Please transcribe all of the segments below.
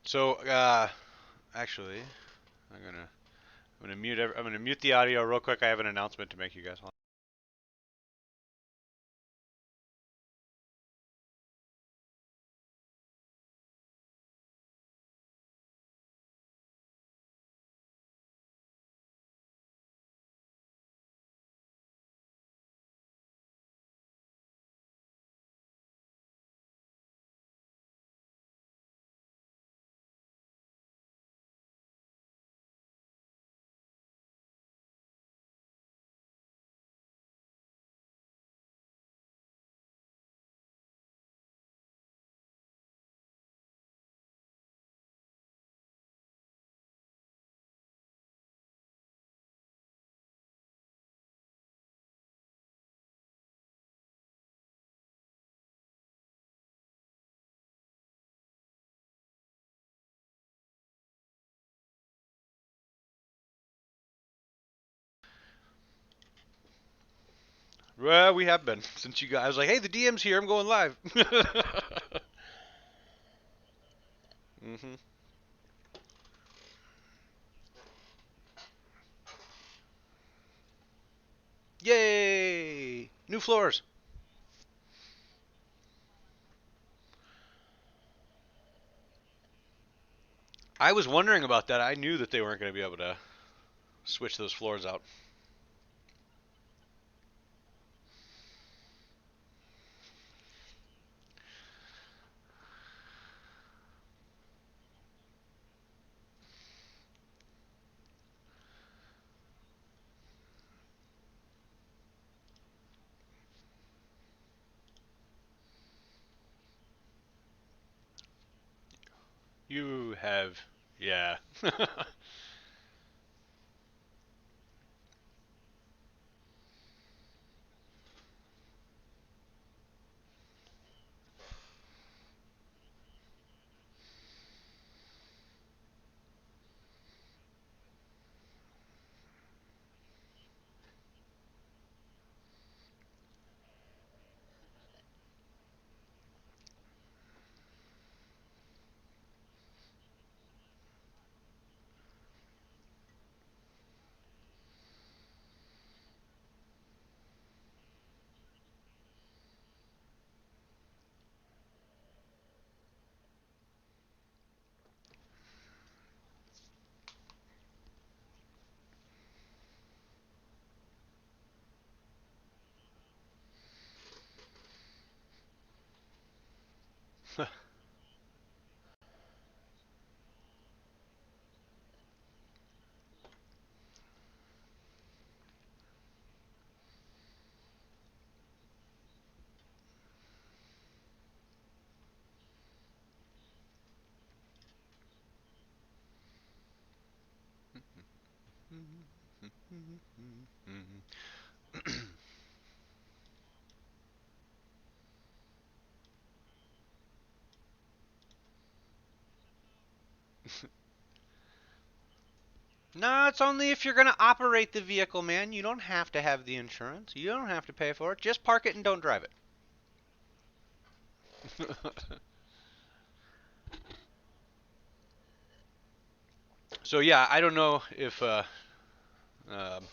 So, actually, I'm gonna mute the audio real quick. I have an announcement to make, you guys. Well, we have been since you guys. I was like, hey, the DM's here. I'm going live. hmm Yay! New floors. I was wondering about that. I knew that they weren't going to be able to switch those floors out. You have, yeah. No, it's only if you're going to operate the vehicle, man. You don't have to have the insurance. You don't have to pay for it. Just park it and don't drive it. So yeah, I don't know if um,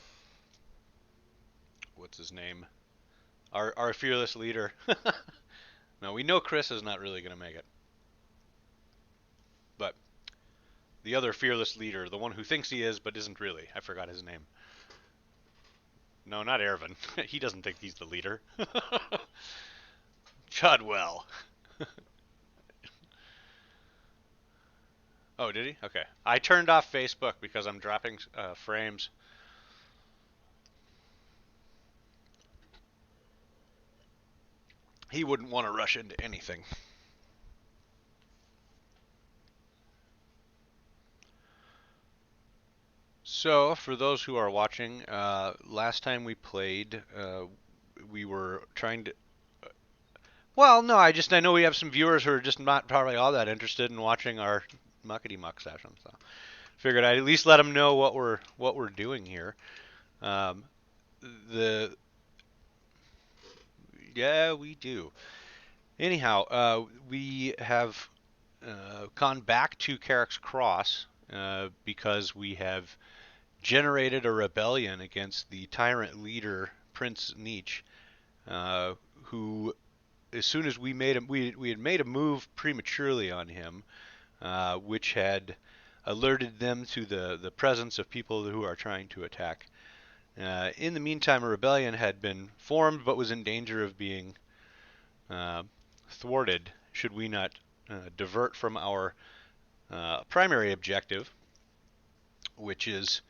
what's his name, our fearless leader. No, we know Chris is not really going to make it, but the other fearless leader, the one who thinks he is but isn't really, I forgot his name. No, not Ervin. He doesn't think he's the leader. Chudwell. Oh, did he? Okay. I turned off Facebook because I'm dropping frames. He wouldn't want to rush into anything. So, for those who are watching, last time we played, we were trying to. Well, no, I know we have some viewers who are just not probably all that interested in watching our muckety muck session. So, figured I'd at least let them know what we're doing here. Um, the Yeah, we do. Anyhow, we have gone back to Carrack's Cross because we have generated a rebellion against the tyrant leader Prince Nietzsche, who, as soon as we had made a move prematurely on him, which had alerted them to the presence of people who are trying to attack. In the meantime, a rebellion had been formed, but was in danger of being thwarted should we not divert from our primary objective, which is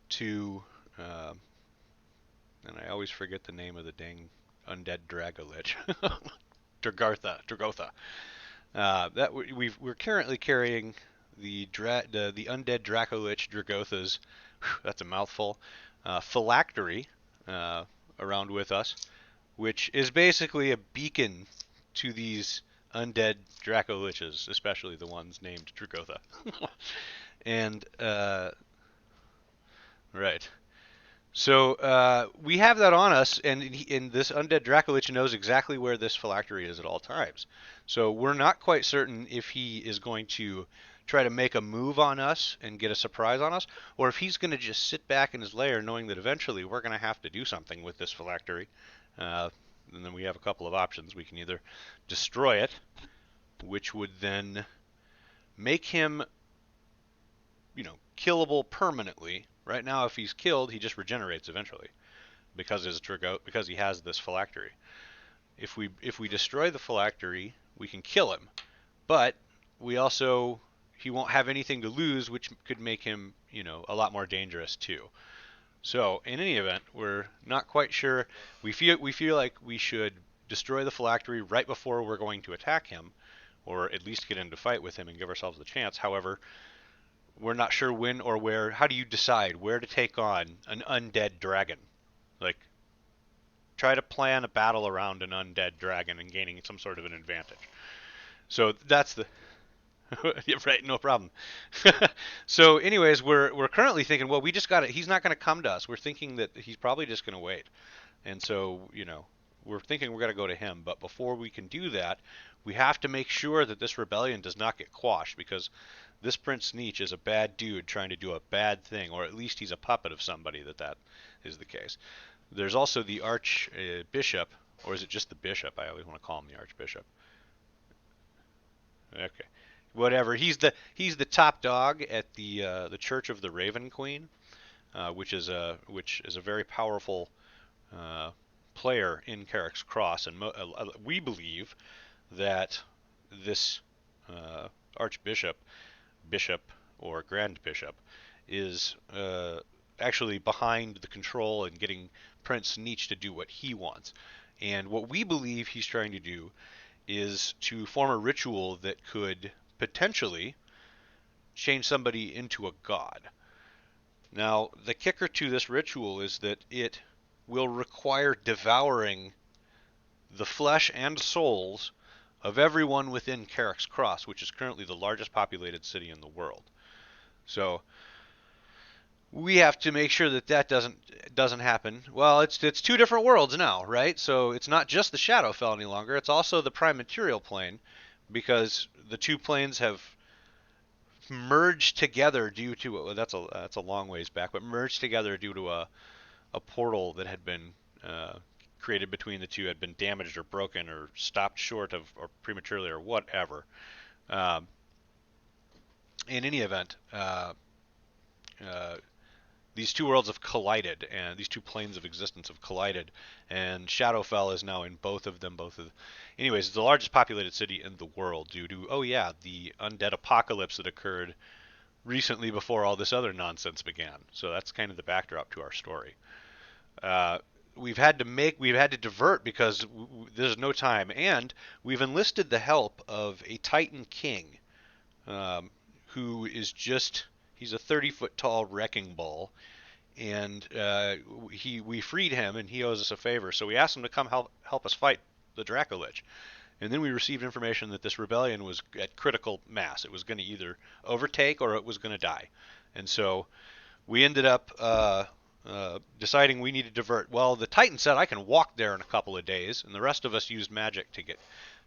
to, and I always forget the name of the dang undead Dragolich, Dragotha. We're currently carrying the undead Dracolich Dragotha's, that's a mouthful, phylactery around with us, which is basically a beacon to these undead Dracoliches, especially the ones named Dragotha. And right. So we have that on us, and this undead Dracolich knows exactly where this phylactery is at all times. So we're not quite certain if he is going to try to make a move on us and get a surprise on us, or if he's going to just sit back in his lair knowing that eventually we're going to have to do something with this phylactery. And then we have a couple of options. We can either destroy it, which would then make him, killable permanently. Right now, if he's killed, he just regenerates eventually because he has this phylactery. If we destroy the phylactery, we can kill him, but he won't have anything to lose, which could make him a lot more dangerous too. So in any event, we're not quite sure. We feel like we should destroy the phylactery right before we're going to attack him, or at least get into fight with him and give ourselves the chance. However, we're not sure when or where. How do you decide where to take on an undead dragon? Like, try to plan a battle around an undead dragon and gaining some sort of an advantage. So that's the right, no problem. So, anyways, we're currently thinking, well, we just got it. He's not going to come to us. We're thinking that he's probably just going to wait, and so we're thinking we're going to go to him. But before we can do that, we have to make sure that this rebellion does not get quashed, because this Prince Nietzsche is a bad dude trying to do a bad thing, or at least he's a puppet of somebody that is the case. There's also the Archbishop, or is it just the Bishop? I always want to call him the Archbishop. Okay. Whatever. He's the top dog at the Church of the Raven Queen, which is a very powerful player in Carrack's Cross, and we believe that this Archbishop, Bishop, or Grand Bishop is actually behind the control and getting Prince Nietzsche to do what he wants. And what we believe he's trying to do is to form a ritual that could potentially change somebody into a god. Now, the kicker to this ritual is that it will require devouring the flesh and souls of everyone within Carrack's Cross, which is currently the largest populated city in the world. So we have to make sure that doesn't happen. Well, it's two different worlds now, right? So it's not just the Shadowfell any longer. It's also the Prime Material Plane, because the two planes have merged together due to that's a long ways back, but merged together due to a portal that had been created between the two, had been damaged or broken or stopped short of or prematurely or whatever. In any event, these two worlds have collided, and these two planes of existence have collided, and Shadowfell is now in both of them. Anyways, it's the largest populated city in the world due to, the undead apocalypse that occurred recently before all this other nonsense began. So that's kind of the backdrop to our story. We've had to divert because there's no time, and we've enlisted the help of a Titan King, who is he's a 30-foot tall wrecking ball, and we freed him, and he owes us a favor. So we asked him to come help us fight the Dracolich. And then we received information that this rebellion was at critical mass. It was going to either overtake or it was going to die. And so we ended up deciding we need to divert. Well, the Titan said, I can walk there in a couple of days, and the rest of us used magic to get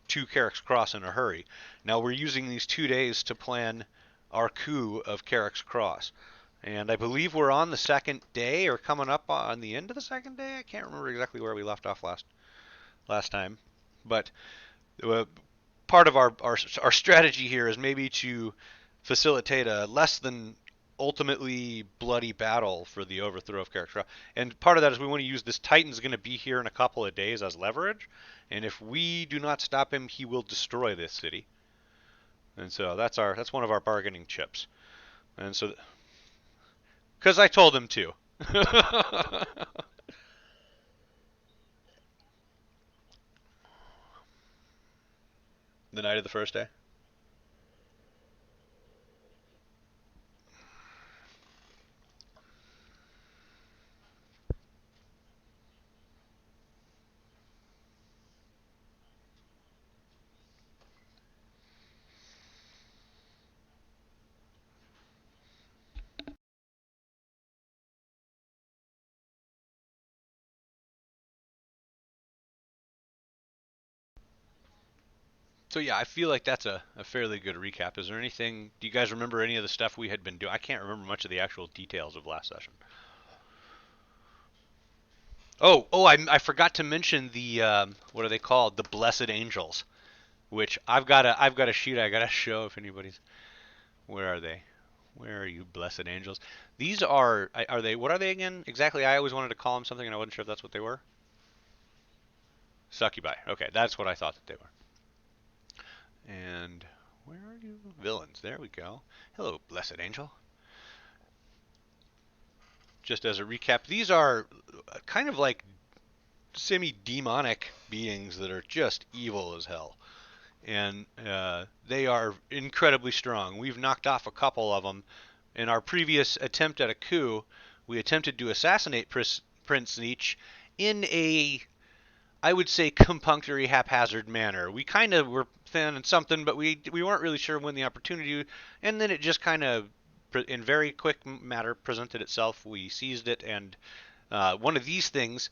to Carrack's Cross in a hurry. Now we're using these 2 days to plan our coup of Carrack's Cross. And I believe we're on the second day or coming up on the end of the second day. I can't remember exactly where we left off last time. But uh, part of our strategy here is maybe to facilitate a less than ultimately bloody battle for the overthrow of Carrack. And part of that is we want to use this Titan's going to be here in a couple of days as leverage, and if we do not stop him, he will destroy this city. And so that's one of our bargaining chips. And so, because I told him to. The night of the first day. So yeah, I feel like that's a fairly good recap. Is there anything? Do you guys remember any of the stuff we had been doing? I can't remember much of the actual details of last session. I forgot to mention the what are they called? The Blessed Angels, which I've got a sheet I gotta show if anybody's. Where are they? Where are you, Blessed Angels? These are they? What are they again? Exactly. I always wanted to call them something, and I wasn't sure if that's what they were. Succubi. Okay, that's what I thought that they were. And where are you? Villains. There we go. Hello, Blessed Angel. Just as a recap, these are kind of like semi-demonic beings that are just evil as hell. And they are incredibly strong. We've knocked off a couple of them. In our previous attempt at a coup, we attempted to assassinate Prince Nietzsche in a, I would say, compunctory, haphazard manner. We kind of were planning something, but we weren't really sure when the opportunity, and then it just kind of, in very quick matter, presented itself. We seized it, and one of these things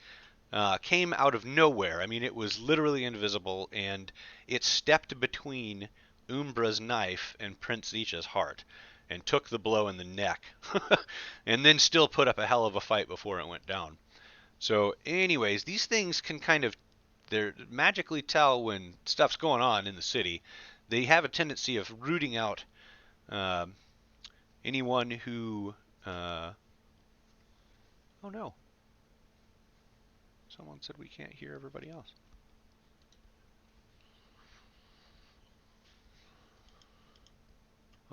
came out of nowhere. I mean, it was literally invisible, and it stepped between Umbra's knife and Prince Nietzsche's heart, and took the blow in the neck, and then still put up a hell of a fight before it went down. So, anyways, these things can kind of they're magically tell when stuff's going on in the city. They have a tendency of rooting out uh, anyone who. Oh no! Someone said we can't hear everybody else.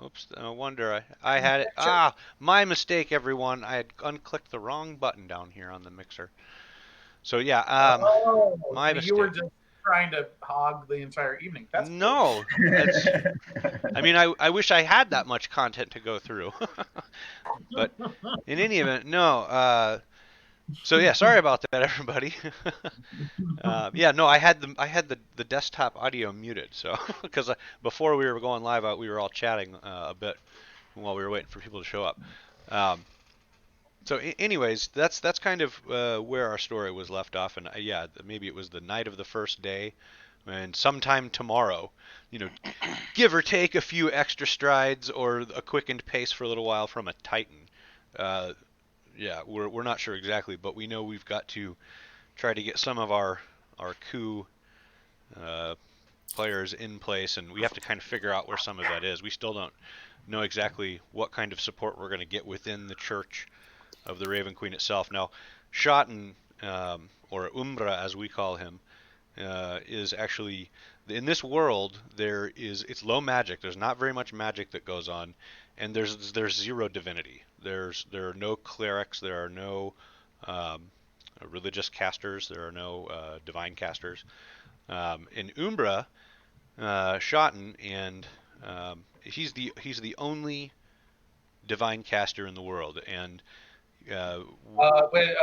Oops, no wonder I had it. Ah, my mistake, everyone. I had unclicked the wrong button down here on the mixer. So yeah, my So you were mistake. just trying to hog the entire evening. That's cool. No, it's. I mean, I wish I had that much content to go through. But in any event, no. So yeah, sorry about that, everybody. Yeah, no, I had the desktop audio muted, so because before we were going live, we were all chatting a bit while we were waiting for people to show up. Um, so, anyways, that's kind of where our story was left off, and yeah, maybe it was the night of the first day, and sometime tomorrow, you know, give or take a few extra strides or a quickened pace for a little while from a Titan. Uh, yeah, we're not sure exactly, but we know we've got to try to get some of our coup uh, players in place, and we have to kind of figure out where some of that is. We still don't know exactly what kind of support we're going to get within the Church of the Raven Queen itself. Now, Schotten, or Umbra as we call him, is actually in this world. It's low magic. There's not very much magic that goes on, and there's zero divinity. There are no clerics. There are no um, religious casters. There are no divine casters. In Umbra, Schotten, and he's the only divine caster in the world, and uh, Wait,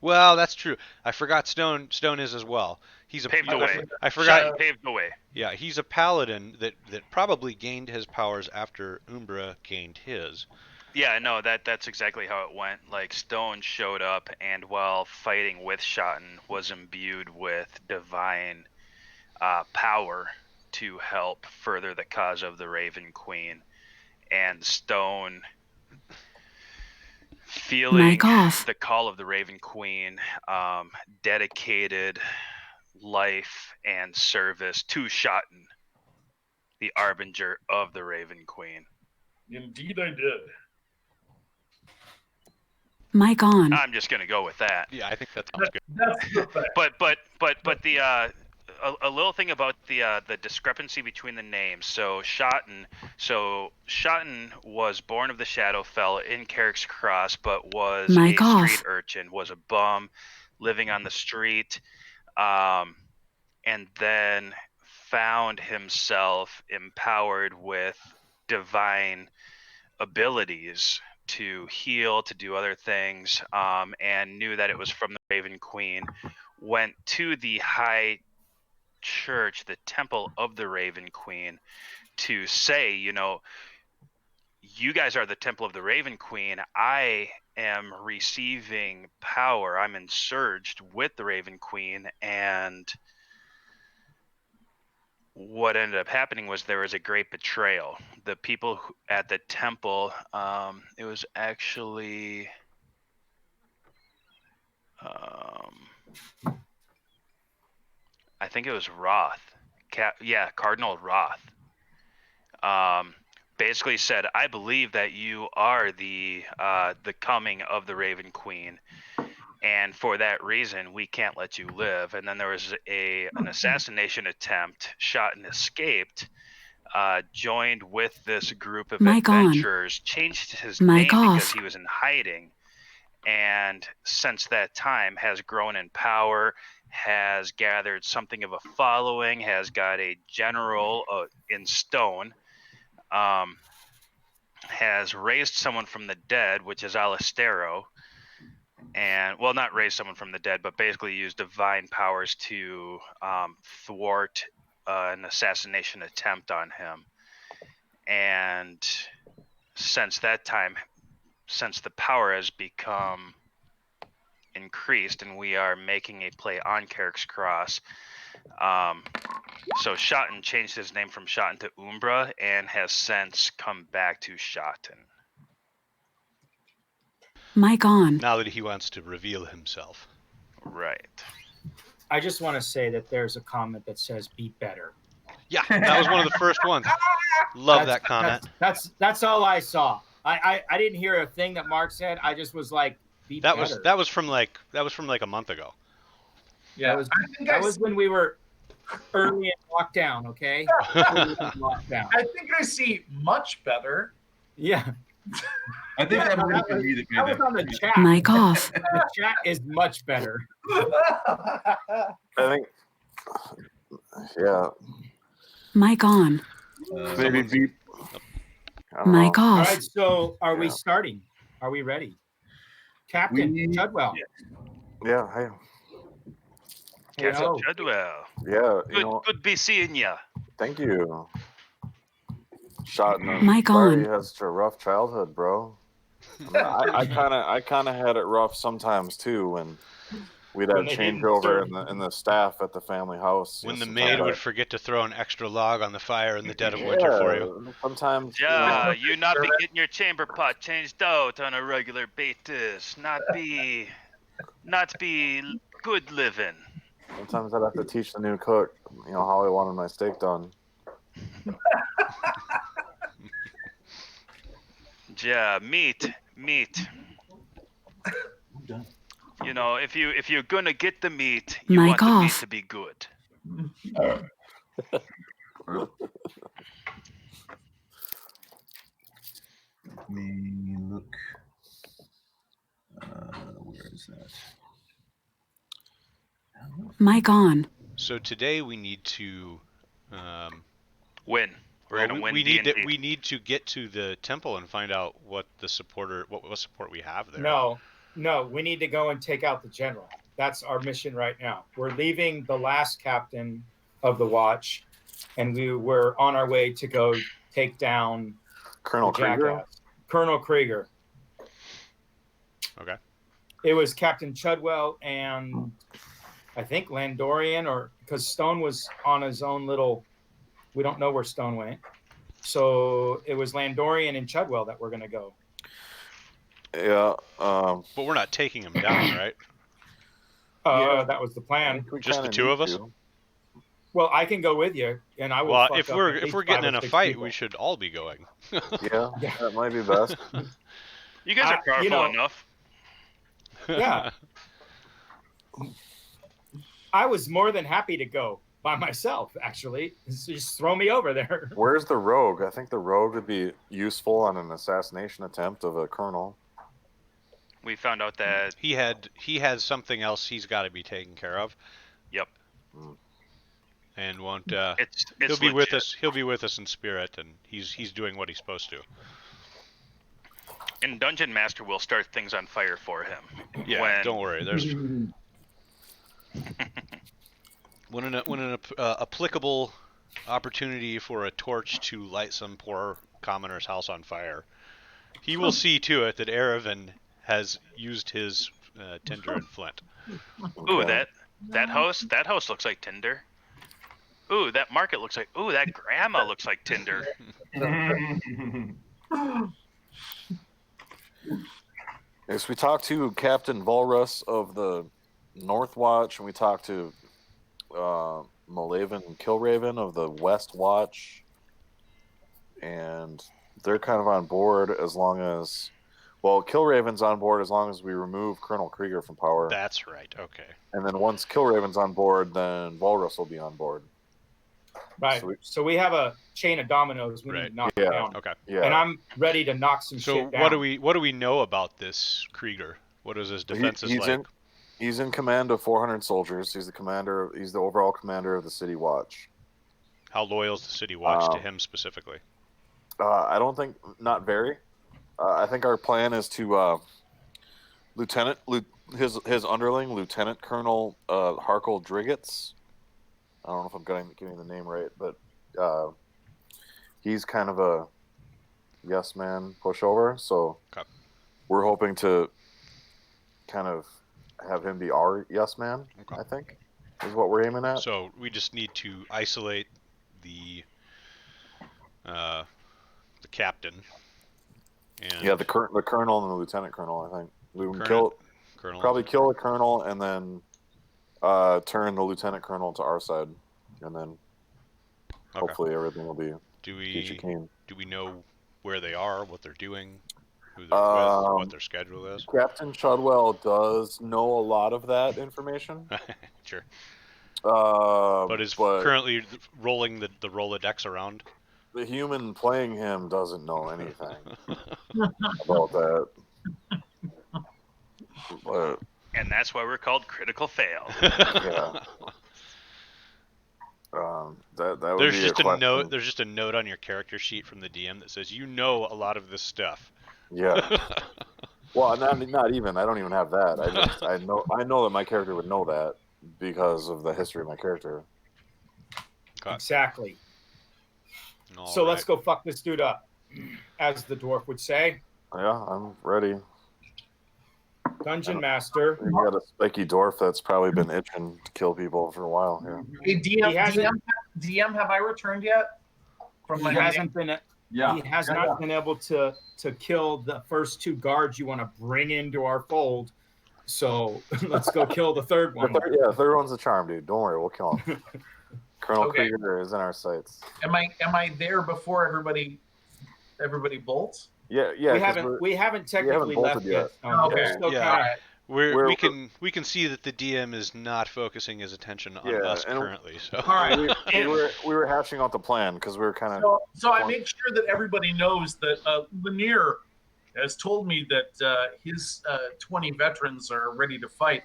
well, that's true. I forgot Stone is as well. He's a Paved the way. I forgot. Shotton paved the way. Yeah, he's a paladin that probably gained his powers after Umbra gained his. Yeah, no, that's exactly how it went. Like Stone showed up and while fighting with Shotton was imbued with divine power to help further the cause of the Raven Queen. And Stone, feeling the call of the Raven Queen, dedicated life and service to Shotten, the Arbinger of the Raven Queen. Indeed, I did. Mic on. I'm just gonna go with that. Yeah, I think that sounds good. That's the thing. But the a little thing about the discrepancy between the names. So Shotten was born of the Shadowfell in Carrack's Cross, but was a street urchin, was a bum, living on the street, and then found himself empowered with divine abilities to heal, to do other things, and knew that it was from the Raven Queen. Went to the High Church, the Temple of the Raven Queen, to say, you guys are the Temple of the Raven Queen. I am receiving power. I'm insurged with the Raven Queen, and what ended up happening was there was a great betrayal. The people at the temple, it was actually, I think it was Roth. Cardinal Roth. Basically said, I believe that you are the coming of the Raven Queen, and for that reason, we can't let you live. And then there was an assassination attempt. Shot and escaped. Joined with this group of adventurers. Changed his name because he was in hiding. And since that time has grown in power, has gathered something of a following, has got a general in Stone, has raised someone from the dead, which is Alistero, and, well, not raised someone from the dead, but basically used divine powers to thwart an assassination attempt on him. And since that time, since the power has become increased and we are making a play on Carrack's Cross, so Shotten changed his name from Shotten to Umbra and has since come back to Shotten. Mic on. Now that he wants to reveal himself. Right. I just want to say that there's a comment that says "be better." Yeah, that was one of the first ones. Love that comment. That's all I saw. I didn't hear a thing that Mark said. I just was like, "Be better." That was from like a month ago. Yeah, that was when we were early in lockdown. Okay. Lockdown. I think I see much better. Yeah. I think that was on the chat. Mic off. The chat is much better. I think, yeah. Mic on. Maybe beep. Mic off. All right, so are we starting? Are we ready? Captain Chudwell. Yeah, hey. Captain Chudwell. Yeah. Good be seeing ya. Thank you. Shotten. Mic on. He has such a rough childhood, bro. I kind of had it rough sometimes too when we'd have changeover in the staff at the family house. When the maid would forget to throw an extra log on the fire in the dead of winter for you. Sometimes. Yeah, you not be getting your chamber pot changed out on a regular basis. Not be good living. Sometimes I'd have to teach the new cook, how I wanted my steak done. Yeah, meat. If you're gonna get the meat, you want the meat to be good. Let me look. Where is that? Mic on. So today we need to win. We're gonna win. We need to get to the temple and find out what support we have there. No, we need to go and take out the general. That's our mission right now. We're leaving the last captain of the watch, and we're on our way to go take down Colonel Krieger. Colonel Krieger. Okay. It was Captain Chudwell and I think Landorian, or because Stone was on his own little. We don't know where Stone went, so it was Landorian and Chudwell that were going to go. Yeah. But we're not taking him down, right? Yeah. That was the I plan. think we Just the kinda two need of us? to. Well, I can go with you, and I will. Well, fuck if up we're at if least we're getting 5 or in a 6 fight, people. we should all be going. Yeah, that might be best. You guys are powerful enough. Yeah. I was more than happy to go by myself, actually. Just throw me over there. Where's the rogue? I think the rogue would be useful on an assassination attempt of a colonel. We found out that he has something else he's got to be taken care of. Yep. And won't. It's he'll be legit. with us. He'll be with us in spirit, and he's doing what he's supposed to. And Dungeon Master will start things on fire for him. Yeah, don't worry. There's when an applicable opportunity for a torch to light some poor commoner's house on fire, he will see to it that Erevan has used his tinder and flint. Ooh, that house looks like tinder. Ooh, that market looks like. Ooh, that grandma looks like tinder. Yes, we talked to Captain Volrus of the North Watch, and we talked to Malaven Kilraven of the West Watch, and they're kind of on board as long as, well, Kilraven's on board as long as we remove Colonel Krieger from power. That's right. Okay. And then once Kilraven's on board, then Volrus will be on board. Right. So we have a chain of dominoes. We need to knock it down. Okay. Yeah. And I'm ready to knock some shit down. So what do we know about this Krieger? What is his defenses like? He's in command of 400 soldiers. He's the overall commander of the City Watch. How loyal is the City Watch to him specifically? I don't think, not very. I think our plan is to his underling, Lieutenant Colonel Harkle Driggets. I don't know if I'm getting the name right, but he's kind of a yes man pushover. So we're hoping to kind of have him be our yes man. I think is what we're aiming at. So we just need to isolate the captain. And yeah, the colonel and the lieutenant colonel. I think we can kill the colonel and then turn the lieutenant colonel to our side, and then hopefully everything will be peachy keen. Do we know where they are, what they're doing, who they're with, what their schedule is? Captain Chudwell does know a lot of that information. Sure. But is currently rolling the Rolodex around. The human playing him doesn't know anything about that. But, and that's why we're called critical fail. Yeah. That would there's be just a question. note. There's just a note on your character sheet from the DM that says you know a lot of this stuff. Yeah. Well, not even. I don't even have that. I know that my character would know that because of the history of my character. Exactly. So let's go fuck this dude up, as the dwarf would say. Yeah, I'm ready. Dungeon Master. You got a spiky dwarf that's probably been itching to kill people for a while here. Hey, DM, have I returned yet? He hasn't been. Yeah. He has not been able to kill the first 2 guards you want to bring into our fold. So let's go kill the third one. The third one's a charm, dude. Don't worry, we'll kill him. Colonel Krieger is in our sights. Am I there before everybody bolts? Yeah. We haven't technically left yet. Okay. We can see that the DM is not focusing his attention on us currently. So all right, we were hashing out the plan because we were kind of. So I make sure that everybody knows that Lanier has told me that his 20 veterans are ready to fight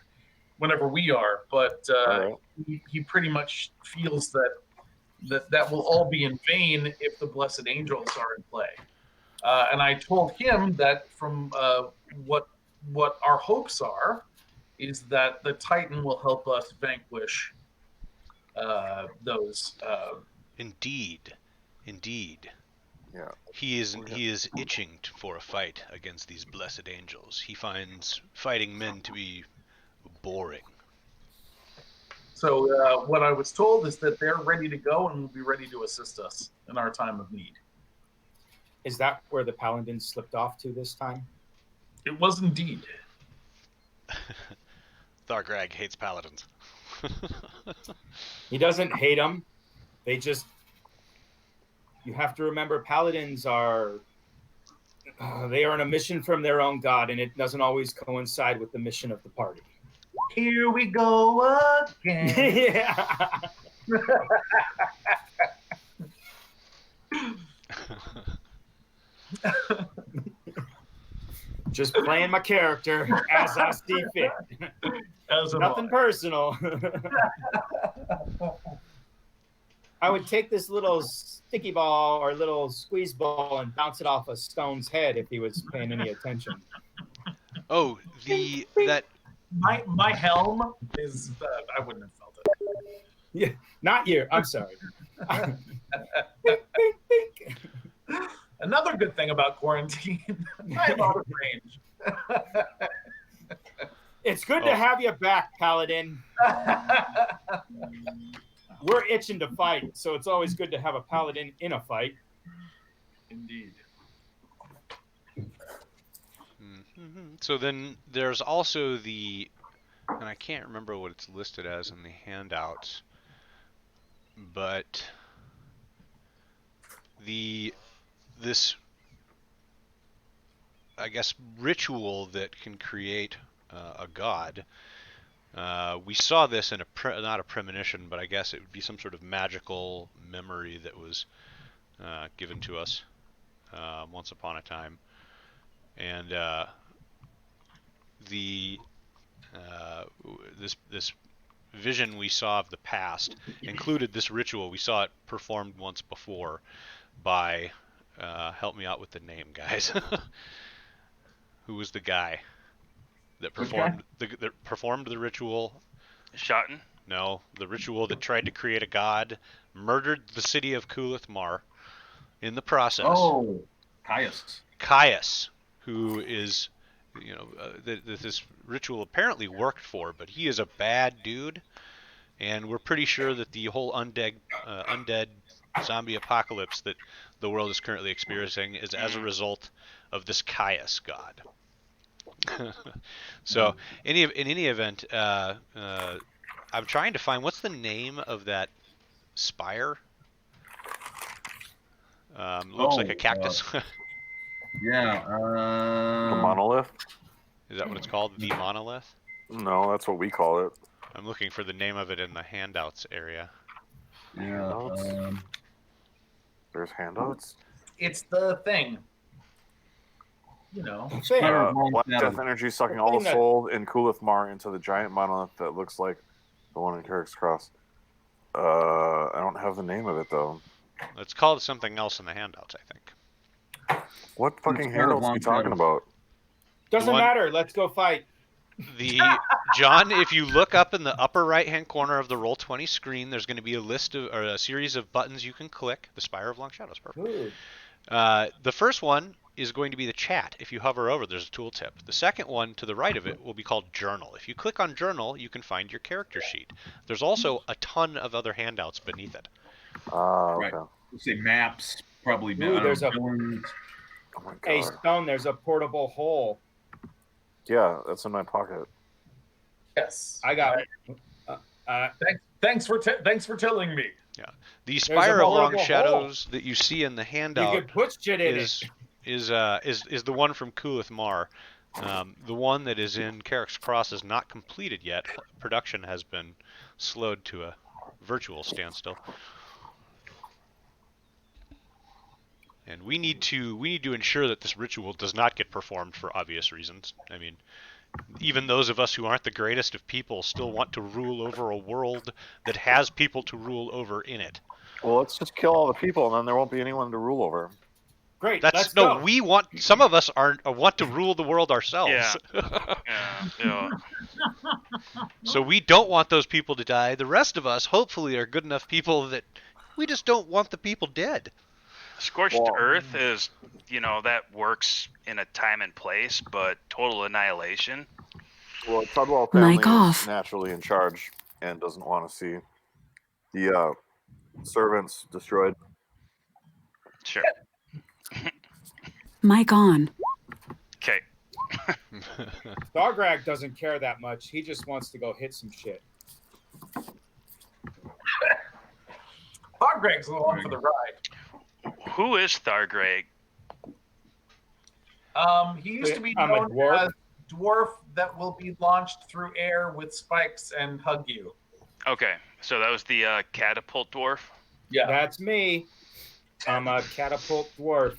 whenever we are, but he pretty much feels that will all be in vain if the Blessed Angels are in play. And I told him that from what our hopes are is that the Titan will help us vanquish those. Indeed. Yeah. He is itching for a fight against these Blessed Angels. He finds fighting men to be boring. So what I was told is that they're ready to go and will be ready to assist us in our time of need. Is that where the paladins slipped off to this time? It was indeed. Thargrag hates paladins. He doesn't hate them. They just... You have to remember, paladins are... they are on a mission from their own god, and it doesn't always coincide with the mission of the party. Here we go again. Yeah. Just playing my character as I see fit. Nothing personal. I would take this little sticky ball or little squeeze ball and bounce it off a stone's head if he was paying any attention. Oh, my helm is. I wouldn't have felt it. Yeah, not you. I'm sorry. Another good thing about quarantine, I am out of range. It's good to have you back, Paladin. We're itching to fight, so it's always good to have a Paladin in a fight. Indeed. So then there's also the, and I can't remember what it's listed as in the handouts, but this, I guess, ritual that can create a god. We saw this in not a premonition, but I guess it would be some sort of magical memory that was given to us once upon a time, and this vision we saw of the past included this ritual. We saw it performed once before by help me out with the name, guys. Who was the guy that performed the ritual? Shotten? No, the ritual that tried to create a god, murdered the city of Kulithmar in the process. Oh, Caius. Caius, who is, this ritual apparently worked for, but he is a bad dude, and we're pretty sure that the whole undead zombie apocalypse that the world is currently experiencing is as a result of this Caius god. So, in any event, I'm trying to find what's the name of that spire. Looks like a cactus. Yeah. The monolith? Is that what it's called? The monolith? No, that's what we call it. I'm looking for the name of it in the handouts area. Yeah. There's handouts? It's the thing. Black Death energy sucking all the soul in Kulithmar into the giant monolith that looks like the one in Carrack's Cross. I don't have the name of it, though. It's called something else in the handouts, I think. What fucking handouts are you talking about? Doesn't matter. Let's go fight. John, if you look up in the upper right-hand corner of the Roll20 screen, there's going to be a series of buttons you can click. The Spire of Long Shadows, perfect. The first one is going to be the chat. If you hover over, there's a tooltip. The second one to the right of it will be called Journal. If you click on Journal, you can find your character sheet. There's also a ton of other handouts beneath it. Okay. Right. Let's say maps, probably. Ooh, there's a Hey, Stone, there's a portable hole. Yeah, that's in my pocket. Yes. I got it. Thanks for telling me. Yeah. The Spire of Long Shadows that you see in the handout you could put shit in is the one from Kulithmar. The one that is in Carrack's Cross is not completed yet. Production has been slowed to a virtual standstill. And we need to ensure that this ritual does not get performed for obvious reasons. I mean, even those of us who aren't the greatest of people still want to rule over a world that has people to rule over in it. Well, let's just kill all the people, and then there won't be anyone to rule over. Great. We want. Some of us want to rule the world ourselves. Yeah. So we don't want those people to die. The rest of us, hopefully, are good enough people that we just don't want the people dead. Scorched Earth is, that works in a time and place, but total annihilation. Well, Tudwell family is naturally in charge. and doesn't want to see the servants destroyed. Sure. Mic on. Okay. Carrack doesn't care that much. He just wants to go hit some shit. Greg's along for the ride. Who is Thargreg? He used to be I'm a known dwarf. as dwarf that will be launched through air with spikes and hug you. Okay, so that was the catapult dwarf. Yeah, That's me. I'm a catapult dwarf.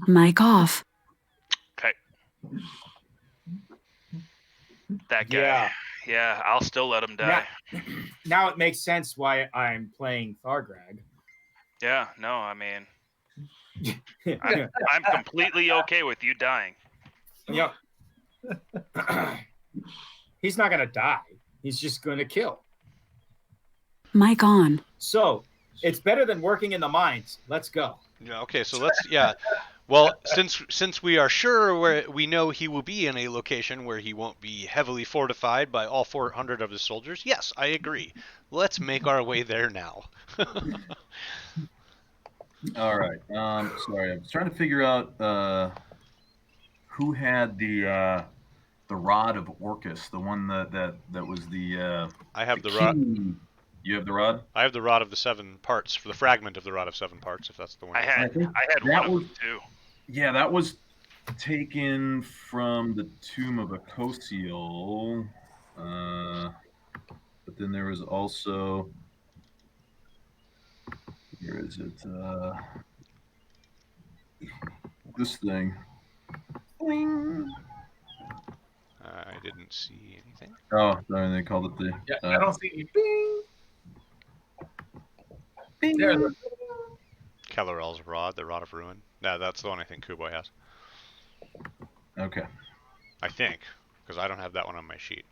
Mic off. Okay. That guy. Yeah, I'll still let him die. Now it makes sense why I'm playing Thargreg. Yeah, no, I mean, I'm completely okay with you dying. Yeah. He's not going to die. He's just going to kill. Mic on. So it's better than working in the mines. Let's go. Yeah. Okay. So let's. Yeah. Well, since we are sure where we know he will be in a location where he won't be heavily fortified by all 400 of his soldiers, yes, I agree. Let's make our way there now. All right. Sorry, I was trying to figure out who had the rod of Orcus, the one that was the. I have the key. rod. You have the rod. I have the rod of the 7 parts, for the fragment of the rod of 7 parts, if that's the one. I had one of them too. Yeah, that was taken from the tomb of Akosiel. But then there was also. Where is it? This thing. Boing. I didn't see anything. Oh, sorry, they called it the. Yeah, I don't see any. Bing. Bing. There. Kellerel's rod, the rod of ruin. No, that's the one I think Kuboy has. Okay. I think, because I don't have that one on my sheet.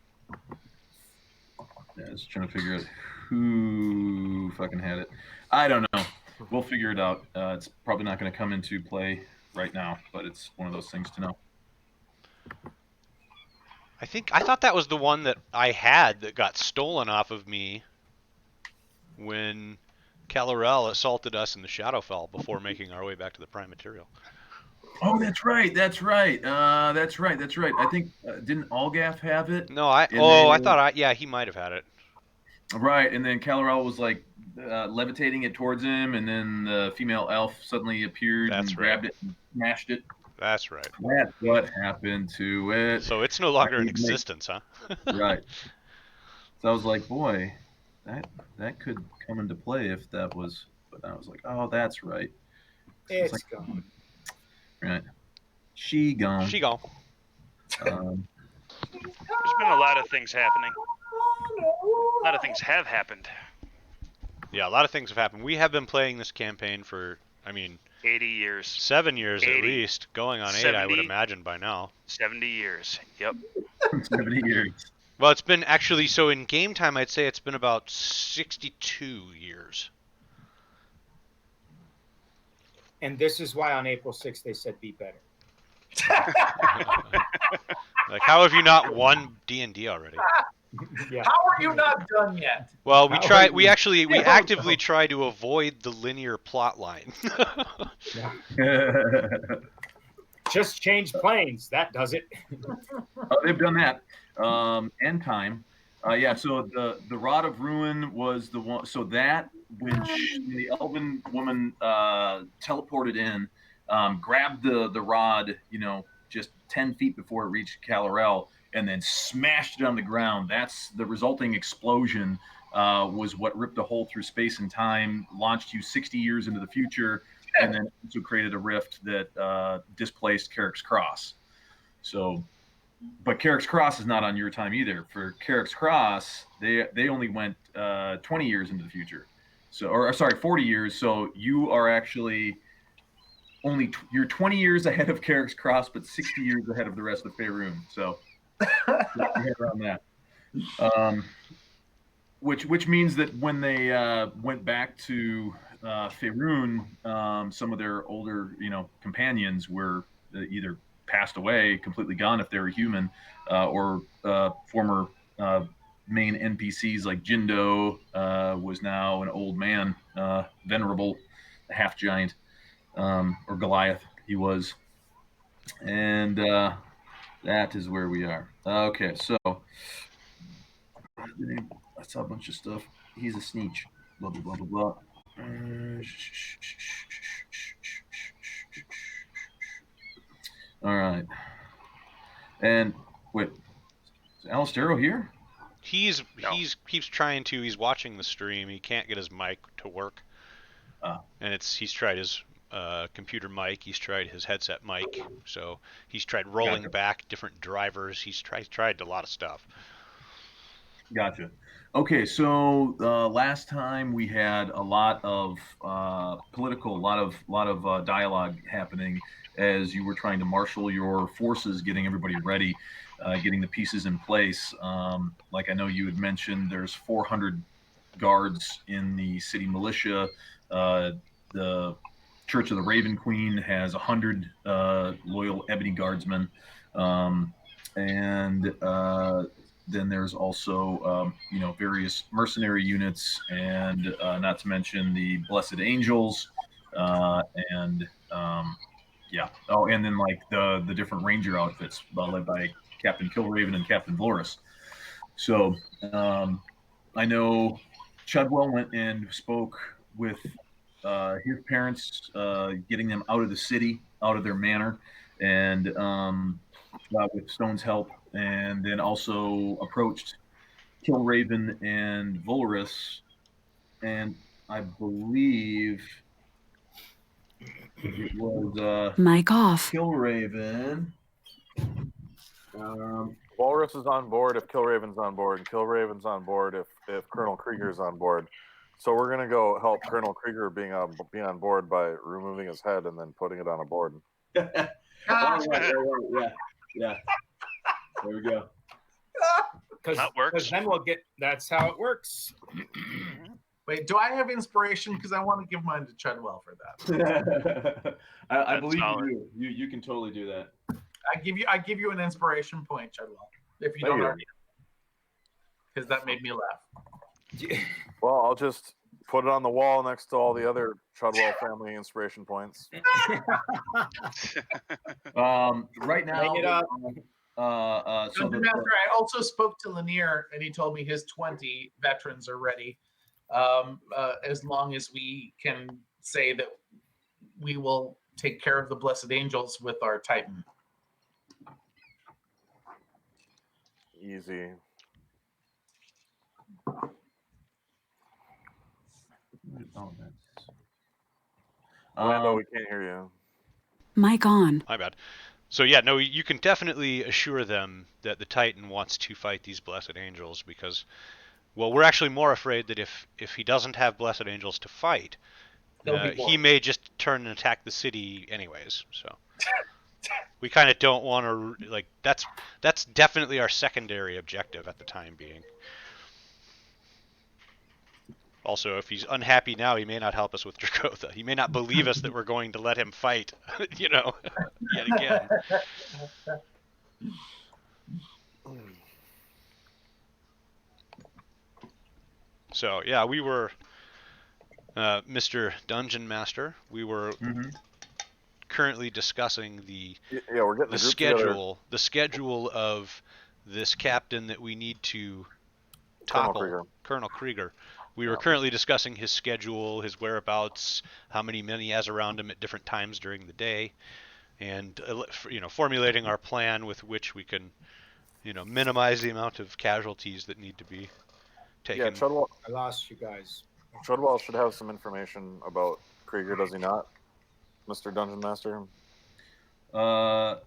Yeah, I was trying to figure out who fucking had it. I don't know. We'll figure it out. It's probably not going to come into play right now, but it's one of those things to know. I thought that was the one that I had that got stolen off of me when Calorel assaulted us in the Shadowfell before making our way back to the Prime Material. Oh, that's right. That's right. That's right. I think didn't Algaf have it? No, I thought he might have had it. Right, and then Calorel was like levitating it towards him, and then the female elf suddenly appeared and grabbed it and smashed it. That's right. That's what happened to it. So it's no longer in existence, huh? Right. So I was like, boy, that could come into play if that was. But I was like, oh, that's right. So It's like, gone. Right. She gone. She gone. There's been a lot of things happening. A lot of things have happened. Yeah, a lot of things have happened. We have been playing this campaign for, 80 years. 7 years 80. At least. Going on 70, 8, I would imagine, by now. 70 years. Yep. 70 years. Well, it's been actually, so in game time, I'd say it's been about 62 years. And this is why on April 6th they said be better. Like, how have you not won D&D already? Yeah. How are you not done yet? Well, we actively try to avoid the linear plot line. Just change planes. That does it. Oh, they've done that. End time. Yeah, so the Rod of Ruin was the one. So that when the Elven woman teleported in, grabbed the rod, just 10 feet before it reached Calorel, and then smashed it on the ground. That's the resulting explosion. Was what ripped a hole through space and time, launched you 60 years into the future, and then also created a rift that displaced Carrack's Cross. So, but Carrack's Cross is not on your time either. For Carrack's Cross, they only went 20 years into the future. So, or sorry, 40 years. So you are actually you're 20 years ahead of Carrack's Cross, but 60 years ahead of the rest of Faerun. So, around that. Which means that when they went back to Faerun, some of their older, companions were either passed away, completely gone if they were human, or former main NPCs like Jindo was now an old man, venerable, half giant, or Goliath he was. And that is where we are. Okay, so I saw a bunch of stuff. He's a sneech. Blah, blah, blah, blah, blah. All right. And wait, is Alistero here? He's keeps trying to. He's watching the stream. He can't get his mic to work. And he's tried his computer mic. He's tried his headset mic. So he's tried rolling back different drivers. He's tried a lot of stuff. Gotcha. Okay, so last time we had a lot of political, a lot of dialogue happening as you were trying to marshal your forces, getting everybody ready, getting the pieces in place. Like I know you had mentioned, there's 400 guards in the city militia. The Church of the Raven Queen has 100 loyal Ebony Guardsmen, and then there's also various mercenary units, and not to mention the Blessed Angels, and and then like the different ranger outfits led by Captain Killraven and Captain Vloris. So I know Chudwell went and spoke with his parents, getting them out of the city, out of their manor, and with Stone's help, and then also approached Killraven and Vloris, and I believe it was Mic off. Killraven. Walrus is on board if Killraven's on board, and Killraven's on board if Colonel Krieger's on board. So we're gonna go help Colonel Krieger be on board by removing his head and then putting it on a board. Yeah. There we go. That works. Then we'll get. That's how it works. Wait, do I have inspiration? Because I want to give mine to Chudwell for that. I believe you do. You can totally do that. I give you an inspiration point, Chudwell, if you don't already. Because that made me laugh. Well, I'll just put it on the wall next to all the other Chudwell family inspiration points. Right now, hang it up. Master, I also spoke to Lanier, and he told me his 20 veterans are ready. As long as we can say that we will take care of the Blessed Angels with our Titan. Easy. Orlando, we can't hear you. Mic on. My bad. So yeah, no, you can definitely assure them that the Titan wants to fight these Blessed Angels because, well, we're actually more afraid that if he doesn't have Blessed Angels to fight, he may just turn and attack the city anyways. So we kind of don't want to, like, that's definitely our secondary objective at the time being. Also, if he's unhappy now, he may not help us with Dracotha. He may not believe us that we're going to let him fight, yet again. So, yeah, we were, Mr. Dungeon Master, we were currently discussing the schedule of this captain that we need to topple, Colonel Krieger. We were currently discussing his schedule, his whereabouts, how many men he has around him at different times during the day, and formulating our plan with which we can, minimize the amount of casualties that need to be taken. Yeah, Chudwell. I lost you guys. Chudwell should have some information about Krieger, does he not, Mr. Dungeon Master? About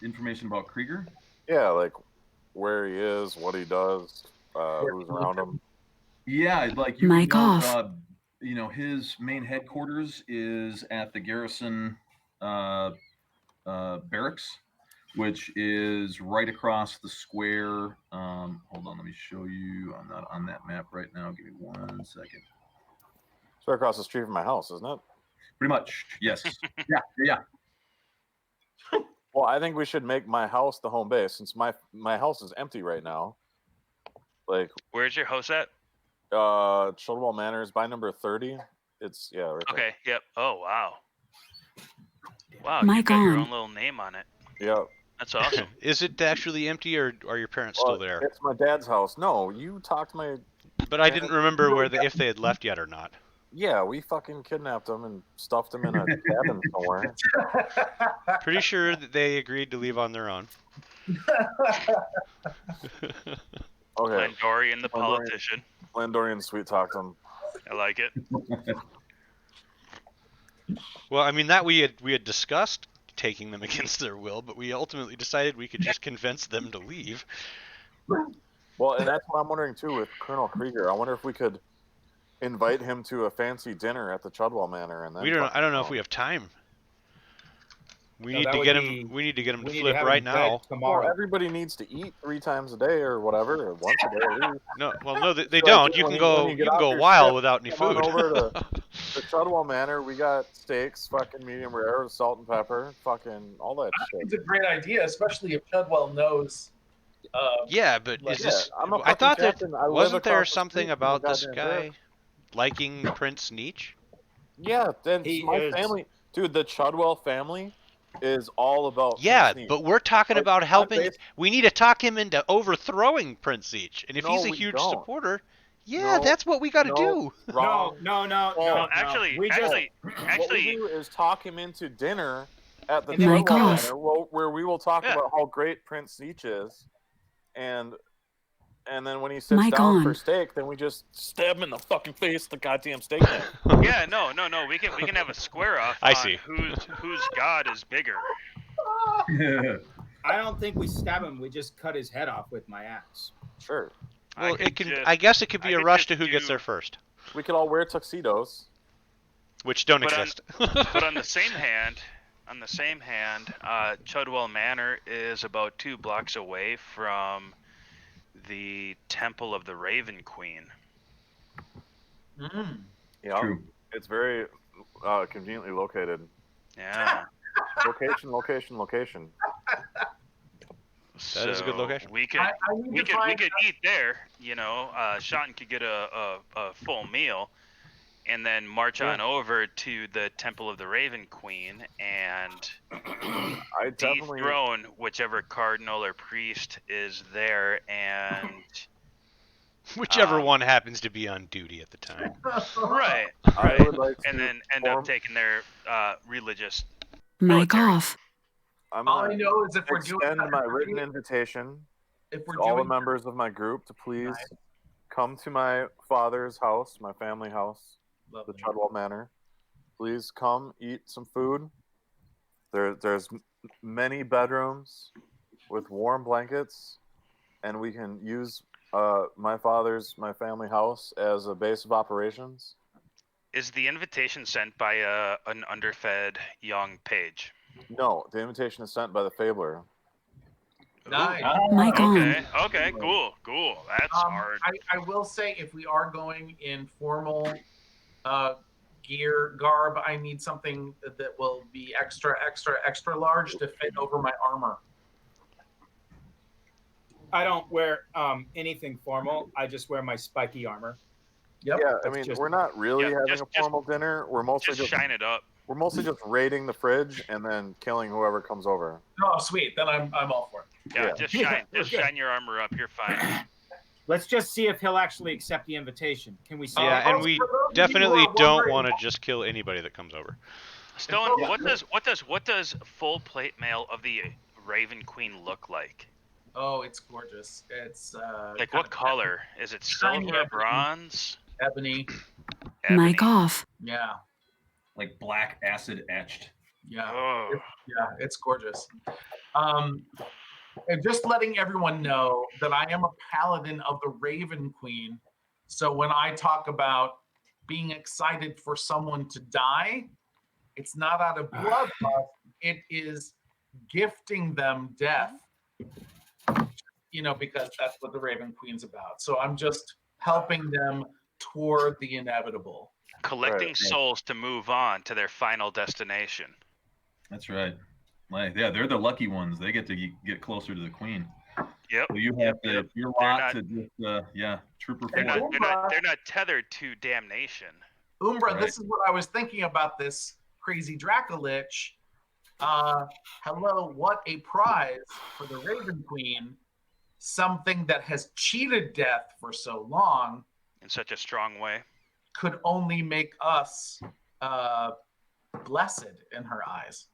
information about Krieger? Yeah, like where he is, what he does, who's around him. Yeah, like Mic off. His main headquarters is at the garrison barracks, which is right across the square. Hold on, let me show you. I'm not on that map right now. Give me 1 second. It's right across the street from my house, isn't it? Pretty much, yes. Yeah. Well, I think we should make my house the home base since my house is empty right now. Like, where's your house at? Childwell Manor is by number 30. It's right there. Okay. Yep. Oh wow. Wow, My you've got your God. own little name on it. Yep. That's awesome. Is it actually empty, or are your parents still there? It's my dad's house. No, you talked to my. But I didn't remember if they had left yet or not. Yeah, we fucking kidnapped them and stuffed them in a cabin somewhere. Pretty sure that they agreed to leave on their own. Okay. Landorian the politician. Landorian sweet talked them. I like it. Well, I mean, that we had discussed taking them against their will, but we ultimately decided we could just convince them to leave. Well, and that's what I'm wondering too with Colonel Krieger. I wonder if we could invite him to a fancy dinner at the Chudwell Manor, and then I don't know if we have time. We need to get him. We need to get him to flip right now. Tomorrow. Well, everybody needs to eat 3 times a day or whatever, or once a day at least. No, they don't. You can go a while without any food. Come on over to the Chudwell Manor. We got steaks, fucking medium rare, with salt and pepper, fucking all that shit. It's a great idea, especially if Chudwell knows. Yeah, but is this? I'm a I thought that captain. I live wasn't there across the something street from about the this goddamn guy river. liking Prince Nietzsche? Yeah, then He my is- family, dude, the Chudwell family is all about. Yeah, Prince Nietzsche. but we're talking Like, about helping. based- We need to talk him into overthrowing Prince Nietzsche, and if No, he's a we huge don't. supporter, yeah, No, that's what we got to do. Wrong. No. Well, Actually, We just- What we do is talk him into dinner at the My Chudwell God. Manor, where we will talk Yeah. about how great Prince Nietzsche is, and then when he sits My down for God. steak, then we just stab him in the fucking face with the goddamn steak knife. Yeah, no. We can have a square off I on see. whose god is bigger. I don't think we stab him. We just cut his head off with my axe. Sure, Well, I could just- I guess it could be I a could rush just to who gets do- there first, we could all wear tuxedos. which don't But on- exist. But on the same hand, Chudwell Manor is about 2 blocks away from the Temple of the Raven Queen. Mm. Yeah, True. it's very conveniently located. Yeah. Location. That is a good location. We could I need we to could find eat there. Sean could get a full meal, and then march on over to the Temple of the Raven Queen and I definitely. dethrone whichever cardinal or priest is there, and Whichever one happens to be on duty at the time. right, I would like to and then end form- up taking their religious. Mic military. off. I'm All I gonna know is if we're doing extend my written invitation if we're to all the doing members of my group to please come to my father's house, my family house, the Lovely. Chudwell Manor. Please come eat some food. There's many bedrooms with warm blankets, and we can use my family house as a base of operations. Is the invitation sent by an underfed young page? No, the invitation is sent by the Fabler. Nice. Mic on. Okay, cool. That's hard. I will say if we are going in formal garb, I need something that will be extra large to fit over my armor. I don't wear anything formal. I just wear my spiky armor. Yep. Yeah, I That's mean, just- we're not really Yeah, having just- a formal dinner. We're mostly Just shine it up. We're mostly just raiding the fridge and then killing whoever comes over. Oh, sweet. Then I'm all for it. Yeah, Yeah. just Yeah, shine okay. shine your armor up. You're fine. Let's just see if he'll actually accept the invitation. Can we see? Yeah, it? and we for those of you who definitely are don't wondering- want to just kill anybody that comes over. Stone, Yeah. what does full plate mail of the Raven Queen look like? Oh, it's gorgeous. It's Like kind what of color? Is it Shiny silver, ebony. bronze, ebony. ebony? Mic off. Yeah. Like black acid etched. Yeah. Oh, Yeah, it's gorgeous. And just letting everyone know that I am a paladin of the Raven Queen. So when I talk about being excited for someone to die, it's not out of bloodlust. It is gifting them death. Because that's what the Raven Queen's about. So I'm just helping them toward the inevitable. collecting Right. souls to move on to their final destination. That's right. Like, yeah, they're the lucky ones. They get to get closer to the queen. Yep. So you have to. Yep. Your They're lot not- to just trooper They're forward. not. They're not tethered to damnation. Umbra, Right. this is what I was thinking about this crazy Dracolich. Hello, what a prize for the Raven Queen. Something that has cheated death for so long In such a strong way. could only make us blessed in her eyes.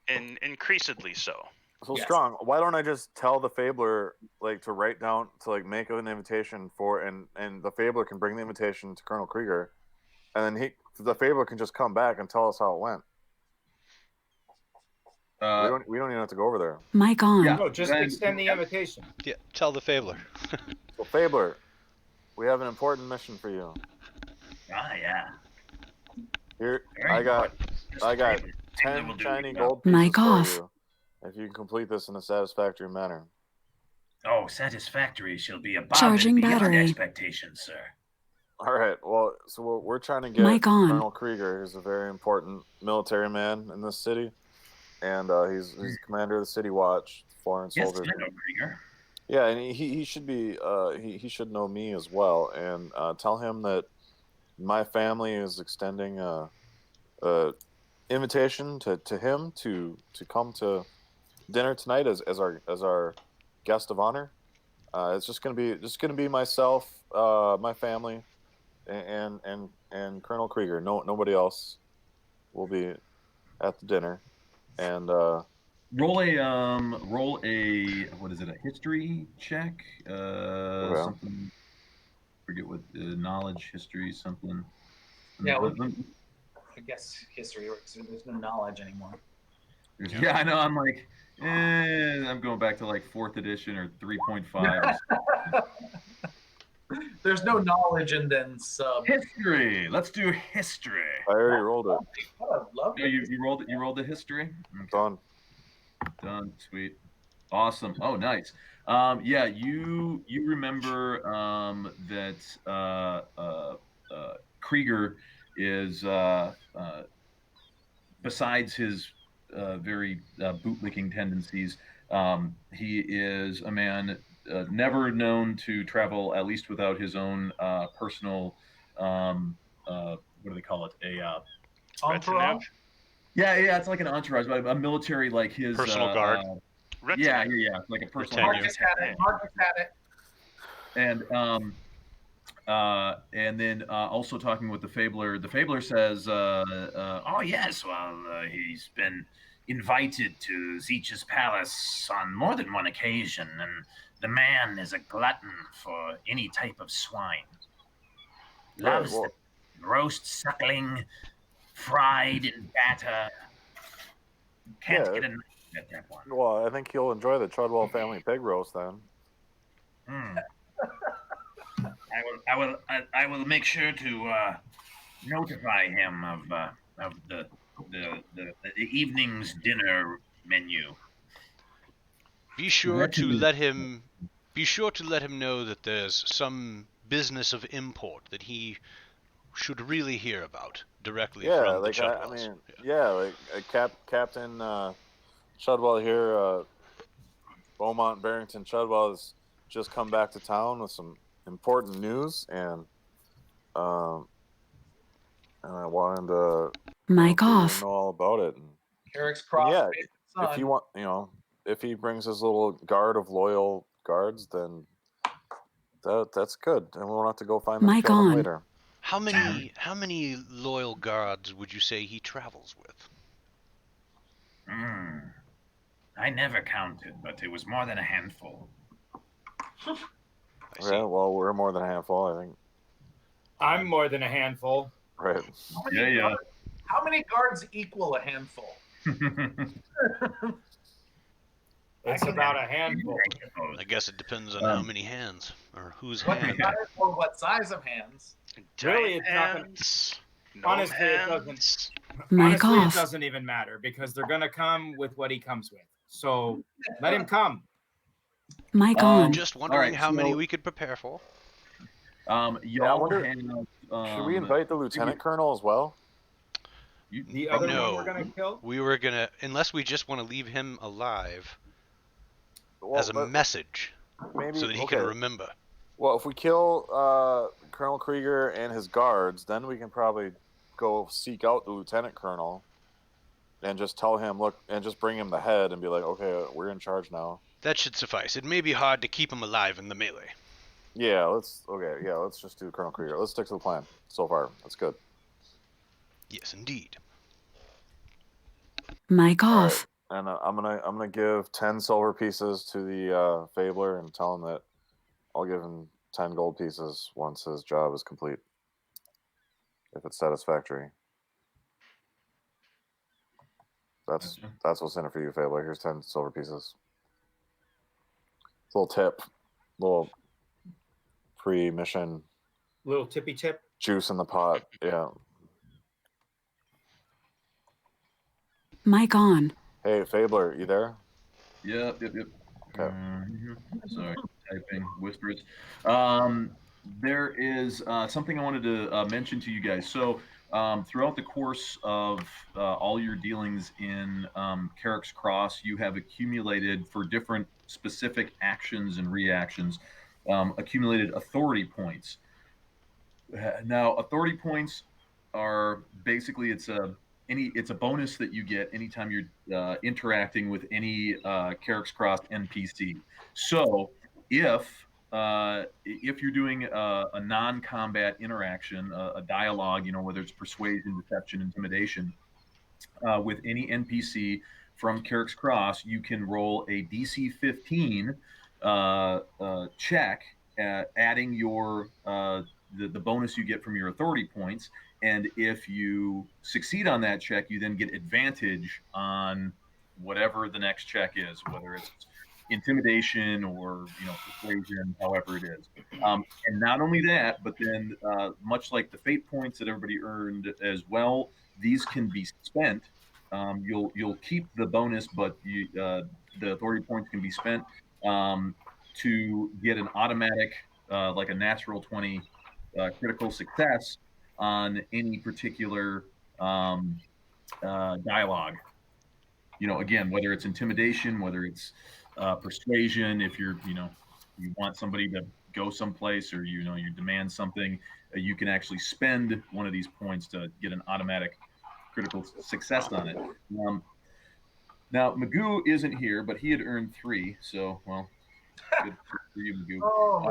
And increasedly so. So Yes. Strong, why don't I just tell the Fabler like to write down to like make an invitation for and the Fabler can bring the invitation to Colonel Krieger, and then the Fabler can just come back and tell us how it went. We don't even have to go over there. Mic on. Yeah, no, just extend the invitation. Yeah, tell the Fabler. So Fabler, we have an important mission for you. Ah, yeah. Here, Very I got Fabler. 10 shiny gold Mic pieces for off. you. If you can complete this in a satisfactory manner. Oh, satisfactory shall be above Charging and beyond battery. expectations, sir. All right. Well, so we're trying to get Mic on. Colonel Krieger, who's a very important military man in this city, and he's commander of the City Watch, foreign Yes, soldiers. I know Krieger. Yeah, and he should be he should know me as well, and tell him that my family is extending a invitation to him to come to dinner tonight as our guest of honor. It's just gonna be myself, my family, and Colonel Krieger. Nobody else will be at the dinner, and roll a what is it? A history check? Okay. Something. Forget what knowledge, history, something. Yeah, I guess history works. There's no knowledge anymore. Yeah, I know. I'm like, I'm going back to like 4th edition or 3.5. There's no knowledge and then sub. History. Let's do history. I already rolled it. I love Oh, you rolled it. You rolled the history. Okay. Done. Done. Sweet. Awesome. Oh, nice. Yeah, you remember that Krieger is besides his very bootlicking tendencies, he is a man never known to travel at least without his own personal what do they call it? entourage. Yeah, it's like an entourage, but a military like his Personal guard. Yeah, like a personal Retinue. Marcus had it. And then also talking with the Fabler says, Oh, yes, well, he's been invited to Zeech's palace on more than one occasion, and the man is a glutton for any type of swine. Loves the roast suckling, fried in batter. Can't get enough of that one. Well, I think he'll enjoy the Treadwell family pig roast then. I will make sure to notify him of the evening's dinner menu. Be sure to let him know that there's some business of import that he should really hear about directly from the Chudwells. Captain Chudwell here, Beaumont Barrington Chudwell has just come back to town with some important news, and I wanted to Mic off. know all about it. And, Carrack's cross. yeah, if you want, if he brings his little guard of loyal guards, then that's good, and we won't have to go find them Mic kill them on. later. How many loyal guards would you say he travels with? I never counted, but it was more than a handful. Yeah, well, we're more than a handful, I think. I'm more than a handful. Right. yeah. How many guards equal a handful? It's about a handful. I guess it depends on how many hands or whose What hand. size or what size of hands? Really, it's not gonna- Hands, Honestly, it hands. doesn't. Mic Honestly, off. it doesn't even matter because they're gonna come with what he comes with. So let him come. Mic on. Just wondering right, how many so- we could prepare for. Y'all wonder- have, Should we invite the lieutenant colonel as well? The other No. one we're gonna kill. We were gonna, unless we just want to leave him alive. as a message, maybe so that he can remember. Well, if we kill Colonel Krieger and his guards, then we can probably go seek out the lieutenant colonel and just tell him, look, and just bring him the head and be like, okay, we're in charge now. That should suffice. It may be hard to keep him alive in the melee. Yeah, let's just do Colonel Krieger. Let's stick to the plan so far. That's good. Yes, indeed. Mic off. Right. And I'm gonna give 10 silver pieces to the Fabler and tell him that I'll give him 10 gold pieces once his job is complete, if it's satisfactory. That's what's in it for you, Fabler. Here's 10 silver pieces. Little tip, little pre-mission. Little tippy tip. Juice in the pot, yeah. Mic on. Hey, Fabler, you there? Yep. Okay. Sorry, typing whispers. There is something I wanted to mention to you guys. So throughout the course of all your dealings in Carrack's Cross, you have accumulated, for different specific actions and reactions, accumulated authority points. Now, authority points are basically it's a bonus that you get anytime you're interacting with any Carrack's Cross NPC. So if you're doing a non-combat interaction, a dialogue, whether it's persuasion, deception, intimidation, with any NPC from Carrack's Cross, you can roll a DC 15 check, adding your the bonus you get from your authority points. And if you succeed on that check, you then get advantage on whatever the next check is, whether it's intimidation or persuasion, however it is. And not only that, but then much like the fate points that everybody earned as well, these can be spent. You'll keep the bonus, but the authority points can be spent to get an automatic, like a natural 20 critical success on any particular dialogue. Again, whether it's intimidation, whether it's persuasion, if you want somebody to go someplace, or you demand something, you can actually spend one of these points to get an automatic critical success on it. Now, Magoo isn't here, but he had earned 3, so, well, good for you, Magoo. Oh,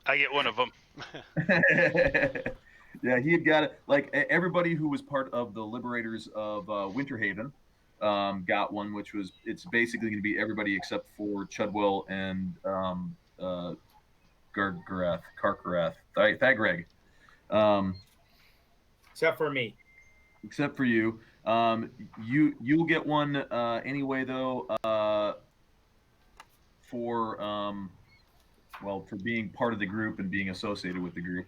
I get one of them. Yeah, he had got it. Like, everybody who was part of the Liberators of Winterhaven got one, it's basically going to be everybody except for Chudwell and Carrack, Thagreg. Except for me. Except for you. You'll get one anyway, though, for being part of the group and being associated with the group.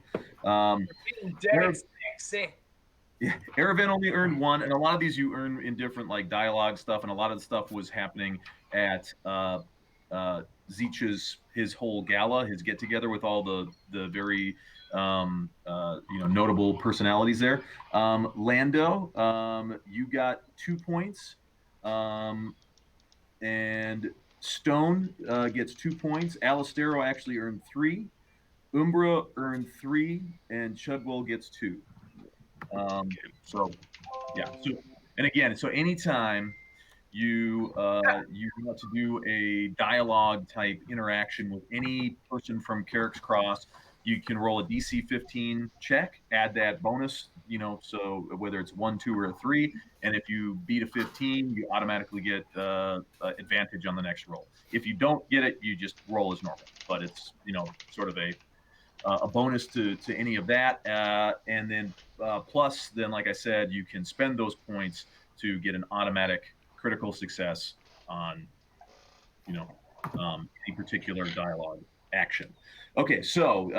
Yeah, Aravan only earned 1, and a lot of these you earn in different like dialogue stuff, and a lot of the stuff was happening at Zeech's his whole gala, his get together with all the very notable personalities there. Lando, you got 2 points, and Stone gets 2 points. Alistero actually earned 3. Umbra earned 3, and Chudwell gets 2. So, yeah. So, and again, so anytime you want to do a dialogue type interaction with any person from Carrack's Cross, you can roll a DC 15 check, add that bonus, so whether it's 1, 2, or a 3, and if you beat a 15, you automatically get advantage on the next roll. If you don't get it, you just roll as normal, but it's sort of a bonus to any of that, and then plus, then like I said, you can spend those points to get an automatic critical success on any particular dialogue action. Okay, so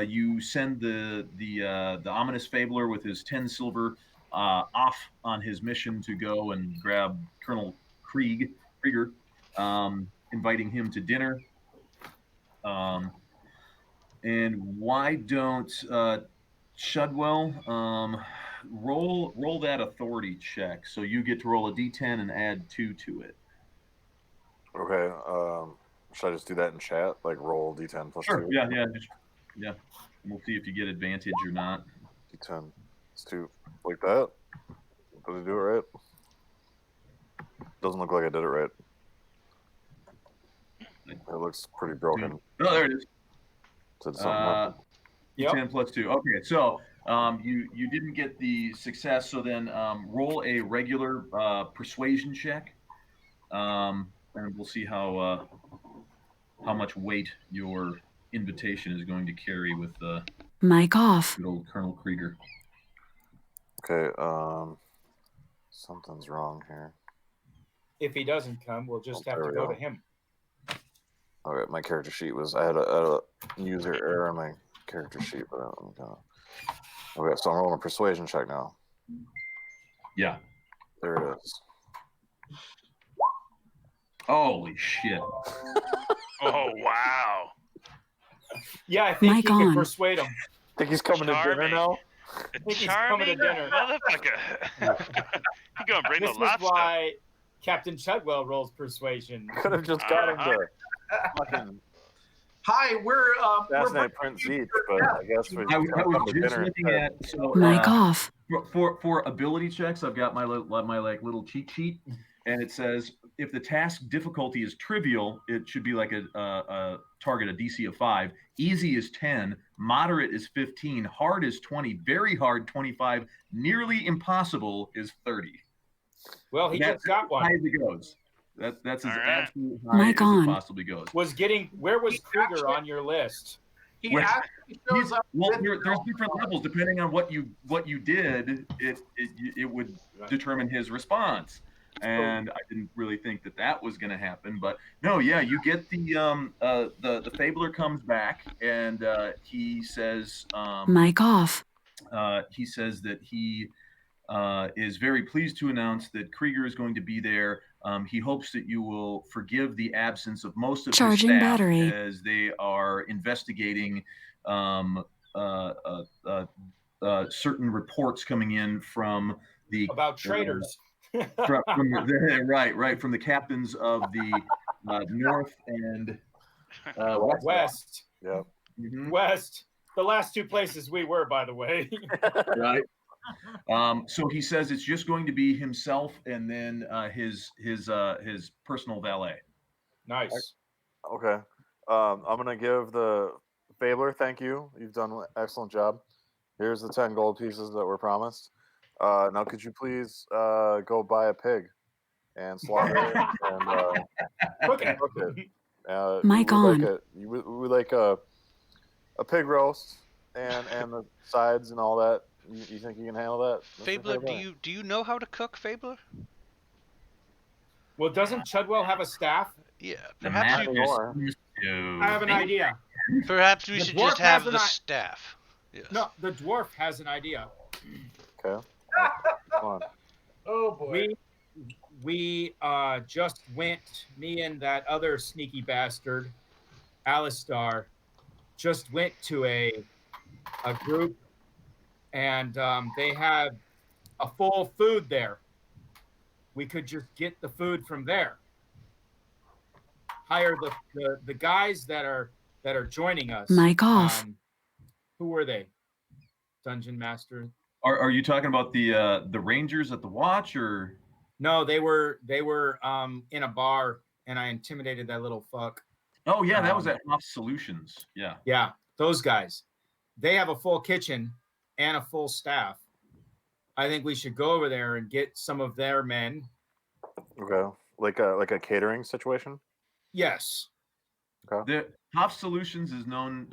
you send the ominous Fabler with his 10 silver off on his mission to go and grab Colonel Krieger, inviting him to dinner. And why don't Chudwell roll that authority check? So you get to roll a d10 and add 2 to it. Okay. should I just do that in chat? Like roll D10 plus Sure. 2? Yeah. Yeah. We'll see if you get advantage or not. D10 plus 2. Like that? Did I do it right? Doesn't look like I did it right. It looks pretty broken. Oh, there it is. Did something D10 plus 2. Okay, so you didn't get the success, so then roll a regular persuasion check, and we'll see how much weight your invitation is going to carry with Mic off. good old Colonel Krieger. Okay, something's wrong here. If he doesn't come, we'll just have to go to him. Okay, my character sheet was, I had a user error on my character sheet, but I'm gonna. Okay, so I'm rolling a persuasion check now. Yeah. There it is. Holy shit. Oh, wow. Yeah, I think Mic he can on. persuade him. Think he's coming to dinner now? I think he's Charming coming to dinner. motherfucker. You gonna bring This the lobster? is why Captain Chudwell rolls persuasion. Could have just got him to fucking Hi, we're assassinate Prince Zeech, but I guess we're I was just looking at Mic off. For ability checks. I've got my little cheat sheet, and it says if the task difficulty is trivial, it should be like a target a DC of 5. Easy is 10, moderate is 15, hard is 20, very hard 25, nearly impossible is 30. Well, he just got one. High as it goes. That's as All right. absolute high Mic as on. it possibly goes. Where was Krieger on your list? He actually shows up. Well, there's different levels depending on what you did. It would determine his response, and I didn't really think that was going to happen. But no, yeah, you get the Fabler comes back and he says, Mic off. he says that he is very pleased to announce that Krieger is going to be there. He hopes that you will forgive the absence of most of Charging his staff battery. as they are investigating certain reports coming in from the About traitors. from the captains of the North and West. Yeah. Mhm. West. The last two places we were, by the way. Right. So he says it's just going to be himself and then his personal valet. Nice. Okay. I'm gonna give the Fabler, thank you. You've done an excellent job. Here's the 10 gold pieces that were promised. Now could you please go buy a pig and slaughter it and cook it. Mic on. We like a pig roast and the sides and all that. You think you can handle that, Mr. Fabler, do you know how to cook, Fabler? Well, doesn't Chudwell have a staff? Yeah, perhaps I have an idea. Perhaps we should just have the staff. Yes. No, the dwarf has an idea. Okay. Come on. Oh boy. We just went, me and that other sneaky bastard, Alistar, just went to a group, and they had a full food there. We could just get the food from there. Hire the guys that are joining us. Mic off. Who were they? Dungeon Master. Are you talking about the Rangers at the Watch or? No, they were in a bar, and I intimidated that little fuck. Oh yeah, that was at Hoff Solutions. Yeah. Yeah, those guys. They have a full kitchen and a full staff. I think we should go over there and get some of their men. Okay. Like a catering situation? Yes. Okay. The Hoff Solutions is known.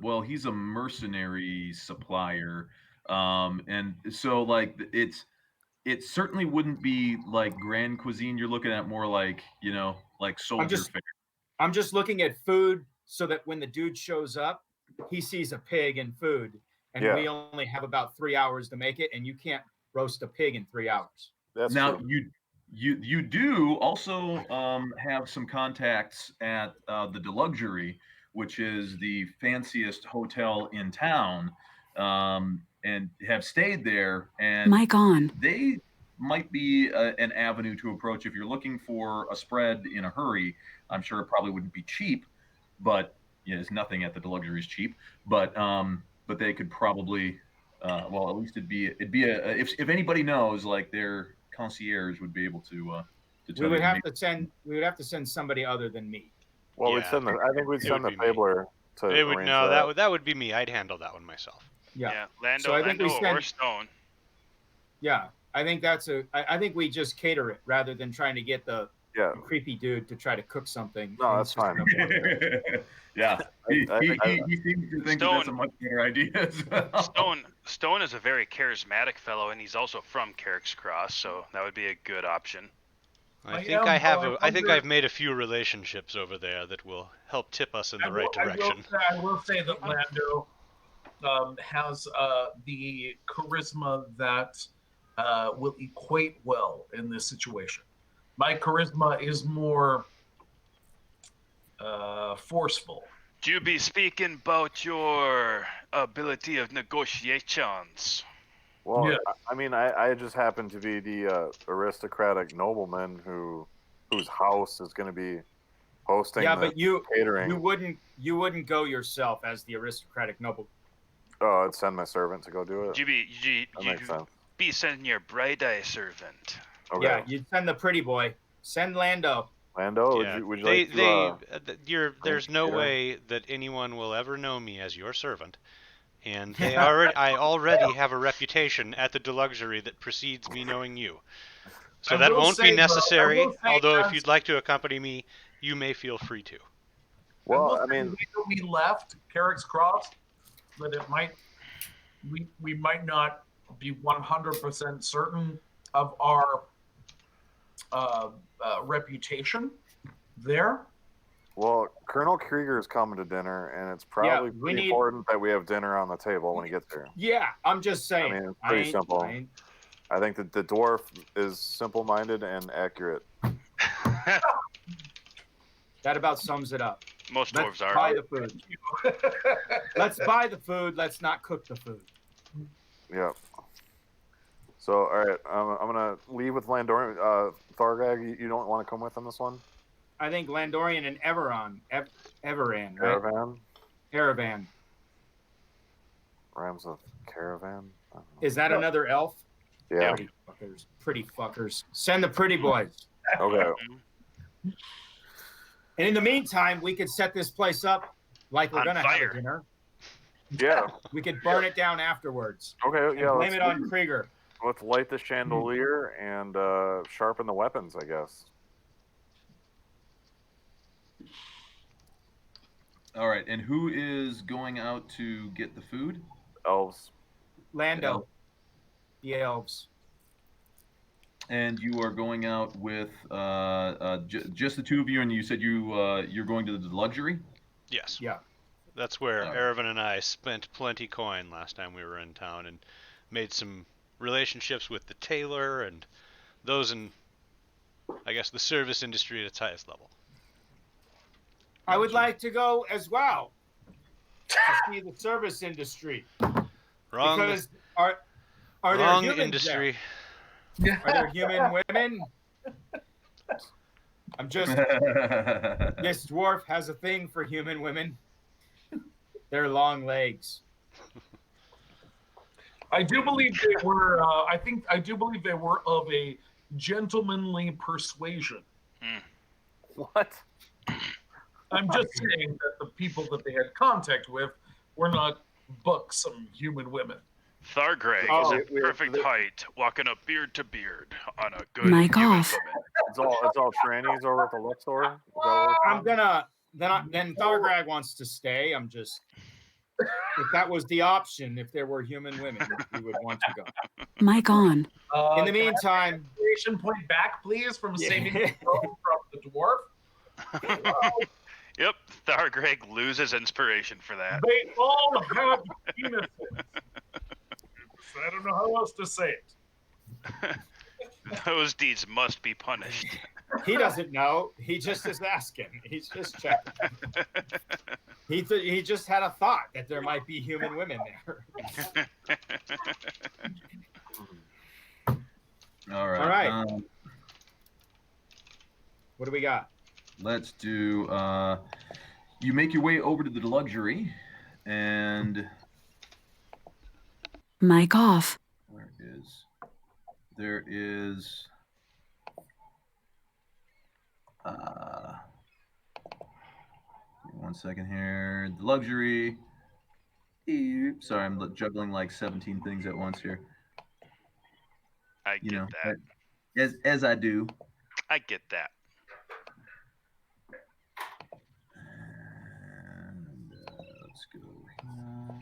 Well, he's a mercenary supplier, and so like it certainly wouldn't be like grand cuisine. You're looking at more like like soldier fare. I'm just looking at food so that when the dude shows up, he sees a pig and food, and we only have about 3 hours to make it, and you can't roast a pig in 3 hours. That's now true. you do also have some contacts at the Deluxury, which is the fanciest hotel in town, and have stayed there. And Mic on. might be an avenue to approach if you're looking for a spread in a hurry. I'm sure it probably wouldn't be cheap, but there's nothing at the Deluxury is cheap. But they could probably, well, at least it'd be if anybody knows, like their concierge would be able to tell we would you. have to send somebody other than me. Well, I think we'd send the Fabler to arrange that. That would be me. I'd handle that one myself. Yeah. Lando, so I think or Stone. Yeah, I think I think we just cater it rather than trying to get the creepy dude to try to cook something. No, that's fine. Yeah, he seems to think that's a much better idea. Stone is a very charismatic fellow, and he's also from Carrack's Cross, so that would be a good option. I think I've made a few relationships over there that will help tip us in the right direction. I will say that Lando has the charisma that will equate well in this situation. My charisma is more forceful. Do you be speaking about your ability of negotiations? Well, yeah. I mean, I just happen to be the aristocratic nobleman whose house is going to be hosting the catering. You wouldn't go yourself as the aristocratic noble. Oh, I'd send my servant to go do it. You be sending your bright-eye servant. Okay. Yeah, you'd send the pretty boy. Send Lando. Lando, yeah. would you like to... there's no way that anyone will ever know me as your servant. And I already have a reputation at the Deluxury that precedes me knowing you. So that won't be necessary, although if you'd like to accompany me, you may feel free to. Well, I mean... We left Carrack's Cross, but we might not be 100% certain of our reputation there. Well, Colonel Krieger is coming to dinner, and it's probably pretty important that we have dinner on the table when he gets here. Yeah, I'm just saying. I mean, it's pretty simple. I think that the dwarf is simple-minded and accurate. That about sums it up. Most dwarves are. Buy the food. Let's buy the food. Let's not cook the food. Yeah. So, all right, I'm going to leave with Landorian. Thargag, you don't want to come with on this one? I think Landorian and Everan, right? Caravan. Rhymes with caravan. Is that another elf? Yeah. Pretty fuckers. Send the pretty boys. Okay. And in the meantime, we could set this place up like we're going to have a dinner. Yeah. We could burn it down afterwards. Okay, yeah. Blame it on Krieger. Let's light the chandelier and sharpen the weapons, I guess. All right, and who is going out to get the food? Elves. Lando. The elves. And you are going out with just the two of you, and you said you're going to the Luxury? Yes. Yeah. That's where Erevan and I spent plenty coin last time we were in town and made some relationships with the tailor and those in, I guess, the service industry at its highest level. I would like to go as well to see the service industry. Wrong. Because are there wrong humans industry. There? Are there human women? I'm just. This dwarf has a thing for human women. Their long legs. I do believe they were. I do believe they were of a gentlemanly persuasion. What? I'm just saying that the people that they had contact with were not buxom human women. Thargreg is at perfect height, walking up beard to beard on a good Mic human off. woman. It's all trannies over at the Luxor. I'm gonna. Then Thargreg wants to stay. I'm just. If that was the option, if there were human women, we would want to go. Mic on. In the meantime, inspiration point back, please, from saving the from the dwarf. Yep, Thargreg loses inspiration for that. They all have penises. I don't know how else to say it. Those deeds must be punished. He doesn't know. He just is asking. He's just checking. He just had a thought that there might be human women there. All right. All right. What do we got? Let's do. You make your way over to the luxury, and Mic off. There is. One second here. The luxury. Sorry, I'm juggling like 17 things at once here. I get that. As I do. I get that. And let's go here.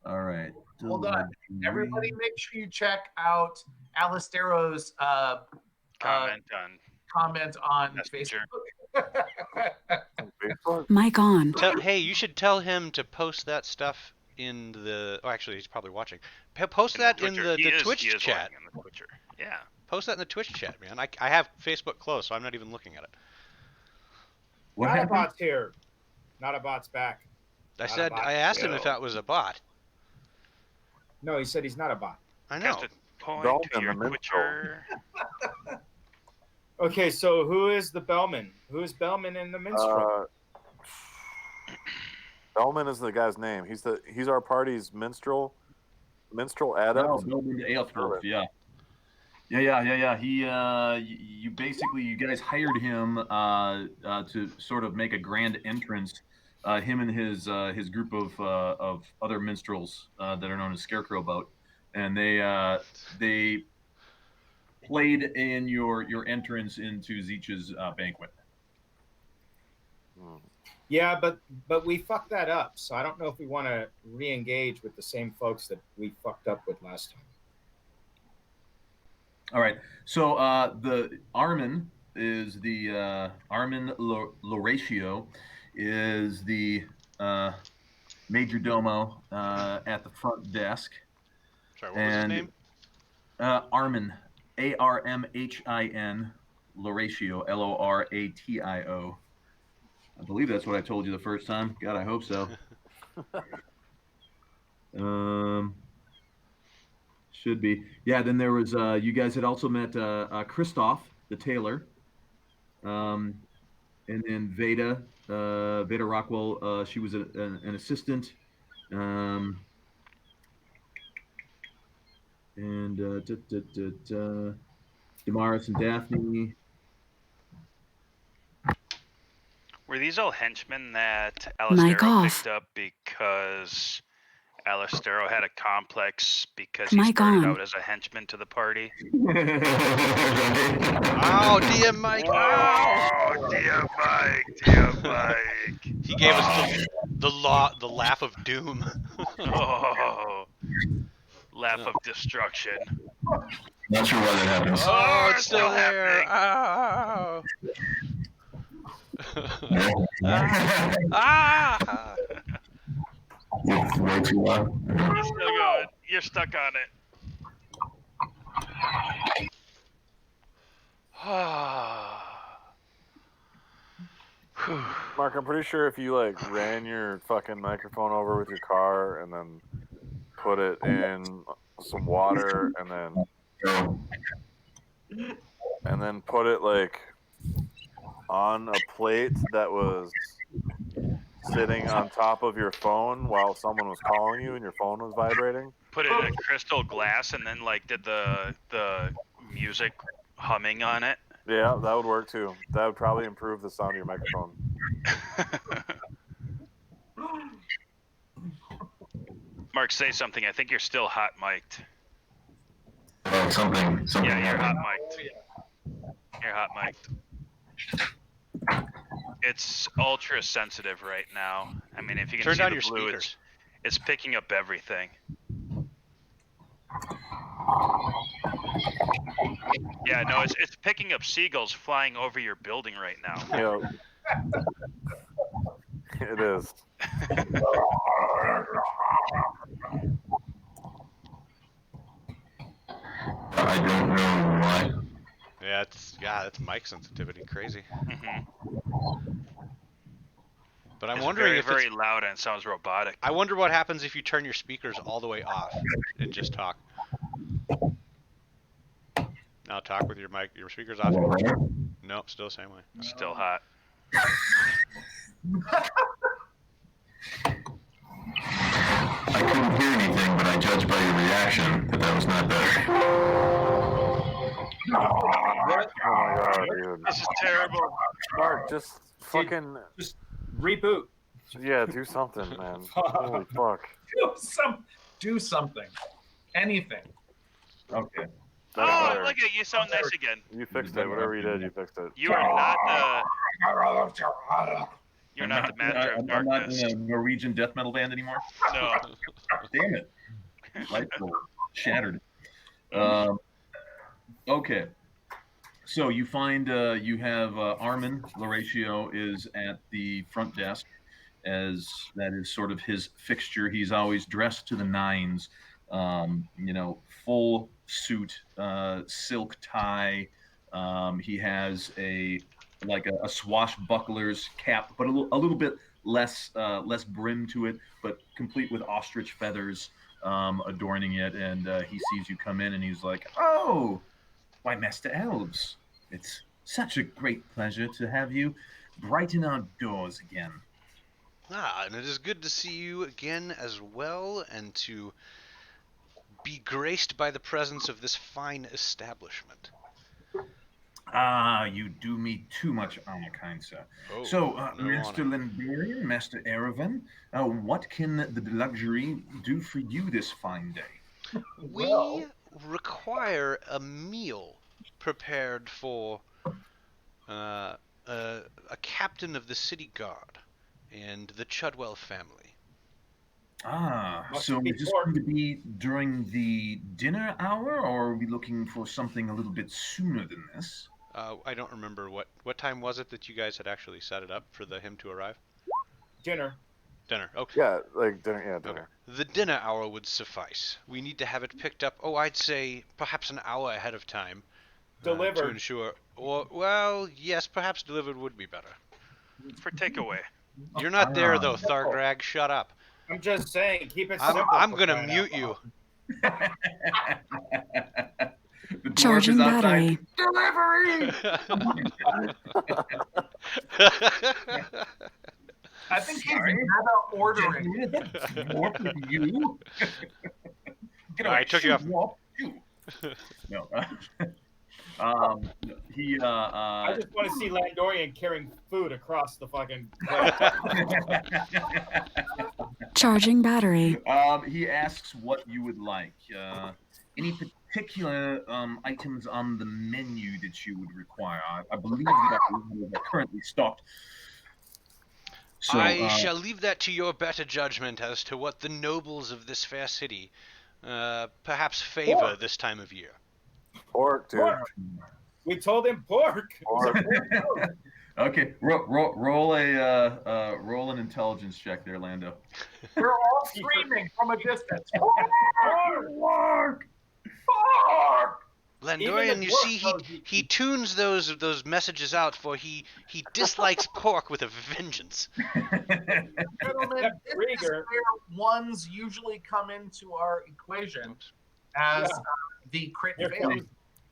All right. Hold on. Everybody make sure you check out Alistero's comment on Facebook. Mic on. Hey, you should tell him to post that stuff in the... Oh, actually, he's probably watching. Post that in the Twitch chat. Yeah. Post that in the Twitch chat, man. I have Facebook closed, so I'm not even looking at it. Not a bot's here. Not a bot's back. I asked him if that was a bot. No, he said he's not a bot. I know. Okay, so who is the bellman? Who is bellman in the minstrel? Bellman is the guy's name. He's our party's minstrel adept. Oh, Bellman Aelfdorf, yeah. Yeah. You guys hired him to sort of make a grand entrance. Him and his group of other minstrels that are known as Scarecrow Boat, and they played in your entrance into Zeech's banquet. Yeah, but we fucked that up, so I don't know if we want to re-engage with the same folks that we fucked up with last time. All right. So the Armin is the Armin Loratio is the major domo at the front desk. Sorry, what was his name? Armin, Armhin, Loratio, Loratio. I believe that's what I told you the first time. God, I hope so. Should be. Yeah, then there was, you guys had also met Christoph, the tailor. And then Veda Rockwell, she was an assistant. And Damaris and Daphne. Were these all henchmen that Alistero picked up because Alistero had a complex because he started out as a henchman to the party? Oh, DM Mike! Oh, DM Mike! He gave us the laugh of doom. Oh, laugh of destruction. Not sure why that happens. Oh, it's still there. Oh. Way too loud. It's still going. You're stuck on it. Mark, I'm pretty sure if you ran your fucking microphone over with your car and then put it in some water and then put it on a plate that was sitting on top of your phone while someone was calling you and your phone was vibrating. Put it in a crystal glass and then did the music humming on it. Yeah, that would work too. That would probably improve the sound of your microphone. Mark, say something. I think you're still hot mic'd. Oh, something. Yeah, you're hot mic'd. You're hot mic'd. It's ultra sensitive right now. I mean, if you can turn see down the your blue, speakers. It's picking up everything. Yeah, no, it's picking up seagulls flying over your building right now. Yeah, it is. I don't know why. Yeah, that's mic sensitivity, crazy. Mm-hmm. But I'm It's wondering very, if very it's loud and sounds robotic. I wonder what happens if you turn your speakers all the way off and just talk. Now talk with your speakers off. Nope, still the same way. Still hot. I couldn't hear anything, but I judged by your reaction that was not better. What? Oh my god, dude. This is terrible. Mark, just fucking... Just reboot. Yeah, do something, man. Holy fuck. Do something. Anything. Okay. Oh, look at you! Sound nice again. You fixed it. Whatever you did, you fixed it. You are not the. You're not the master of I'm not darkness. in a Norwegian death metal band anymore. No. Damn it. Light bulb shattered. Okay. So you find you have Armin Laratio is at the front desk, as that is sort of his fixture. He's always dressed to the nines, full suit, silk tie. He has a swashbuckler's cap, but a little bit less brim to it, but complete with ostrich feathers adorning it. And he sees you come in, and he's like, "Oh, why, Master Elves, it's such a great pleasure to have you brighten our doors again." And it is good to see you again as well, and to be graced by the presence of this fine establishment. You do me too much honor, kind sir. Oh, So, no Master honor. Lendarian, Master Erevan, what can the luxury do for you this fine day? We require a meal prepared for a captain of the city guard and the Chudwell family. So is this going to be during the dinner hour, or are we looking for something a little bit sooner than this? I don't remember what time was it that you guys had actually set it up for him to arrive? Dinner. Dinner. Okay. Yeah, like dinner. Yeah, dinner. Okay. The dinner hour would suffice. We need to have it picked up. I'd say perhaps an hour ahead of time. Delivered. To ensure. Well, yes, perhaps delivered would be better. For takeaway. You're not there though, Thargrag. Shut up. I'm just saying, keep it simple. I'm gonna mute you. Charging battery. Delivery! I think he's meta ordering. What with you? I took you off. No. He. I just want to see Landorian carrying food across the fucking. Charging battery. He asks what you would like. Any particular items on the menu that you would require? I believe that are currently stocked. So, I shall leave that to your better judgment as to what the nobles of this fair city perhaps favor this time of year. Pork, dude. Pork. We told him pork. Okay, roll an intelligence check there, Lando. We're all screaming from a distance. Pork! Landorian, you see, he tunes those messages out, for he dislikes pork with a vengeance. Gentlemen, this is where ones usually come into our equation as the crit fail.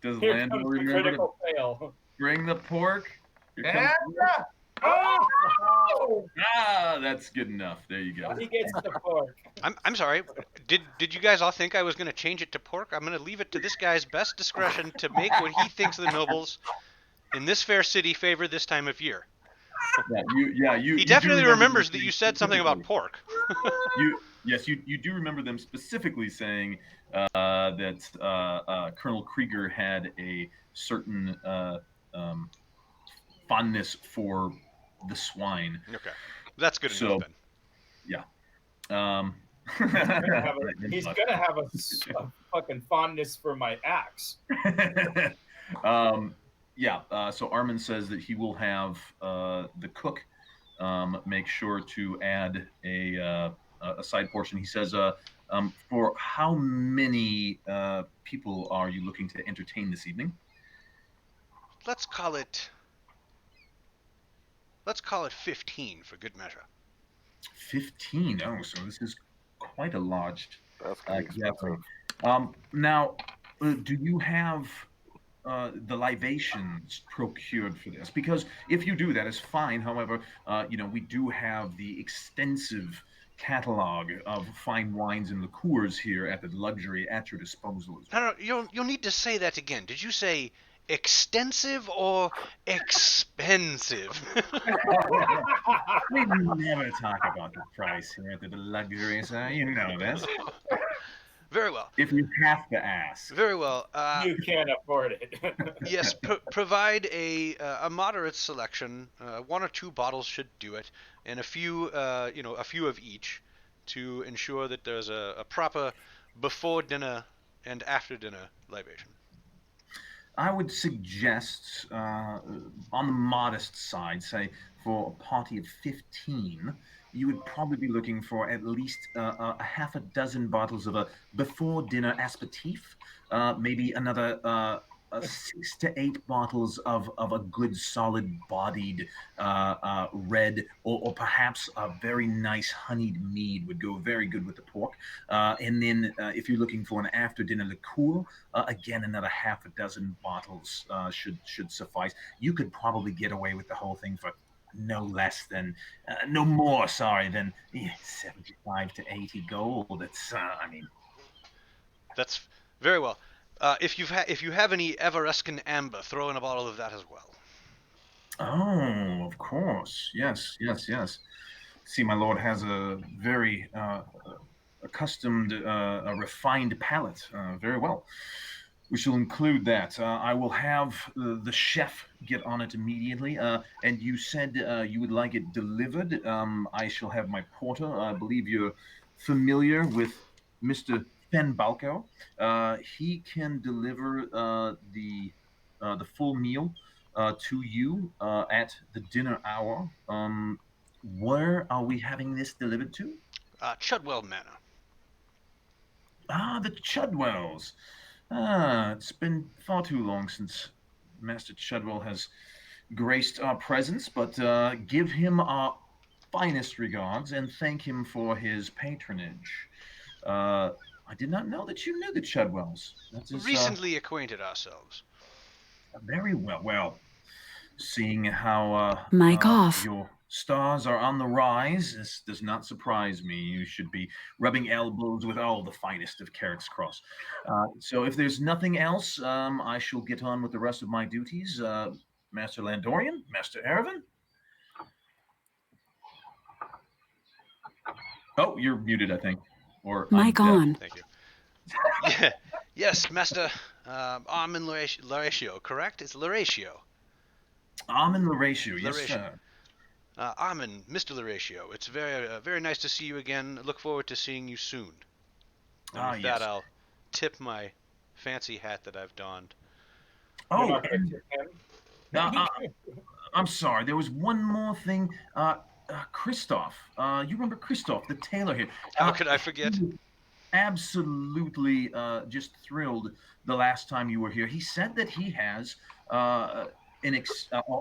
Does Here Lando comes the remember to critical fail. bring the pork? Here comes Yeah. the pork. Oh! That's good enough. There you go. He gets the pork. I'm sorry. Did you guys all think I was going to change it to pork? I'm going to leave it to this guy's best discretion to make what he thinks the nobles in this fair city favor this time of year. He definitely remembers that you said something about pork. You do remember them specifically saying that Colonel Krieger had a certain fondness for the swine. Okay, that's good enough then. Yeah. He's gonna have a fucking fondness for my axe. So Armin says that he will have the cook make sure to add a side portion. He says, for how many people are you looking to entertain this evening? Let's call it 15 for good measure. 15. Oh, so this is quite a large gathering. Now, do you have the libations procured for this? Because if you do, that is fine. However, we do have the extensive catalog of fine wines and liqueurs here at the luxury at your disposal. I don't know. You'll need to say that again. Did you say extensive or expensive? We never talk about the price here at the luxury, sir. You know this. Very well. If you have to ask. Very well. You can't afford it. Yes, provide a moderate selection. 1 or 2 bottles should do it, and a few of each, to ensure that there's a proper before dinner and after dinner libation. I would suggest, on the modest side, say for a party of 15, you would probably be looking for at least a half a dozen bottles of a before dinner aperitif, maybe another 6 to 8 bottles of a good solid bodied red, or perhaps a very nice honeyed mead would go very good with the pork. And then if you're looking for an after dinner liqueur, again, another half a dozen bottles should suffice. You could probably get away with the whole thing for no more than 75 to 80 gold. It's, That's very well. If you have any Everescan amber, throw in a bottle of that as well. Oh, of course. Yes. See, my lord has a very accustomed, refined palate. Very well. We shall include that. I will have the chef get on it immediately. And you said you would like it delivered. I shall have my porter. I believe you're familiar with Mr. Fenbalco. He can deliver the full meal to you at the dinner hour. Where are we having this delivered to? Chudwell Manor. The Chudwells. It's been far too long since Master Chudwell has graced our presence, but give him our finest regards and thank him for his patronage. I did not know that you knew the Chudwells. Recently acquainted ourselves. Very well. Well, seeing how your stars are on the rise, this does not surprise me. You should be rubbing elbows with all the finest of Carrack's Cross. So if there's nothing else, I shall get on with the rest of my duties. Master Landorian, Master Erevan? Oh, you're muted, I think. Or Mic on. Thank you. Yeah. Yes, Master Armin Laratio, correct? It's Laratio. Armin Laratio, yes, sir. Armin, Mr. Laratio, it's very nice to see you again. Look forward to seeing you soon. And with that, I'll tip my fancy hat that I've donned. Oh, I'm sorry. There was one more thing. Christoph. You remember Christoph, the tailor here? How could I forget? Absolutely just thrilled the last time you were here. He said that he has an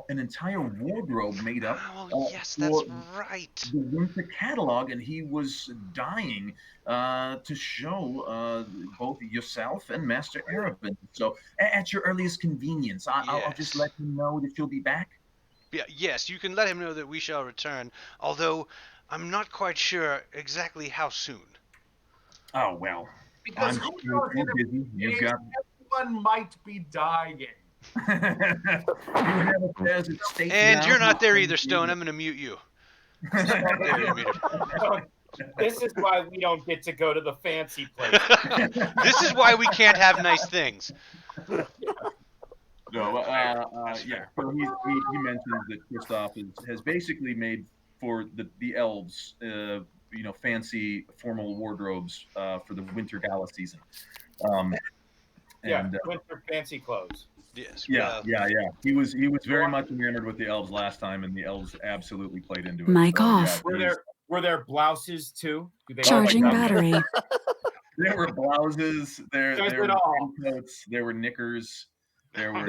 entire wardrobe made up. Oh, yes, that's right. The winter catalog, and he was dying to show both yourself and Master Erevan. So, at your earliest convenience, I'll just let him know that you'll be back. Yeah, yes, you can let him know that we shall return, although I'm not quite sure exactly how soon. Oh, well. Because everyone might be dying. And you're not there either, Stone. I'm going to mute you. There, you're muted. This is why we don't get to go to the fancy place. This is why we can't have nice things. No, yeah. So he mentions that Christoph has basically made for the elves, fancy formal wardrobes for the winter gala season. Winter fancy clothes. Yes. Yeah. He was very much enamored with the elves last time, and the elves absolutely played into it. Mic off. Were there blouses too? Charging battery. There were blouses. There were coats. There were knickers. There were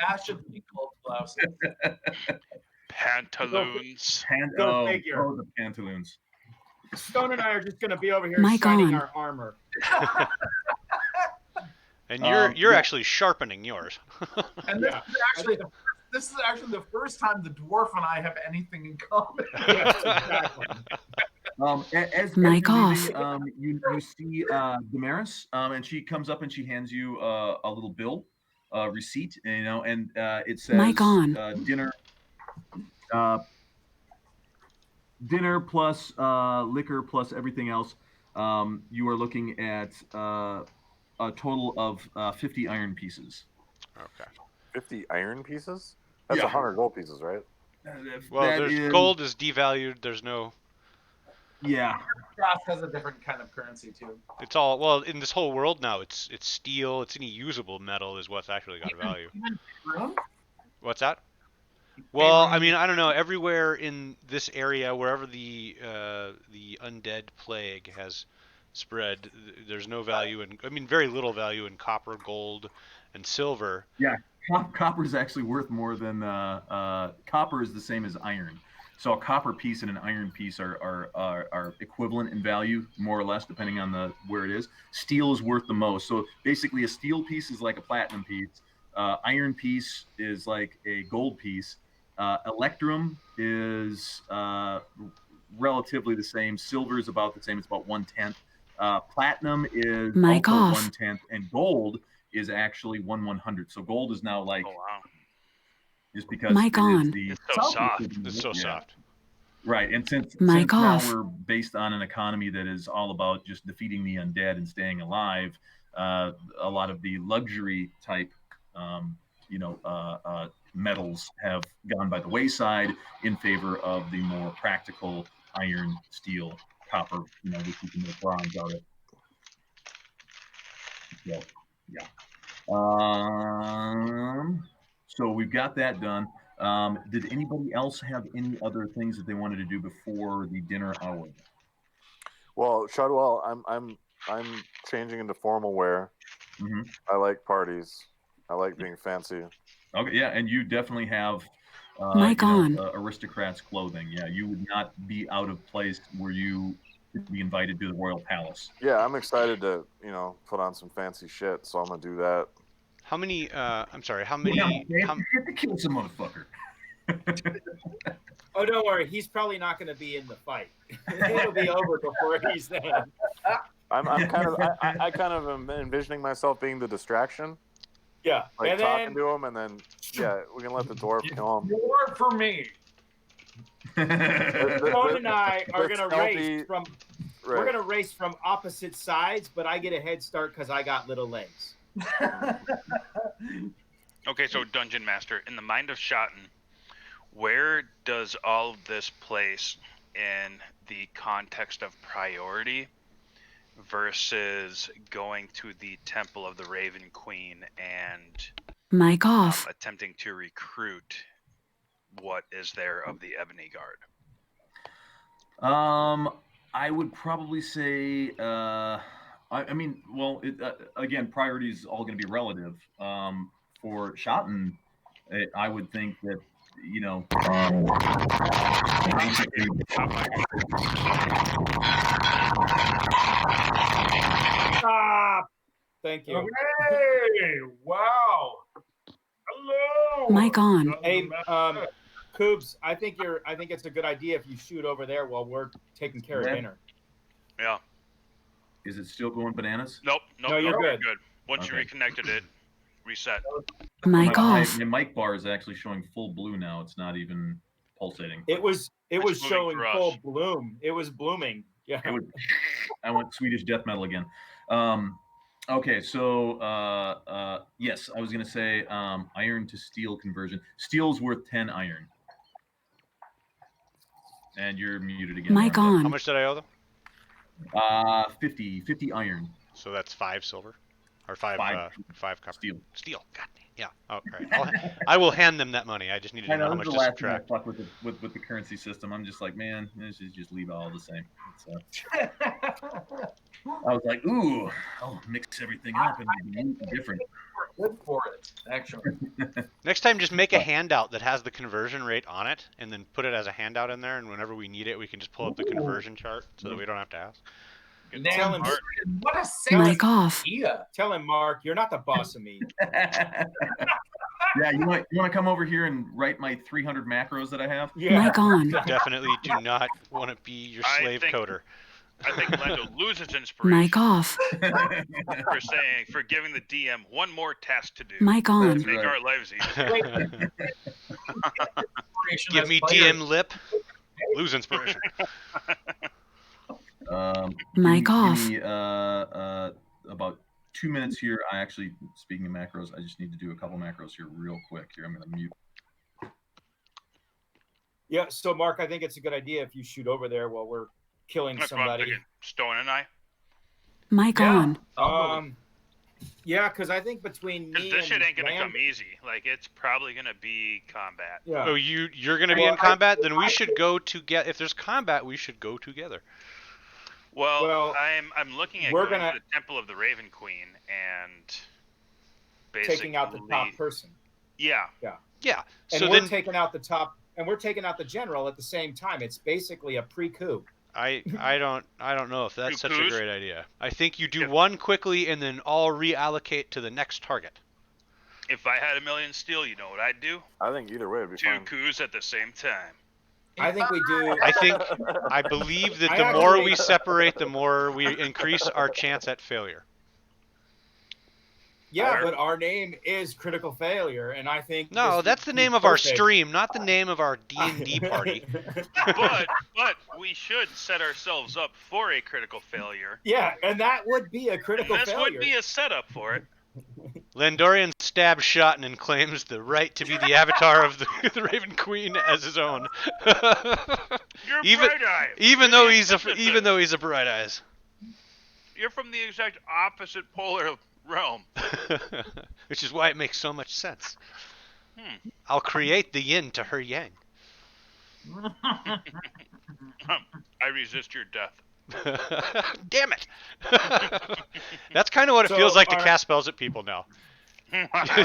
fashionably called blouses. Pantaloons. Go figure. Oh, the pantaloons. Stone and I are just going to be over here shining our armor. And you're actually sharpening yours. And this is actually the first time the dwarf and I have anything in common. Yes, exactly. As you see Damaris, and she comes up and she hands you a little bill, receipt, and it says dinner plus liquor plus everything else. You are looking at a total of 50 iron pieces. Okay. 50 iron pieces? That's 100 gold pieces, right? Well, gold is devalued. There's no. Yeah. Brass has a different kind of currency too. It's all in this whole world now. It's steel. It's any usable metal is what's actually got value. What's that? Well, I mean, I don't know. Everywhere in this area, wherever the undead plague has spread, there's no value in. I mean, very little value in copper, gold, and silver. Yeah, copper is actually worth more than copper is the same as iron. So a copper piece and an iron piece are equivalent in value, more or less, depending on where it is. Steel is worth the most. So basically, a steel piece is like a platinum piece. Iron piece is like a gold piece. Electrum is relatively the same. Silver is about the same. It's about 1/10. Platinum is also 1/10, and gold is actually 1/100. So gold is now like, just because it's so soft. It's so soft. Right, and since now we're based on an economy that is all about just defeating the undead and staying alive, a lot of the luxury type, metals have gone by the wayside in favor of the more practical iron, steel, copper, which you can make bronze out of. So, yeah. So we've got that done. Did anybody else have any other things that they wanted to do before the dinner hour? Well, Shadwell, I'm changing into formal wear. Mm-hmm. I like parties. I like being fancy. Okay, yeah, and you definitely have aristocrat's clothing. Yeah, you would not be out of place were you to be invited to the royal palace. Yeah, I'm excited to put on some fancy shit, so I'm gonna do that. How many? I'm sorry. How many? To kill some motherfucker. Oh, don't worry. He's probably not going to be in the fight. It'll be over before he's there. I kind of am envisioning myself being the distraction. Yeah, like talking to him, and then we can let the dwarf kill him. More for me. Tone and I are going to race from. Right. We're going to race from opposite sides, but I get a head start because I got little legs. Okay, so Dungeon Master, in the mind of Shotten, where does all of this place in the context of priority versus going to the Temple of the Raven Queen and attempting to recruit what is there of the Ebony Guard? I would probably say, again, priority is all going to be relative. For Shotten, I would think that, Thank you. Okay. Wow. Hello. Mic on. Hey, Coobs, I think it's a good idea if you shoot over there while we're taking care of dinner. Yeah. Is it still going bananas? Nope. No, you're good. Once you reconnected it, reset. Mic off. My mic bar is actually showing full blue now. It's not even pulsating. It was showing full bloom. It was blooming. Yeah. I went Swedish death metal again. Okay, so yes, I was gonna say iron to steel conversion. Steel's worth 10 iron. And you're muted again. Mic on. How much did I owe them? 50 iron. So that's 5 silver, or 5 copper. Steel. God, yeah. Oh, all right. I will hand them that money. I just needed to know how much to subtract. Fuck with the currency system. I'm just like, man, this is just leave it all the same. I was like, ooh, I'll mix everything up and be different. Live for it, actually. Next time, just make a handout that has the conversion rate on it, and then put it as a handout in there. And whenever we need it, we can just pull up the conversion chart so that we don't have to ask. Tell him, what a sales idea. Tell him, Mark, you're not the boss of me. Yeah, you want to come over here and write my 300 macros that I have? Yeah. Mic on. Definitely do not want to be your slave coder. I think Lando loses inspiration. Mic off. for giving the DM one more task to do. Mic on. To make our lives easier. Give me DM lip. Lose inspiration. Mic off. Give me about 2 minutes here. Speaking of macros, I just need to do a couple macros here real quick. Here, I'm going to mute. Yeah, so Mark, I think it's a good idea if you shoot over there while we're killing somebody. Stone and I. Mic on. Yeah, because I think between me this shit ain't gonna come easy. Like, it's probably gonna be combat. Yeah. Oh, you're gonna be in combat? Then we should go together. If there's combat, we should go together. Well, I'm looking at going to the Temple of the Raven Queen and basically taking out the top person. Yeah. And So we're taking out the top, and we're taking out the general at the same time. It's basically a pre-coup. I don't know if that's such a great idea. I think you do one quickly and then all reallocate to the next target. If I had $1 million steel, you know what I'd do? I think either way would be fine. 2 coups at the same time. I think we do. I believe that the more we separate, the more we increase our chance at failure. Yeah, but our name is Critical Failure, and I think that's the name of our stream, not the name of our D&D party. but we should set ourselves up for a critical failure. Yeah, and that would be a critical failure. This would be a setup for it. Landorian stabs Shotton and claims the right to be the avatar of the Raven Queen as his own. You're bright-eyed. Even though he's a bright eyes. You're from the exact opposite polar realm. Which is why it makes so much sense. I'll create the yin to her yang. I resist your death. Damn it! That's kind of what it feels like to cast spells at people now.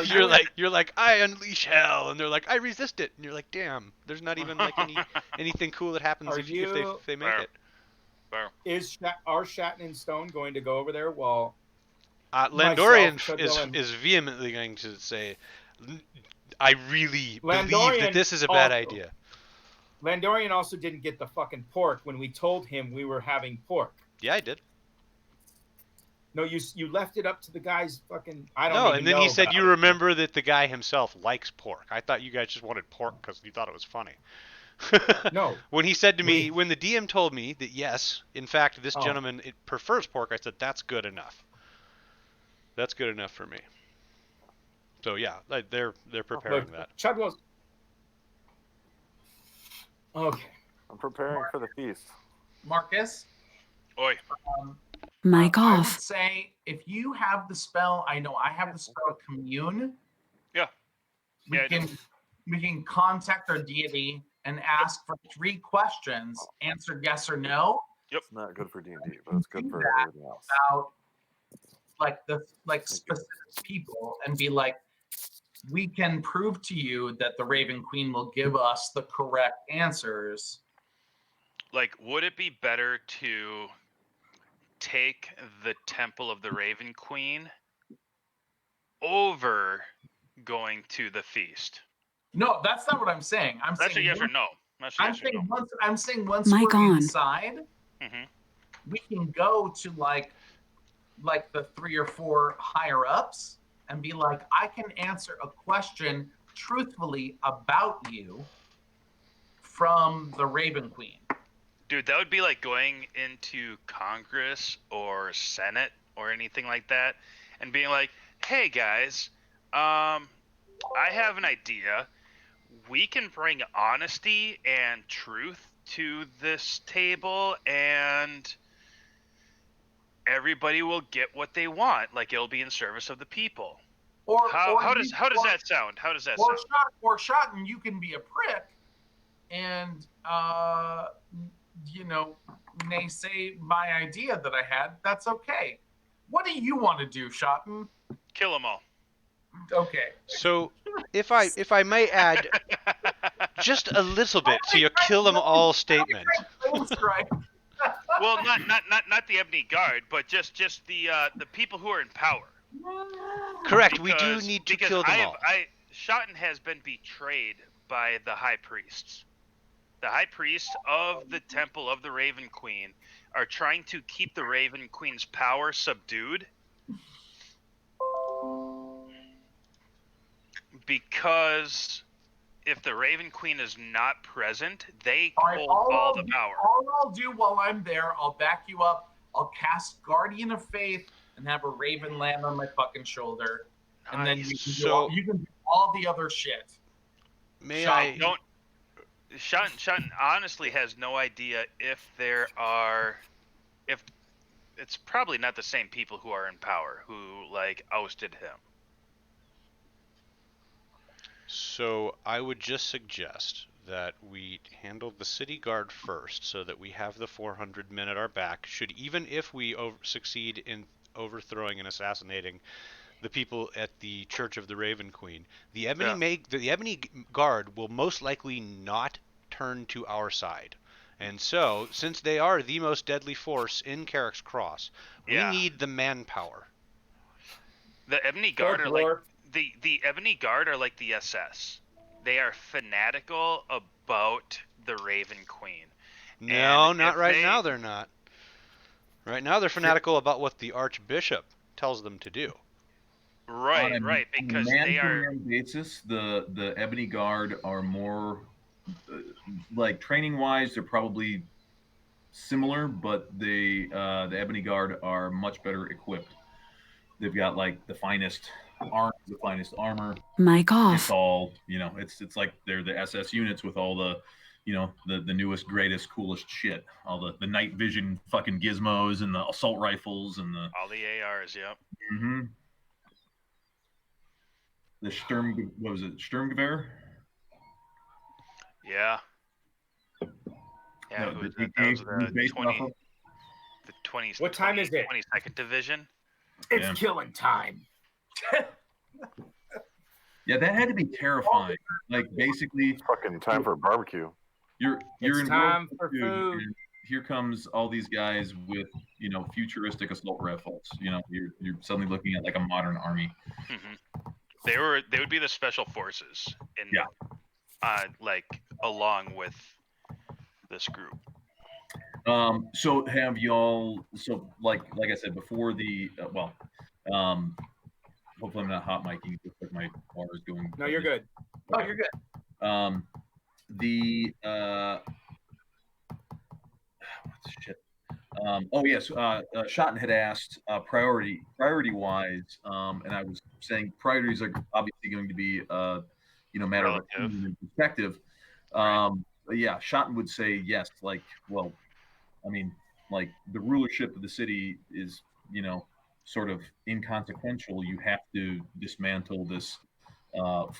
you're like I unleash hell, and they're like I resist it, and you're like damn. There's not even like anything cool that happens if they make it. Is our Shatton and Stone going to go over there while? Landorian is vehemently going to say, I really believe that this is a bad idea. Landorian also didn't get the fucking pork when we told him we were having pork. Yeah, I did. No, you left it up to the guy's fucking. I don't. No, and then he said you remember that the guy himself likes pork. I thought you guys just wanted pork because you thought it was funny. No. When he said to me, when the DM told me that yes, in fact, this gentleman prefers pork, I said that's good enough. That's good enough for me. So yeah, they're preparing that. Chud goes. Okay. I'm preparing for the feast. Marcus. Oi. Mic off. I would say if you have the spell, I know I have the spell Commune. Yeah. We can contact our deity and ask for 3 questions. Answer yes or no. Yep. It's not good for D&D, but it's good for everything else. About specific people and be like, we can prove to you that the Raven Queen will give us the correct answers. Like, would it be better to take the Temple of the Raven Queen over going to the feast? No, that's not what I'm saying. That's a yes or no. I'm saying once Mic we're on. inside, we can go to like the 3 or 4 higher ups and be like, I can answer a question truthfully about you from the Raven Queen. Dude, that would be like going into Congress or Senate or anything like that and being like, hey guys, I have an idea. We can bring honesty and truth to this table and everybody will get what they want. Like, it'll be in service of the people. How does that sound? How does that sound? Or Shotton, you can be a prick and naysay my idea that I had. That's okay. What do you want to do, Shotton? Kill them all. Okay. So, if I may add just a little bit to your kill them all statement. Well, not the Ebony Guard, but just the people who are in power. Correct. We do need to kill them all. Shotten has been betrayed by the high priests. The high priests of the Temple of the Raven Queen are trying to keep the Raven Queen's power subdued because if the Raven Queen is not present, they hold all the power. All I'll do while I'm there, I'll back you up. I'll cast Guardian of Faith and have a Raven land on my fucking shoulder, and then you can do all the other shit. Shun honestly has no idea if it's probably not the same people who are in power who ousted him. So I would just suggest that we handle the city guard first, so that we have the 400 men at our back. Even if we succeed in overthrowing and assassinating the people at the Church of the Raven Queen, the Ebony Guard will most likely not turn to our side. And so, since they are the most deadly force in Carrack's Cross, we need the manpower. The Ebony Guard are the Ebony Guard are like the SS. They are fanatical about the Raven Queen. No, not right now. They're not. Right now, they're fanatical about what the Archbishop tells them to do. Right. Because they are. On a basis, the Ebony Guard are more training wise. They're probably similar, but the Ebony Guard are much better equipped. They've got the finest arms, the finest armor. Mic off. It's all it's like they're the SS units with all the the newest, greatest, coolest shit. All the night vision fucking gizmos and the assault rifles and all the ARs. Yep. Mm-hmm. The Sturmgewehr? Yeah. Yeah. No, that was the 20. What time is it? 22nd Division. It's killing time. Yeah, that had to be terrifying. Basically, it's fucking time for a barbecue. You're in time for food. Here comes all these guys with futuristic assault rifles. You're suddenly looking at a modern army. Mm-hmm. They would be the special forces along with this group. So have y'all? So like I said before, hopefully I'm not hot micing. Looks like my water is going. No, you're good. Oh, you're good. What's shit? Yes. Shotten had asked priority wise, and I was saying priorities are obviously going to be matter of perspective. But yeah, Shotten would say yes. The rulership of the city is, sort of inconsequential. You have to dismantle this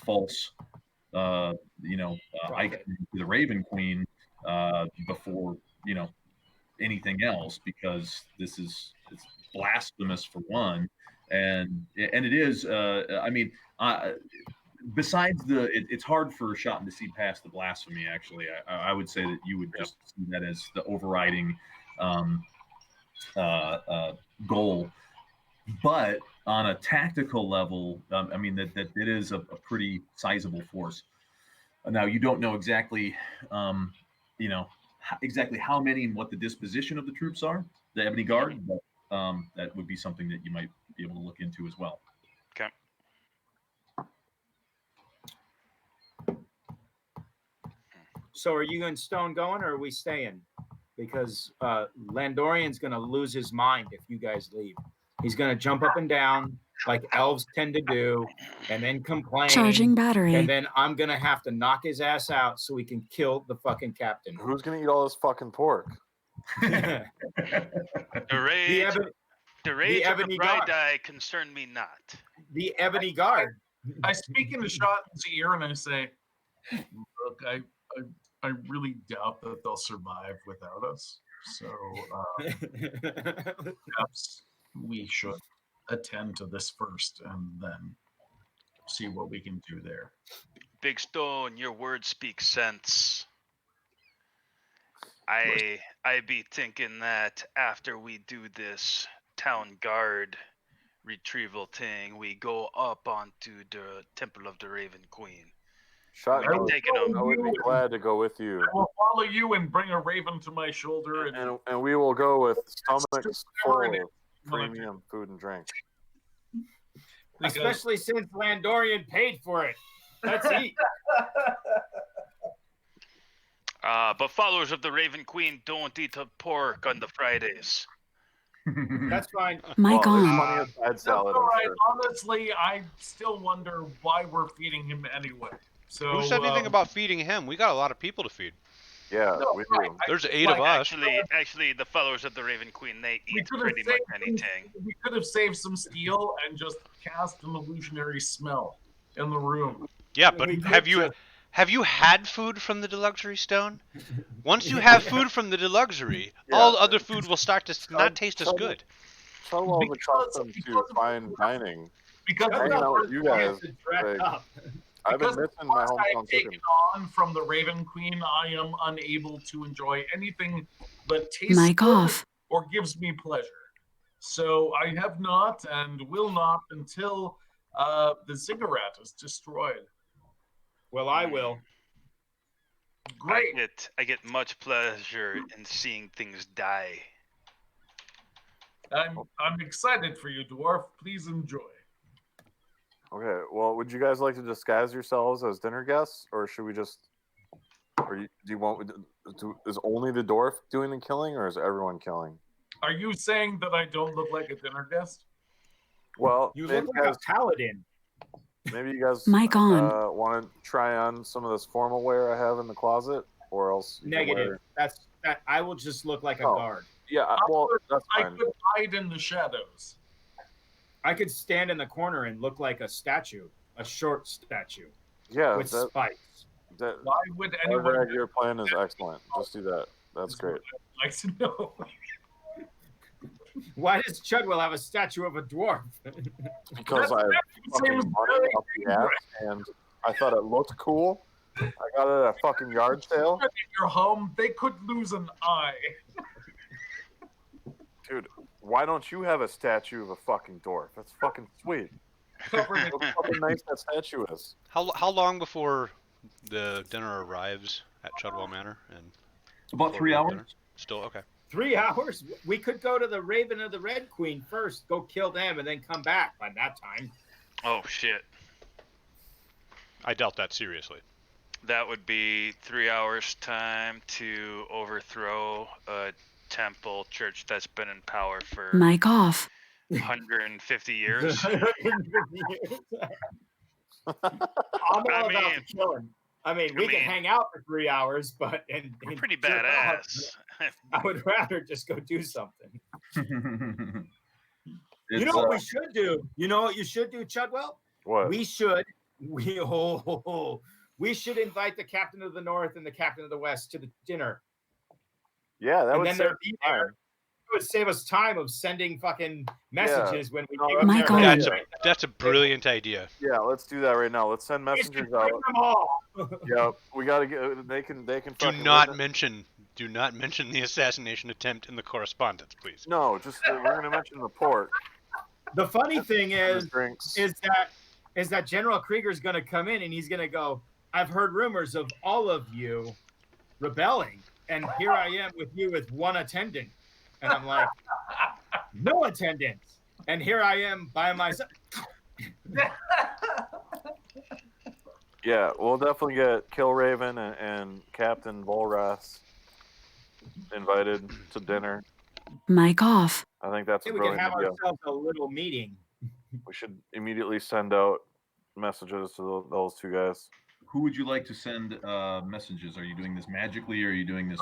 false, icon to the Raven Queen before, anything else, because it's blasphemous for one, and it is. Besides it's hard for Shotten to see past the blasphemy. Actually, I would say that you would just see that as the overriding goal. But on a tactical level, that it is a pretty sizable force. Now you don't know exactly, exactly how many and what the disposition of the troops are, the Ebony Guard, but that would be something that you might be able to look into as well. Okay. So are you and Stone going, or are we staying? Because Landorian's going to lose his mind if you guys leave. He's going to jump up and down like elves tend to do, and then complain. Charging battery. And then I'm going to have to knock his ass out so we can kill the fucking captain. Who's going to eat all this fucking pork? The rage of the bright eye concerned me not. The Ebony Guard. I speak into Shotten's ear and I say, look, I really doubt that they'll survive without us. So perhaps we should attend to this first and then see what we can do there. Big Stone, your words speak sense. I be thinking that after we do this town guard retrieval thing, we go up onto the Temple of the Raven Queen. Shotgun, I would be glad to go with you. I will follow you and bring a raven to my shoulder. And we will go with stomachs full of premium food and drink. Especially since Landorian paid for it. Let's eat. But followers of the Raven Queen don't eat pork on the Fridays. That's fine. My God. That's all right. Sure. Honestly, I still wonder why we're feeding him anyway. So who said anything about feeding him? We got a lot of people to feed. Yeah, we do. There's 8 of us. Actually, the followers of the Raven Queen, they eat pretty much anything. We could have saved some steel and just cast an illusionary smell in the room. Yeah, but have you had food from the Deluxury Stone? Once you have food from the Deluxury, all other food will start to not taste as good. Shutwell's accustomed to fine dining. Because hanging out with you guys. I've been missing my hometown chicken. On from the Raven Queen, I am unable to enjoy anything that tastes good or gives me pleasure. So I have not and will not until the ziggurat is destroyed. Well, I will. Great. I get much pleasure in seeing things die. I'm excited for you, dwarf. Please enjoy. Okay, well, would you guys like to disguise yourselves as dinner guests, or should we just? Or do you want? Is only the dwarf doing the killing, or is everyone killing? Are you saying that I don't look like a dinner guest? Well, you look like a paladin. Maybe you guys want to try on some of this formal wear I have in the closet, or else negative. That I will just look like a guard. Yeah, well, that's fine. I could hide in the shadows. I could stand in the corner and look like a statue, a short statue. Yeah, with spikes. Why would anyone? Your plan is excellent. Just do that. That's great. I'd like to know. Why does Chudwell have a statue of a dwarf? Because I fucking money up the ass, and I thought it looked cool. I got it at a fucking yard sale. In your home, they could lose an eye. Dude, why don't you have a statue of a fucking dwarf? That's fucking sweet. Look how nice that statue is. How long before the dinner arrives at Chudwell Manor? And about 3 hours. Dinner? Still okay. 3 hours? We could go to the Raven of the Red Queen first, go kill them, and then come back by that time. Oh, shit. I doubt that seriously. That would be 3 hours time to overthrow a temple church that's been in power for 150 years. I mean, we can hang out for 3 hours, but we're pretty badass. I would rather just go do something. You know what we should do? You know what you should do, Chudwell? What? We should invite the captain of the North and the captain of the West to the dinner. Yeah, that would save time. It would save us time of sending fucking messages when we. My God, that's a brilliant idea. Yeah, let's do that right now. Let's send messengers out. Them all. Yeah, we gotta get. They can. Do not mention the assassination attempt in the correspondence, please. No, just we're gonna mention the port. The funny thing is that General Krieger's gonna come in and he's gonna go, I've heard rumors of all of you rebelling, and here I am with you with one attendant. And I'm like, no attendants. And here I am by myself. Yeah, we'll definitely get Killraven and Captain Volrath invited to dinner. Mic off. I think that's a we brilliant can have idea. ourselves a little meeting. We should immediately send out messages to those two guys. Who would you like to send messages? Are you doing this magically, or are you doing this?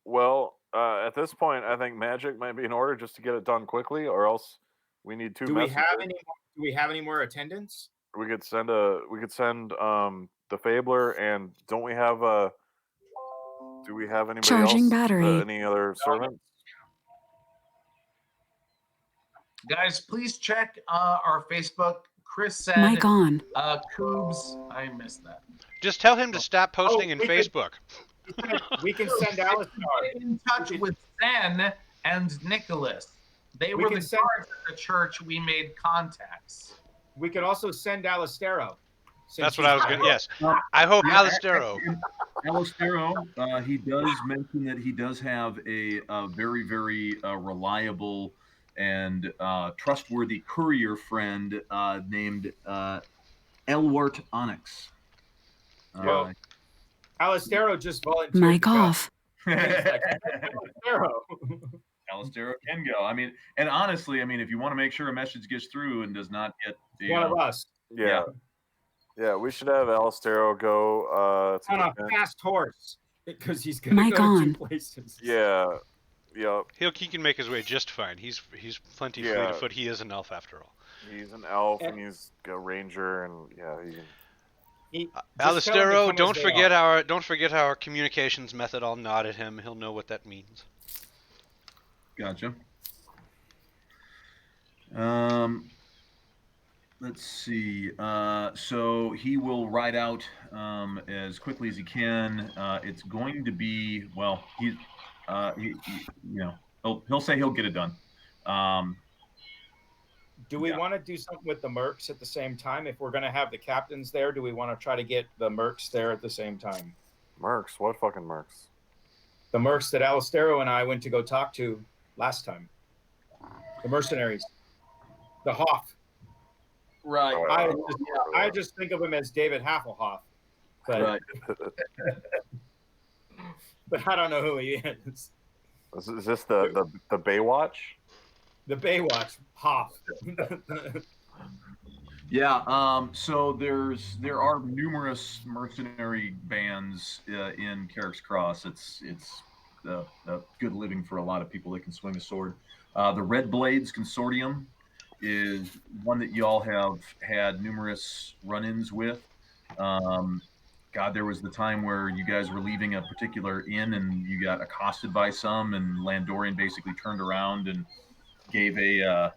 Well, at this point, I think magic might be in order just to get it done quickly, or else we need two. Do we have any more attendants? We could send the Fabler, and don't we have a? Do we have anybody Charging else? battery. Any other servants? Guys, please check our Facebook Chris said, Mic on. Coobs, I missed that. Just tell him to stop posting in Facebook. We can send Alistar. Get in touch with Zen and Nicholas. They were the guards at the church. We made contacts. We could also send Alistero. That's what I was going to. Yes. I hope Alistero. Alistero, he does mention that he does have a very, very reliable and trustworthy courier friend named Elwart Onyx. Well, Alistero just volunteered. Mic off. Alistero. Alistero can go. I mean, and honestly, I mean, if you want to make sure a message gets through and does not get one of us. Yeah, we should have Alistero go on a fast horse because he's going to go to 2 places. Yeah, yep. He can make his way just fine. He's plenty fleet of foot. He is an elf after all. He's an elf and he's a ranger, and he can. Alistero, don't forget our communications method. I'll nod at him. He'll know what that means. Gotcha. Let's see. So he will ride out as quickly as he can. It's going to be he'll say he'll get it done. Do we want to do something with the mercs at the same time? If we're going to have the captains there, do we want to try to get the mercs there at the same time? Mercs? What fucking mercs? The mercs that Alistero and I went to go talk to last time. The mercenaries. The Hoff. Right. I just think of him as David Hasselhoff. But, right. But I don't know who he is. Is this the Baywatch? The Baywatch Hoff. Yeah. So there are numerous mercenary bands in Carrack's Cross. It's a good living for a lot of people that can swing a sword. The Red Blades Consortium is one that y'all have had numerous run-ins with. God, there was the time where you guys were leaving a particular inn and you got accosted by some, and Landorian basically turned around and gave a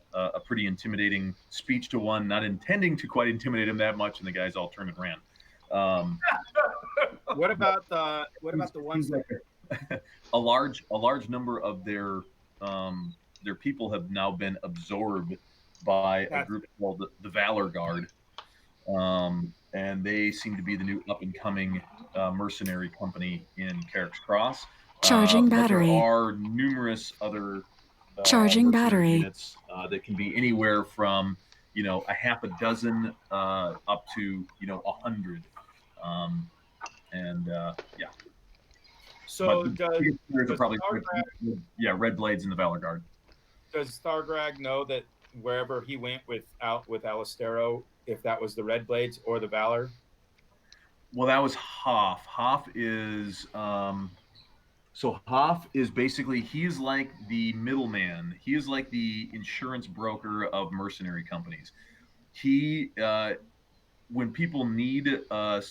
pretty intimidating speech to one, not intending to quite intimidate him that much, and the guys all turned and ran. What about the ones that a large number of their people have now been absorbed by a group called the Valor Guard, and they seem to be the new up-and-coming mercenary company in Carrack's Cross. Charging battery. There are numerous other charging battery units that can be anywhere from a half a dozen up to 100, yeah. So probably Red Blades and the Valor Guard. Does Thargrag know that wherever he went with Alistero, if that was the Red Blades or the Valor? Well, that was Hoff. Hoff is Hoff is basically, he's like the middleman. He is like the insurance broker of mercenary companies. He when people need a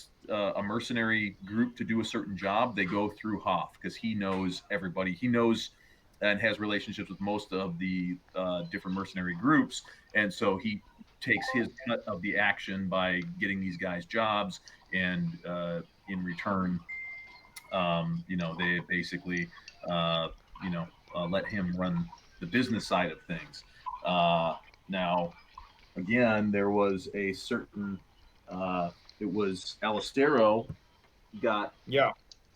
mercenary group to do a certain job, they go through Hoff because he knows everybody. He knows and has relationships with most of the different mercenary groups, and so he takes his cut of the action by getting these guys jobs, and in return, they basically let him run the business side of things. Now, again, there was a certain it was Alistero got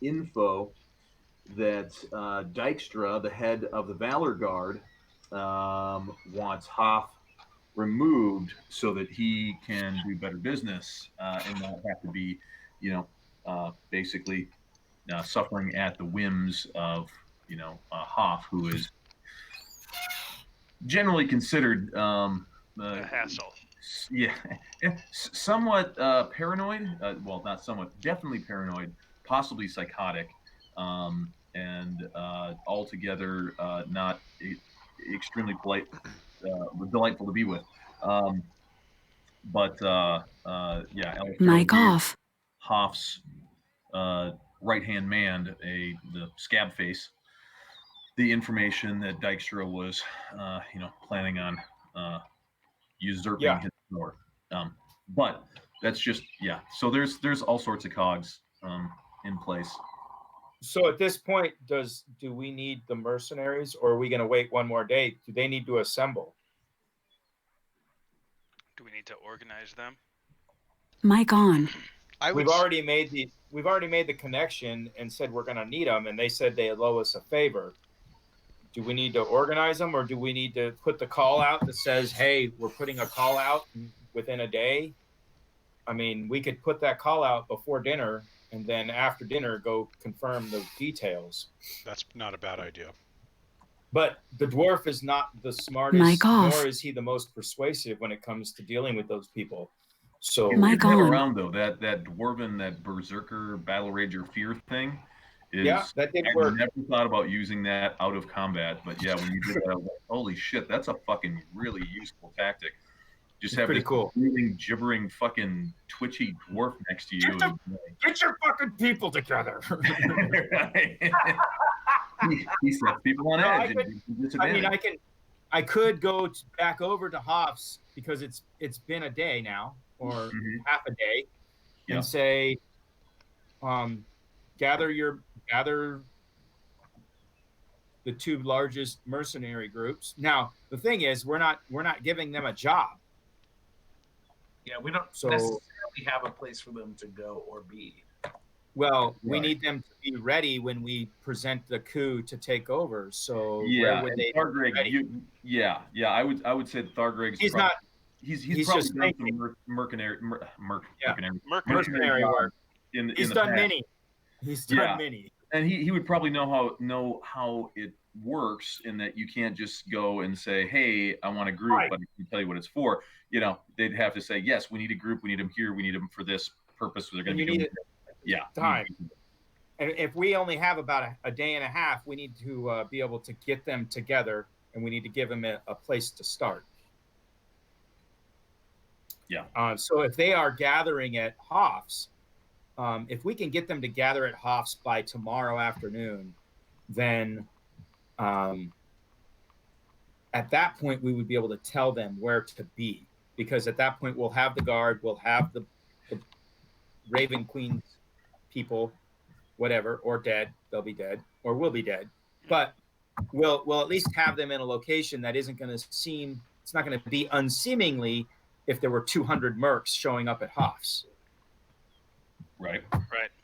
info that Dykstra, the head of the Valor Guard, wants Hoff removed so that he can do better business and not have to be, basically suffering at the whims of, Hoff, who is generally considered a hassle. Yeah, somewhat paranoid. Well, not somewhat, definitely paranoid, possibly psychotic. And altogether not extremely polite, delightful to be with. Mic off. Hoff's right-hand man, the scab face, the information that Dykstra was, planning on usurping his power. But that's just So there's all sorts of cogs in place. So at this point, do we need the mercenaries, or are we going to wait one more day? Do they need to assemble? Do we need to organize them? Mic on. We've already made the connection and said we're going to need them, and they said they owe us a favor. Do we need to organize them, or do we need to put the call out that says, "Hey, we're putting a call out within a day"? I mean, we could put that call out before dinner, and then after dinner, go confirm the details. That's not a bad idea. But the dwarf is not the smartest, nor is he the most persuasive when it comes to dealing with those people. So it's been around though. That dwarven, that berserker battle rager fear thing is. Yeah, that did work. I never thought about using that out of combat, but yeah, when you did that, I was like, holy shit, that's a fucking really useful tactic. Just have this cool, gibbering, fucking twitchy dwarf next to you. Get your fucking people together. he sets people on edge. I could go back over to Hoff's because it's been a day now, or half a day, and say, gather the two largest mercenary groups. Now the thing is, we're not giving them a job. Yeah, we don't necessarily have a place for them to go or be. Well, we need them to be ready when we present the coup to take over. So where would they Thargreg, I would say Thargreg's he's probably done some mercenary work. He's done many. He's done many. And he would probably know how it works, in that you can't just go and say, hey, I want a group, but I can tell you what it's for. You know, they'd have to say, yes, we need a group, we need them here, we need them for this purpose. They're going to be doing time. And if we only have about a day and a half, we need to be able to get them together, and we need to give them a place to start. So if they are gathering at Hoff's, if we can get them to gather at Hoff's by tomorrow afternoon, then at that point we would be able to tell them where to be, because at that point we'll have the guard, we'll have the Raven Queen's people, whatever, or dead. They'll be dead, or we'll be dead, but we'll at least have them in a location that isn't going to seem. It's not going to be unseemingly if there were 200 mercs showing up at Hoff's. Right.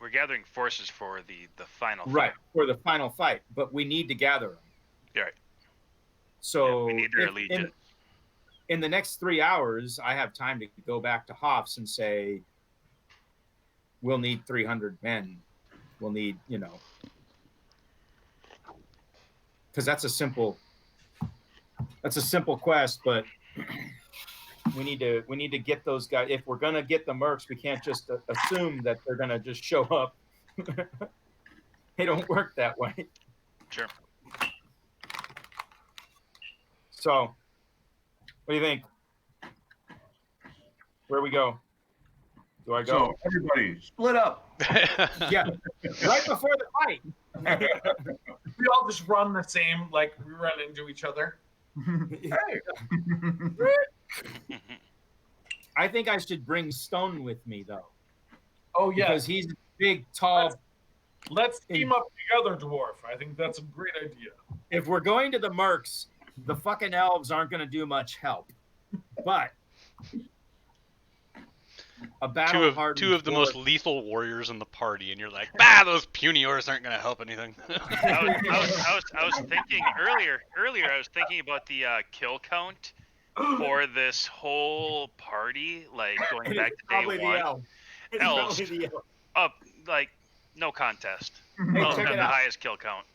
We're gathering forces for the final fight. Right, for the final fight, but we need to gather them. Right. So we need their allegiance. In the next 3 hours, I have time to go back to Hoff's and say, we'll need 300 men. We'll need, because that's a simple quest, but we need to get those guys. If we're gonna get the mercs, we can't just assume that they're gonna just show up. They don't work that way. Sure. So, what do you think? Where we go? Do I go? So everybody split up. Yeah, right before the fight. We all just run the same, like we run into each other. Hey. I think I should bring Stone with me, though. Oh yeah, because he's a big, tall. Let's team up together, dwarf. I think that's a great idea. If we're going to the mercs, the fucking elves aren't going to do much help. But a battle two of the most lethal warriors in the party, and you're like, those puniors aren't going to help anything. I was thinking earlier. I was thinking about the kill count for this whole party, like going back to day one. Elves up, like no contest. Elves have the highest kill count.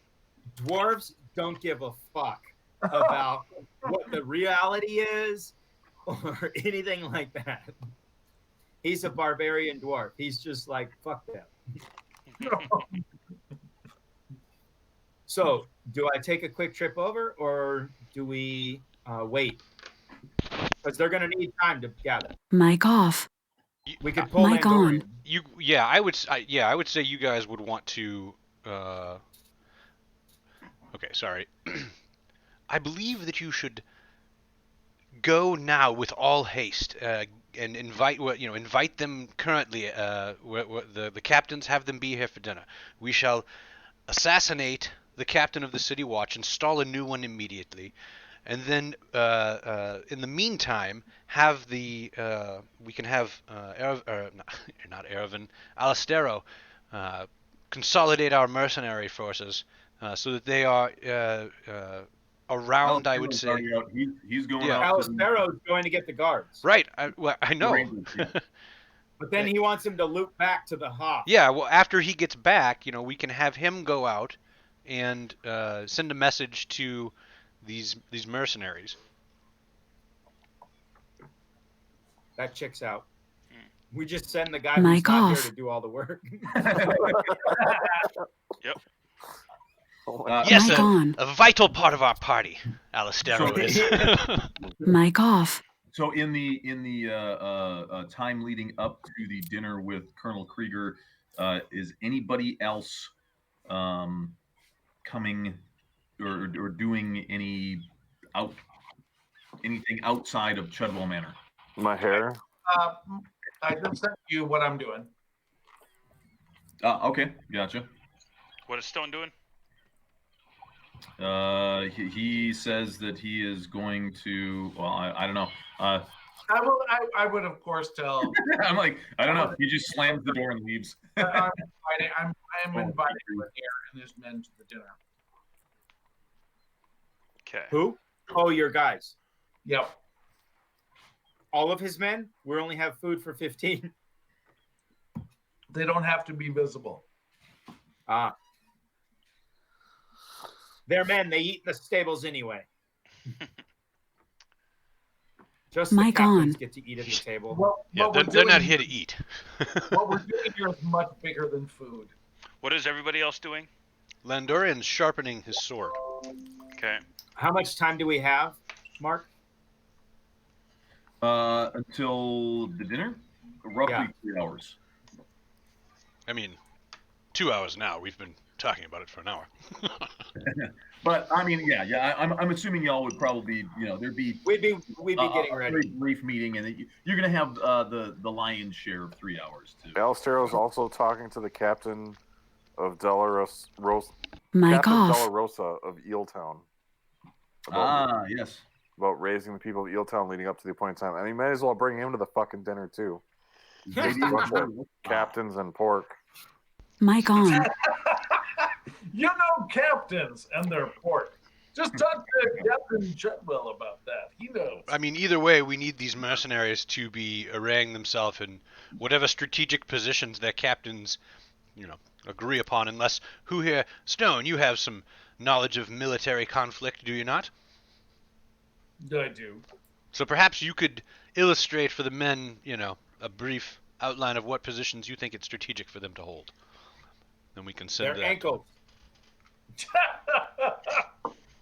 Dwarves don't give a fuck about what the reality is or anything like that. He's a barbarian dwarf. He's just like, fuck them. So, do I take a quick trip over, or do we wait? Because they're going to need time to gather. Mic off. We could pull mic on. I would say you guys would want to. Okay, sorry. I believe that you should go now with all haste. invite them currently. The captains have them be here for dinner. We shall assassinate the captain of the city watch, install a new one immediately, and then in the meantime have we can have not Erevan, Alistero consolidate our mercenary forces so that they are around. I would say he's going yeah. out. Alistero's going to get the guards. Right. I know. But then he wants him to loop back to the Hoff. Yeah. Well, after he gets back, we can have him go out and send a message to these mercenaries. That checks out. We just send the guy who's not here to do all the work. Yep. Yes, a vital part of our party, Alistero is. Mic off. So in the time leading up to the dinner with Colonel Krieger, is anybody else coming or doing anything outside of Chudwell Manor? My hair. I can send you what I'm doing. Okay, gotcha. What is Stone doing? He says that he is going to. Well, I don't know. I would of course tell. I'm like, I don't know. He just slams the door and leaves. I am inviting Lanier and his men to the dinner. Okay. Who? Oh, your guys. Yep. All of his men? We only have food for 15. They don't have to be visible. They're men. They eat in the stables anyway. Just the captains get to eat at the table. They're not here to eat. What we're doing here is much bigger than food. What is everybody else doing? Landorian's sharpening his sword. Okay. How much time do we have, Mark? Until the dinner? Roughly 3 hours. I mean, 2 hours now. We've been talking about it for an hour. But I mean, yeah. I'm assuming y'all would probably, we'd be getting ready. A brief meeting, and you're gonna have the lion's share of 3 hours too. Alistero's also talking to the captain of Delarosa of Eeltown. Yes. About raising the people of Eeltown leading up to the appointed time. I mean, might as well bring him to the fucking dinner too. Captains and pork. Mic on. You know captains and their pork. Just talk to Captain Chudwell about that. He knows. I mean, either way, we need these mercenaries to be arraying themselves in whatever strategic positions their captains, agree upon. Unless, who here? Stone, you have some knowledge of military conflict, do you not? I do. So perhaps you could illustrate for the men, a brief outline of what positions you think it's strategic for them to hold. Then we can send their ankles.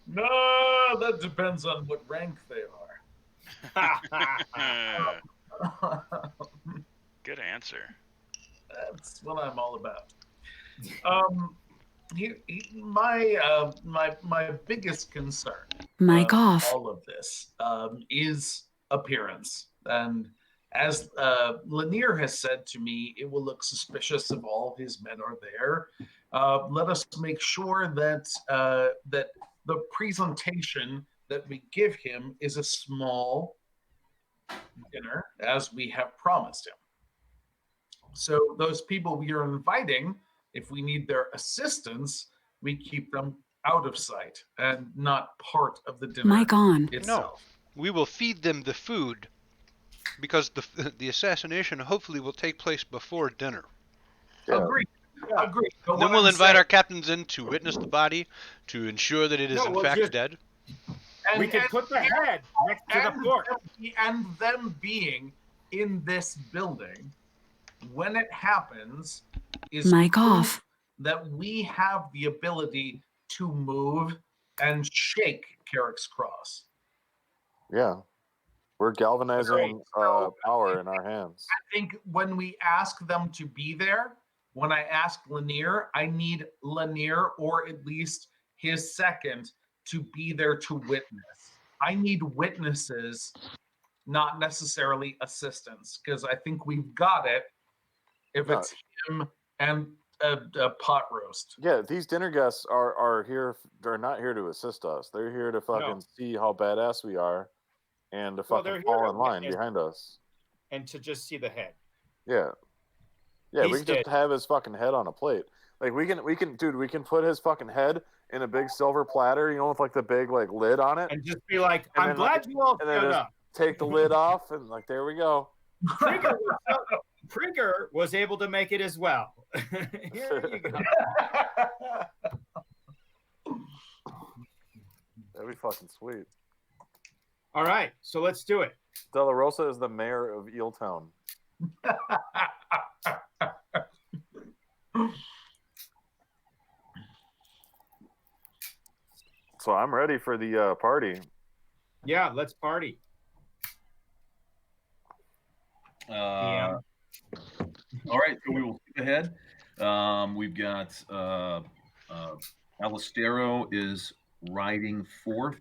No, that depends on what rank they are. Good answer. That's what I'm all about. My biggest concern Mic off. all of this is appearance. And as Lanier has said to me, it will look suspicious if all his men are there. Let us make sure that that the presentation that we give him is a small dinner, as we have promised him. So those people we are inviting, if we need their assistance, we keep them out of sight and not part of the dinner Mic on. itself. No, we will feed them the food because the assassination hopefully will take place before dinner. Yeah. Agreed. Then we'll invite our captains in to witness the body, to ensure that it is in fact dead. We can put the head next to the pork. And them being in this building, when it happens, is Mic off. That we have the ability to move and shake Carrack's cross. Yeah. We're galvanizing power in our hands. I think when we ask them to be there, when I ask Lanier, I need Lanier or at least his second to be there to witness. I need witnesses not necessarily assistance, because I think we've got it if it's him and a pot roast. Yeah, these dinner guests are here. They're not here to assist us. They're here to fucking see how badass we are, and to fucking fall in line behind us, and to just see the head. Yeah, we can just have his fucking head on a plate. Like we can put his fucking head in a big silver platter, with like the big like lid on it, and just be like, "I'm glad you all showed up." Take the lid off, and like there we go. Krieger was able to make it as well. Here you go. That'd be fucking sweet. All right, so let's do it. De La Rosa is the mayor of Eeltown. So I'm ready for the party. Yeah, let's party. All right, so we will skip ahead. We've got Alistero is riding forth,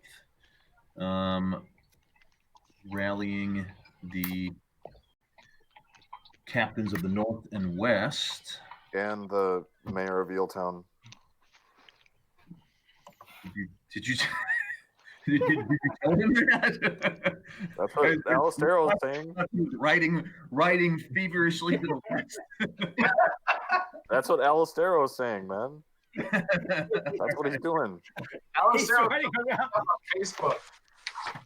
rallying the captains of the North and West. And the mayor of Eeltown. Did you did you tell him that? That's what Alistero was saying. Riding feverishly to the west. That's what Alistero was saying, man. That's what he's doing. Alistero on Facebook.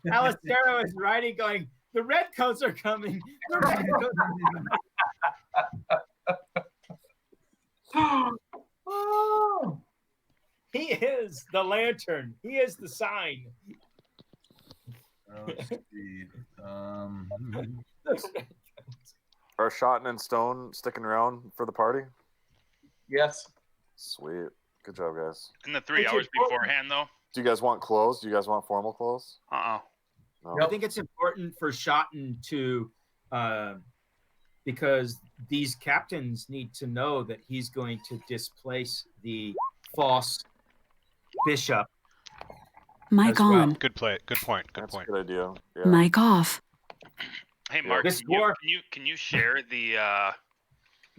Alistero is writing, going, "The redcoats are coming. The redcoats are coming." He is the lantern. He is the sign. Let's see. Are Shotton and Stone sticking around for the party? Yes. Sweet. Good job, guys. In the 3 hours beforehand, though. Do you guys want clothes? Do you guys want formal clothes? No. I think it's important for Shotton to, because these captains need to know that he's going to displace the false bishop. Mic on. Good point. That's a good idea. Yeah. Mic off. Hey, Mark, can you share the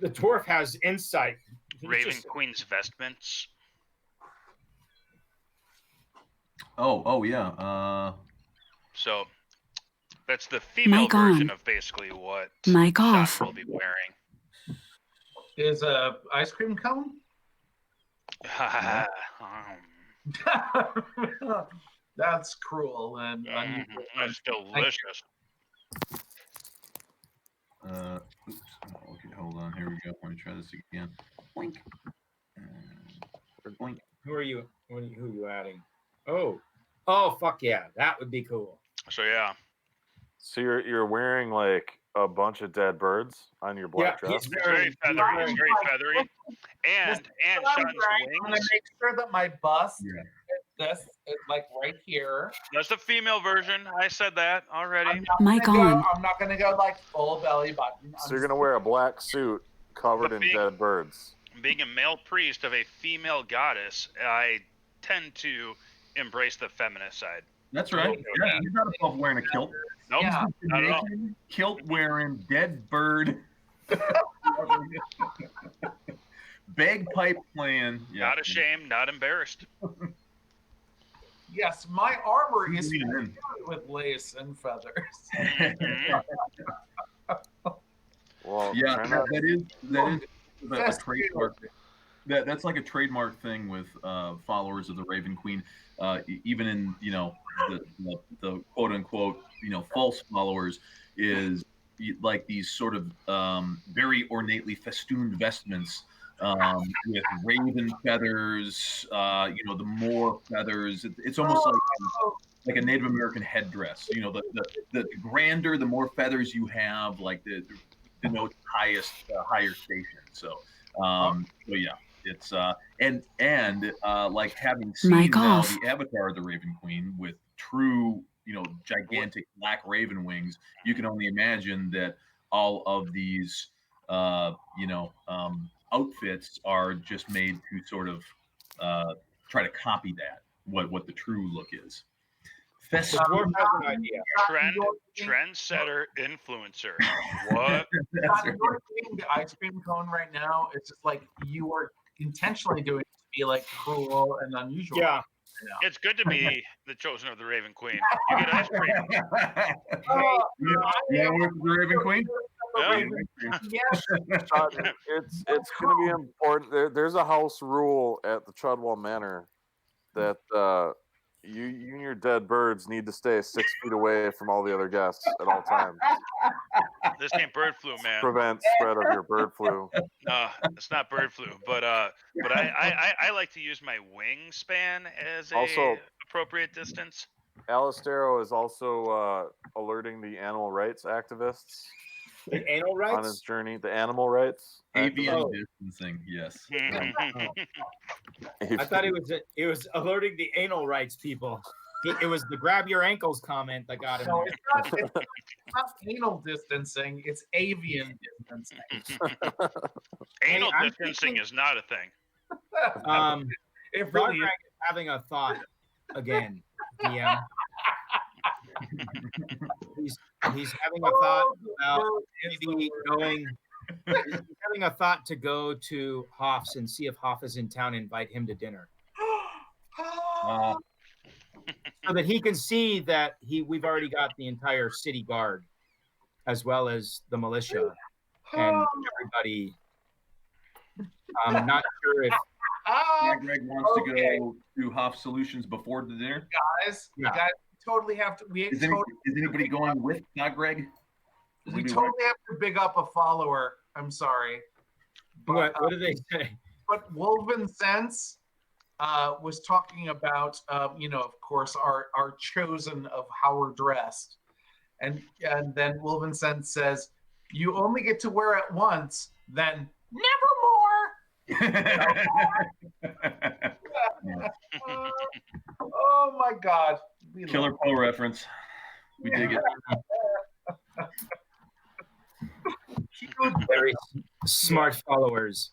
dwarf has insight. Raven Queen's vestments? Oh yeah. So that's the female version of basically what Shot will be wearing. Is a ice cream cone? That's cruel and it's delicious. Oops. Okay, hold on. Here we go. Let me try this again. Boink. Boink. Who are you adding? Oh, fuck yeah, that would be cool. So yeah. So you're wearing like a bunch of dead birds on your black dress. He's very feathery. He's very feathery. And Shotton's wings. I'm gonna make sure that my bust is like right here. That's the female version. I said that already. Mic on. I'm not gonna go like full belly button. So you're gonna wear a black suit covered in dead birds. Being a male priest of a female goddess, I tend to embrace the feminist side. That's right. Yeah, he's not above wearing a kilt. Nope, not at all. Kilt wearing, dead bird, bagpipe playing. Yeah. Not ashamed, not embarrassed. Yes, my armor is filled with lace and feathers. Well, yeah, that is a trademark. That's like a trademark thing with followers of the Raven Queen. Even in the quote unquote false followers is like these sort of very ornately festooned vestments with raven feathers. The more feathers. It's almost like a Native American headdress. The grander, the more feathers you have, like the denotes higher station. So yeah. It's and like having seen now the avatar of the Raven Queen with true, gigantic black raven wings, you can only imagine that all of these, outfits are just made to sort of try to copy that, what the true look is. The dwarf has an idea. Trendsetter influencer. What? You're eating the ice cream cone right now. It's just like you are intentionally doing it to be like cruel and unusual. Yeah. It's good to be the chosen of the Raven Queen. You get ice cream. You want the Raven Queen? Yes. It's going to be important. There's a house rule at the Chudwell Manor that you and your dead birds need to stay 6 feet away from all the other guests at all times. This ain't bird flu, man. Prevent spread of your bird flu. No, it's not bird flu, but I like to use my wingspan as Also, appropriate distance. Alistero is also alerting the animal rights activists. The animal rights? On his journey, the animal rights. Avian distancing, yes. I thought it was alerting the anal rights people. It was the grab your ankles comment that got him. No, it's not anal distancing. It's avian distancing. Anal distancing is not a thing. It really is. Having a thought again, DM. He's having a thought about maybe going. He's having a thought to go to Hoff's and see if Hoff is in town and invite him to dinner. So that he can see that we've already got the entire city guard as well as the militia and everybody. I'm not sure if Greg wants to go to Hoff Solutions before the dinner. Guys, you guys totally have to. Is anybody going with not Greg? We totally have to big up a follower. I'm sorry. But, what did they say? But Wolven Sense was talking about, of course, our chosen of how we're dressed. And then Wolven Sense says, you only get to wear it once, then nevermore. Oh, my God. Killer Poe reference. We dig it. Very smart followers.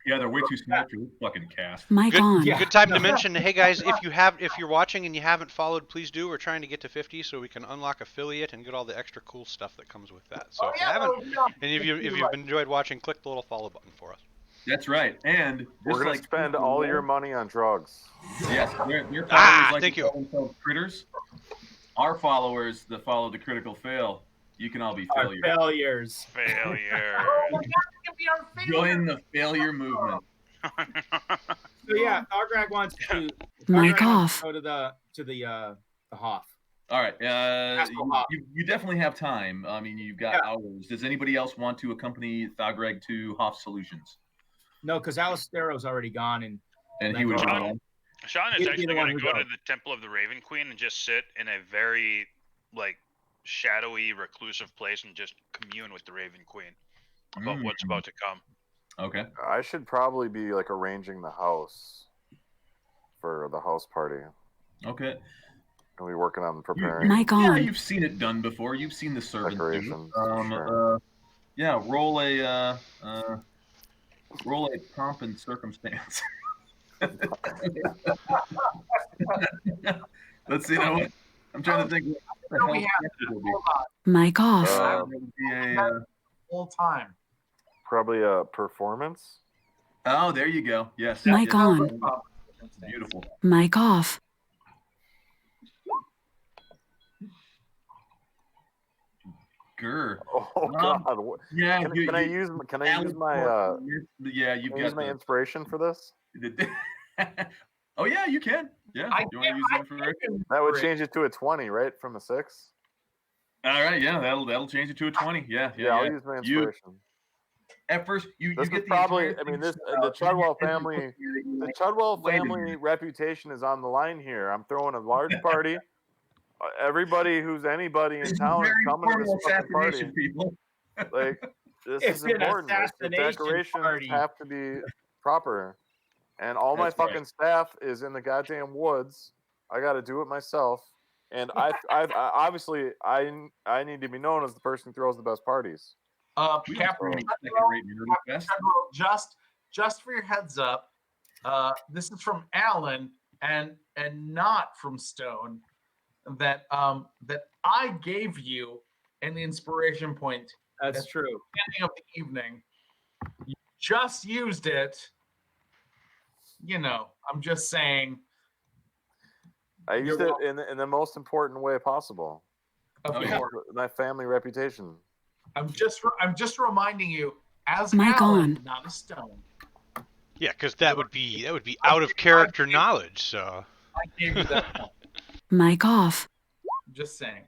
Yeah, they're way too smart for this fucking cast. Good time to mention, hey guys, if you're watching and you haven't followed, please do. We're trying to get to 50 so we can unlock affiliate and get all the extra cool stuff that comes with that. So if you haven't, and if you've enjoyed watching, click the little follow button for us. That's right, and we're gonna spend all your money on drugs. Yes, their followers thank you. Critters. Our followers that follow the critical fail. You can all be failures. Failures. Failure. Join the failure movement. So yeah, Argrag wants to go to the Hoff. All right. You definitely have time. I mean, you've got hours. Does anybody else want to accompany Thagreg to Hoff Solutions? No, because Alistero's already gone, and he would. Sean is actually going to go to the Temple of the Raven Queen and just sit in a very shadowy, reclusive place and just commune with the Raven Queen about what's about to come. Okay. I should probably be arranging the house for the house party. Okay. And we working on preparing. Yeah, you've seen it done before. You've seen the servant do. Yeah, roll a pomp and circumstance. Let's see. I'm trying to think. Mic off. Full time. Probably a performance. Oh, there you go. Yes. Mic on. Beautiful. Mic off. Grr. Oh God. Yeah. Can I use my? Yeah, you've got my inspiration for this. Oh yeah, you can. Yeah. You want to use inspiration? That would change it to a 20, right, from a 6. All right. Yeah, that'll change it to a 20. Yeah. I'll use my inspiration. At first, you get the probably. I mean, the Chudwell family. The Chudwell family reputation is on the line here. I'm throwing a large party. Everybody who's anybody in town is coming to this fucking party. People. This is important. The decorations have to be proper, and all my fucking staff is in the goddamn woods. I got to do it myself, and I obviously I need to be known as the person who throws the best parties. Captain, just for your heads up, this is from Alan. and not from stone, that that I gave you an inspiration point. That's true. At the beginning of the evening, you just used it. I'm just saying. I used it in the most important way possible. Of course. My family reputation. I'm just reminding you, as Mic Alan, on. not a stone. Yeah, because that would be out of character knowledge. So I gave you that point. Mic off. I'm just saying.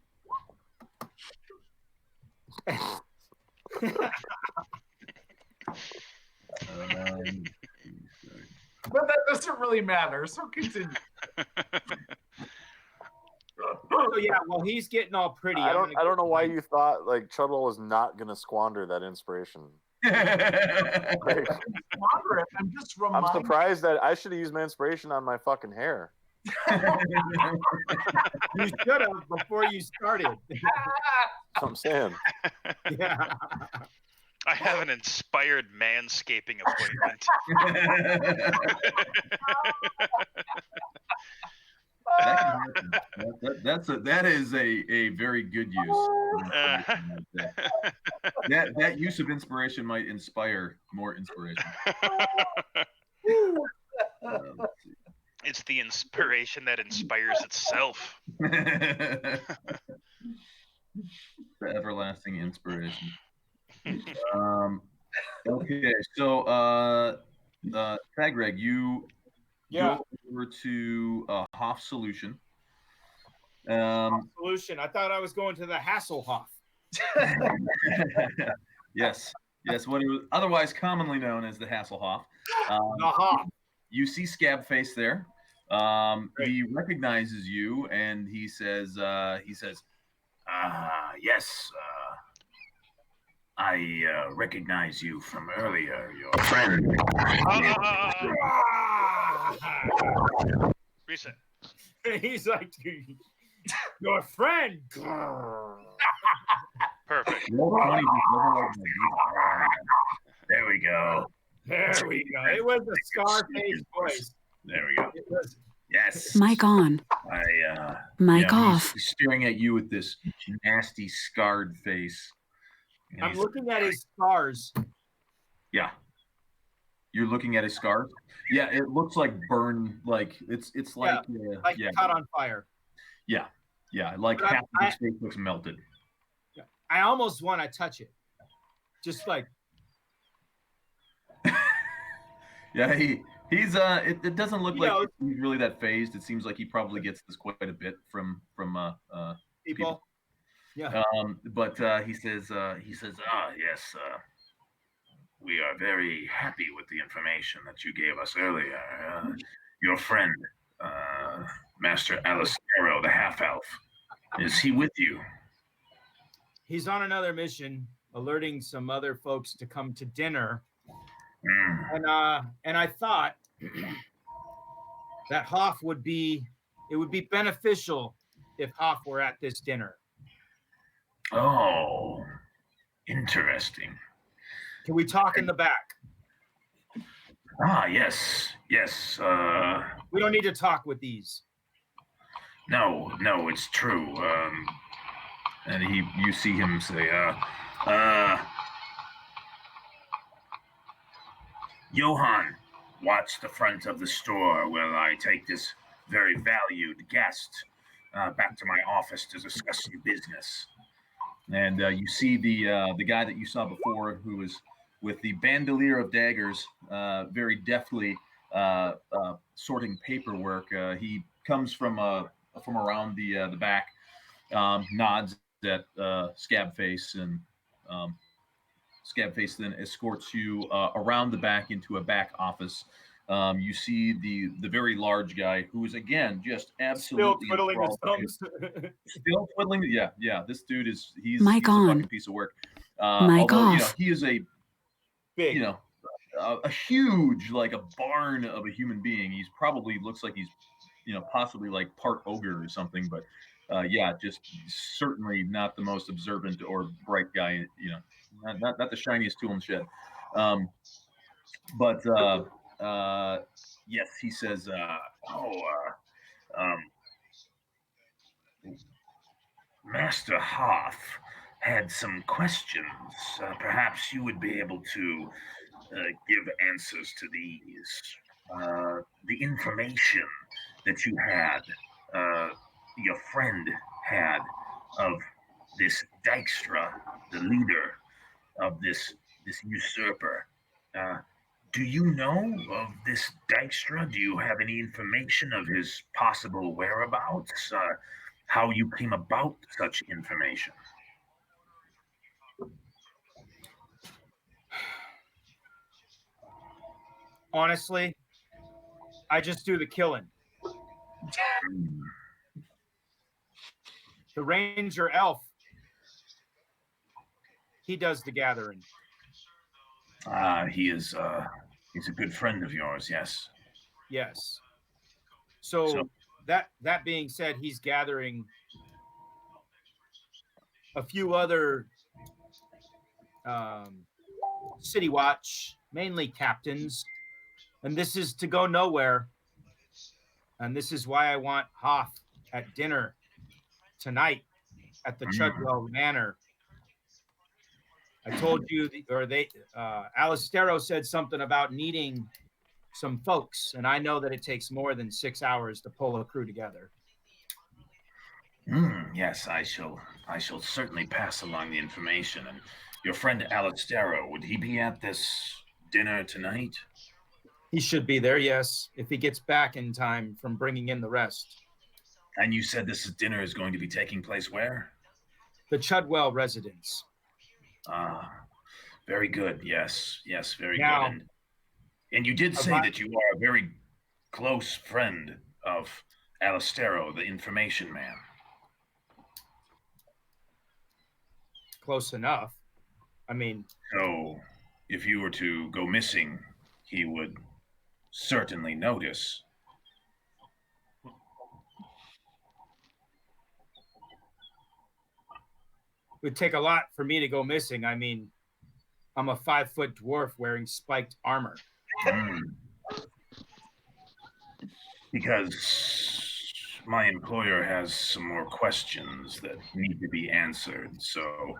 But that doesn't really matter. So continue. Oh yeah, well he's getting all pretty. I don't know why you thought like Chuddle was not gonna squander that inspiration. I'm just reminding. I'm surprised that I should have used my inspiration on my fucking hair. You should have before you started. That's what I'm saying. Yeah. I have an inspired manscaping appointment. That is a very good use. That use of inspiration might inspire more inspiration. It's the inspiration that inspires itself. The everlasting inspiration. Okay, so Tagreg, you go over to Hoff Solution. Solution. I thought I was going to the Hasselhoff. Yes, what it was otherwise commonly known as the Hasselhoff. The Hoff. You see Scabface there. He recognizes you, and he says, yes, I recognize you from earlier, your friend. Reset. He's like, your friend. Perfect. There we go. There we go. It was a Scarface voice. There we go. It was. Yes. Mic on. Mic off. He's staring at you with this nasty, scarred face. And I'm looking at his scars. Yeah. You're looking at his scars? Yeah, it looks like burn, like it's like caught on fire. Yeah, like But half of his face looks melted. I almost want to touch it. Just like. Yeah, he's it doesn't look like he's really that phased. It seems like he probably gets this quite a bit from people. Yeah. But he says, yes, we are very happy with the information that you gave us earlier. Your friend, Master Alicero, the half-elf, is he with you? He's on another mission, alerting some other folks to come to dinner. And I thought that Hoff would be beneficial if Hoff were at this dinner. Oh, interesting. Can we talk in the back? Yes. We don't need to talk with these. No, it's true. And you see him say, Johann, watch the front of the store while I take this very valued guest back to my office to discuss some business. And you see the guy that you saw before, who was with the bandolier of daggers, very deftly sorting paperwork. He comes from around the back, nods at Scabface, and Scabface then escorts you around the back into a back office. You see the very large guy, who is again just absolutely still twiddling his thumbs. Still twiddling. Yeah. This dude he's Mic a on. fucking piece of work. Mic although, off. He is a big, a huge, like a barn of a human being. He's probably looks like he's possibly like part ogre or something, but just certainly not the most observant or bright guy. Not the shiniest tool in the shed. But yes, he says, Master Hoth had some questions. Perhaps you would be able to give answers to these. The information that you had, your friend had, of this Dykstra, the leader of this usurper. Do you know of this Dykstra? Do you have any information of his possible whereabouts? How you came about such information? Honestly, I just do the killing. The ranger elf, he does the gathering. He's a good friend of yours, yes. Yes. So that being said, he's gathering a few other city watch, mainly captains, and this is to go nowhere. And this is why I want Hoth at dinner tonight at the Chudwell Manor. I told you, Alistero said something about needing some folks, and I know that it takes more than 6 hours to pull a crew together. Yes, I shall certainly pass along the information. And your friend Alistero, would he be at this dinner tonight? He should be there, yes, if he gets back in time from bringing in the rest. And you said this dinner is going to be taking place where? The Chudwell residence. Very good. Yes, very good. And you did say that you are a very close friend of Alistero, the information man. Close enough. I mean... So, if you were to go missing, he would certainly notice. It would take a lot for me to go missing. I mean, I'm a 5-foot dwarf wearing spiked armor. Because my employer has some more questions that need to be answered, so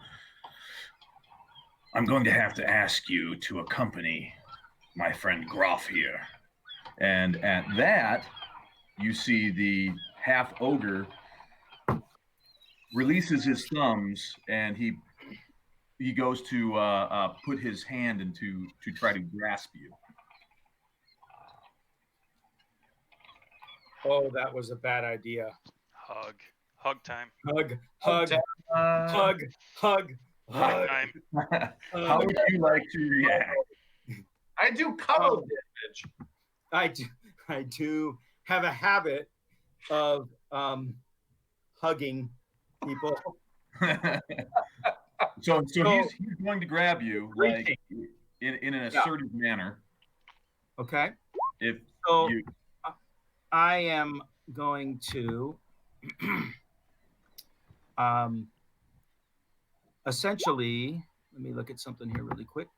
I'm going to have to ask you to accompany my friend Groff here. And at that, you see the half ogre releases his thumbs, and he goes to put his hand into to try to grasp you. Oh, that was a bad idea. Hug time. Hug time. How would you like to react? I do cuddle damage. I do have a habit of hugging people. So he's going to grab you like in an assertive manner. Okay. I am going to essentially, let me look at something here really quick.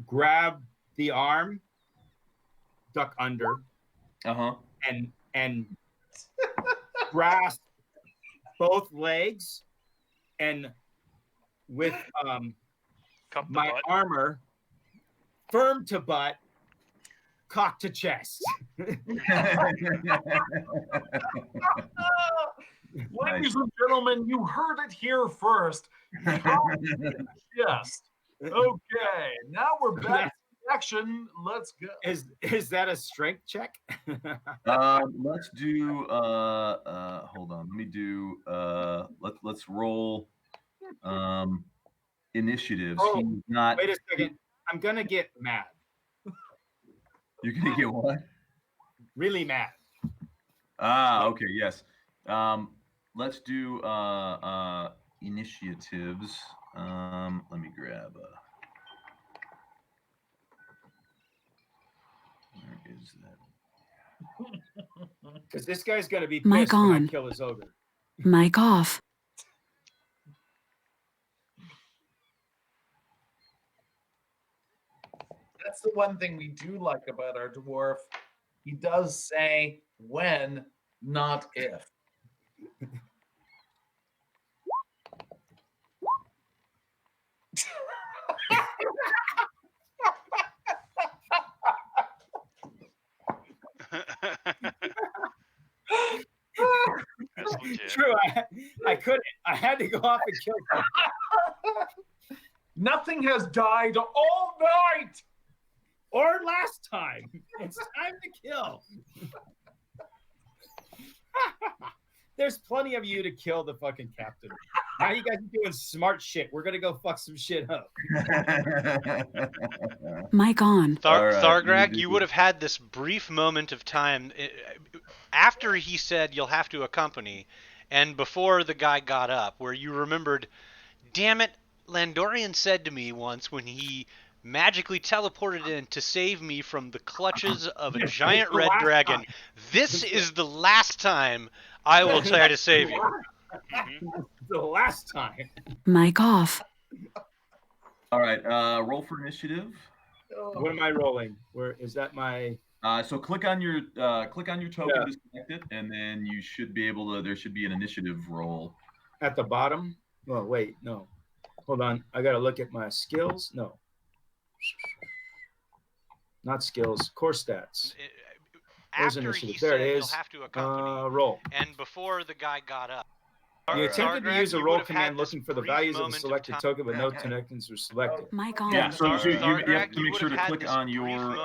Grab the arm, duck under, and grasp both legs, and with my armor firm to butt, cock to chest. Ladies and gentlemen, you heard it here first. Yes. Okay, now we're back to action. Let's go. Is that a strength check? Let's do hold on. Let me do let's roll initiatives. Oh, He's not. Wait a second. I'm gonna get mad. You're gonna get what? Really mad. Okay, yes. Let's do initiatives. Let me grab where is that? Because this guy's gonna be pissed when I kill his ogre. Mic off. the one thing we do like about our dwarf. He does say when, not if. That's legit. True. I couldn't. I had to go off and kill him. Nothing has died all night. Or last time. It's time to kill. There's plenty of you to kill the fucking captain. Now you guys are doing smart shit. We're gonna go fuck some shit up. Mic on. Thargrag, you would have had this brief moment of time after he said you'll have to accompany, and before the guy got up, where you remembered, damn it, Landorian said to me once when he magically teleported in to save me from the clutches of a giant red dragon, this is the last time I will try to save you. The last time. Mic off. All right, roll for initiative. What am I rolling? Where is that my? So click on your token to select it, and then you should be able to. There should be an initiative roll At the bottom. Oh wait, no. Hold on. I gotta look at my skills. No. Not skills. Core stats. There's initiative. There it is. Have to accompany, roll. And before the guy got up. You attempted to use a roll command looking for the values of a selected token, but no tokens were selected. Mic on. Yeah, so you have to make sure to click on your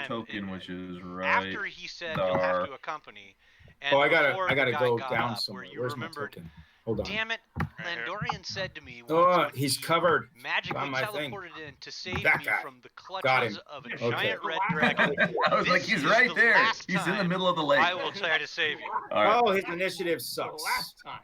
token, which is right after he said you'll have to accompany. And I gotta go down somewhere. Where's my token? Hold on. Damn it, Landorian said to me once he's covered magically by my thing. teleported in to save That me guy. from the clutches of a giant red dragon. I was like, he's right there. He's in the middle of the lake. I will try to save you. Oh, his initiative sucks. Last time.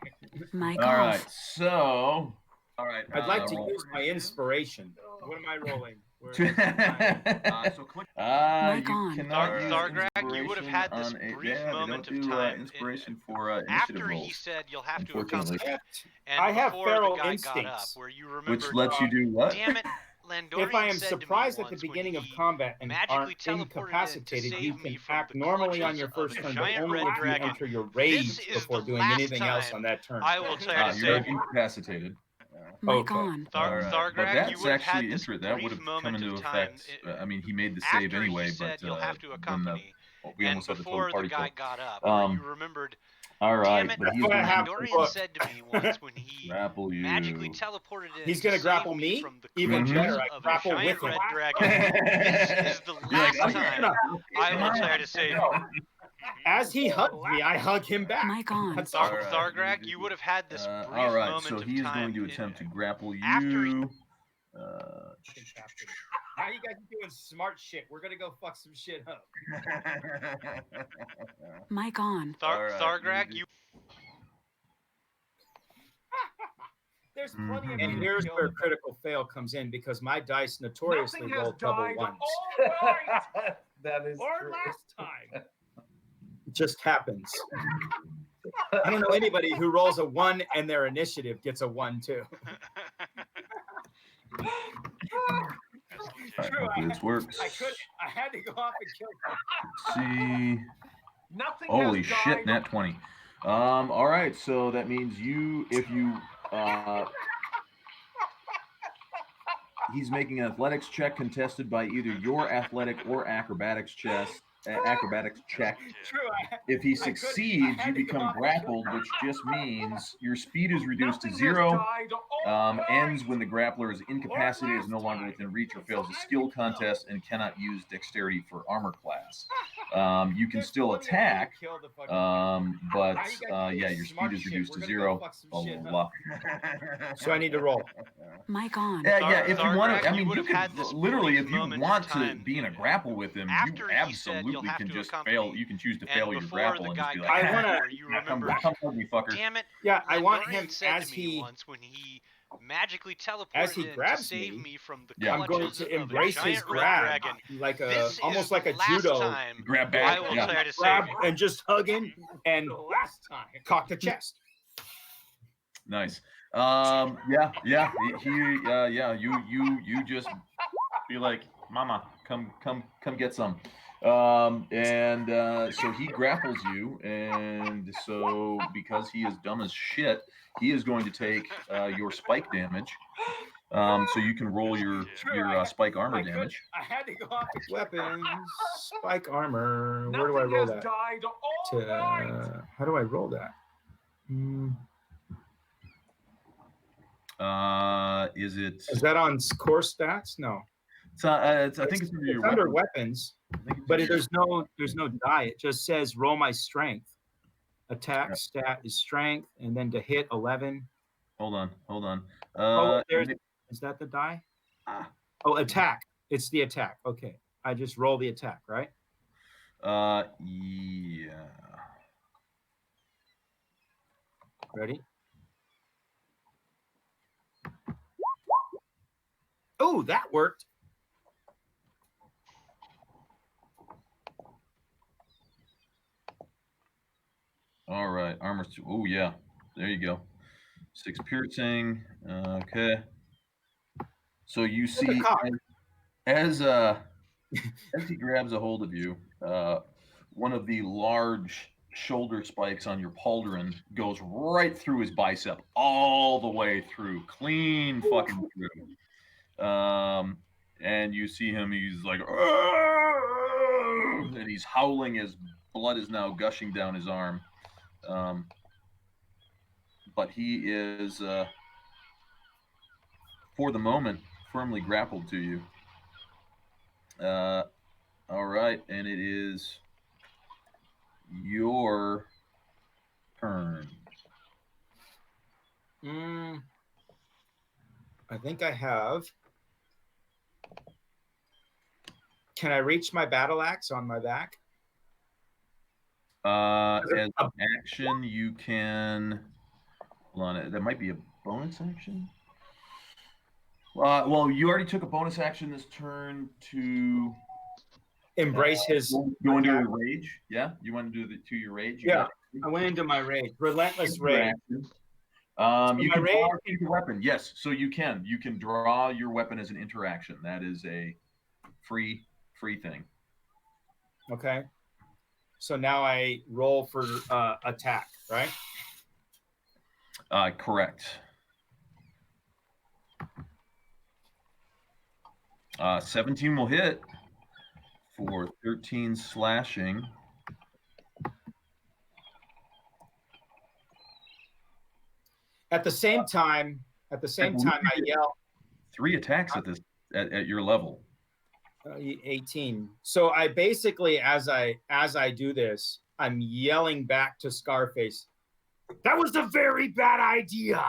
Mic All off. right, so I'd like to use my inspiration. What am I rolling? So click. Mic you on. cannot use Thargrag, you would have had this inspiration brief they moment don't of do, time inspiration for initiative after rolls. he said you'll have to Unfortunately. accompany. And I have before feral the guy instincts, got up, where you remembered, Which lets you do what? Damn it, Landorian If I am said surprised to me at the once when beginning of he combat and magically aren't teleported in to incapacitated, you save me can from act the normally on clutches your of first a turn, but giant only red if you dragon. enter your This rage is before the doing last anything else time on that turn. I will try to You're save you. incapacitated. Mic Okay. on. Thargrag, But you that's would have had actually this interesting. That would brief have come moment into of time effect. I mean, he made the save after anyway, he said but you'll have to when accompany. we And almost had the before total party the guy kill. got up, where you remembered, All right, damn it, but he's going to Landorian said to me once when he grapple you. magically teleported in. He's going to grapple me? Even better, I grapple with him. Red dragon. This is the last time I will try to save you. As he hugged me, I hug him back. Mic on. That's all. Thargrag, you would have had this brief all right, moment so of he is time going to attempt to grapple you. after he- Now you guys are doing smart shit. We're gonna go fuck some shit up. Mic on. Thargrag, you. There's plenty of. And here's where critical fail comes in because my dice notoriously roll double ones. That is Or true. last time. It just happens. I don't know anybody who rolls a 1 and their initiative gets a 1 too. True, hopefully this works. I had to go off and kill him. Let's see. Nothing Holy has shit, died. nat 20. All right, so that means if you he's making an athletics check contested by either your athletic or acrobatics check. True. If he succeeds, you become grappled, which just means your speed is reduced to 0. Ends when the grappler is incapacitated, is no longer within reach, or fails a skill contest and cannot use dexterity for armor class. You can still attack, but yeah, your speed is reduced to 0. Blah, blah, blah. So I need to roll. Mic on. Yeah, if you want to, I mean, you had can this literally, if you moment want of to time be in a grapple with him, after you he said you'll absolutely have can to just accompany. fail. You can choose to And fail your before grapple the and guy just be got like, I wanna- where you remembered, come with me, fucker. damn it, Yeah, I want Landorian him said as to me he once when he magically teleported as he in to grabs save me, me from the Yeah. I'm going clutches to of a embrace his giant red grab dragon. like a This almost is like a the last judo time Grab back. I will Yeah. try to grab save you. and just hug in and last time cock the chest. Nice. Yeah. You just be like, Mama, come get some. So he grapples you, and so because he is dumb as shit, he is going to take your spike damage. So you can roll your spike armor damage. I had to go off the weapons. Spike armor. Where do I roll that? How do I roll that? Is that on core stats? No. I think it's under weapons, but there's no die. It just says roll my strength. Attack stat is strength, and then to hit 11. Hold on. Is that the die? Oh, attack. It's the attack. Okay, I just roll the attack, right? Yeah. Ready? Oh, that worked. All right, armor. Oh yeah, there you go. 6 piercing. Okay. So you see, as he grabs a hold of you, one of the large shoulder spikes on your pauldron goes right through his bicep, all the way through, clean fucking through. And you see him. He's like, and he's howling. His blood is now gushing down his arm. But he is, for the moment, firmly grappled to you. All right, and it is your turn. I think I have. Can I reach my battle axe on my back? As an action, you can. Hold on, that might be a bonus action. Well, you already took a bonus action this turn to embrace his. Go into a rage. Yeah, you want to do your rage? I went into my rage. Relentless rage. You can draw your weapon. Yes, so you can. You can draw your weapon as an interaction. That is a free thing. Okay. So now I roll for attack, right? Correct. 17 will hit for 13 slashing. At the same time, I yell. 3 attacks at your level. 18. So I basically, as I do this, I'm yelling back to Scarface. That was a very bad idea.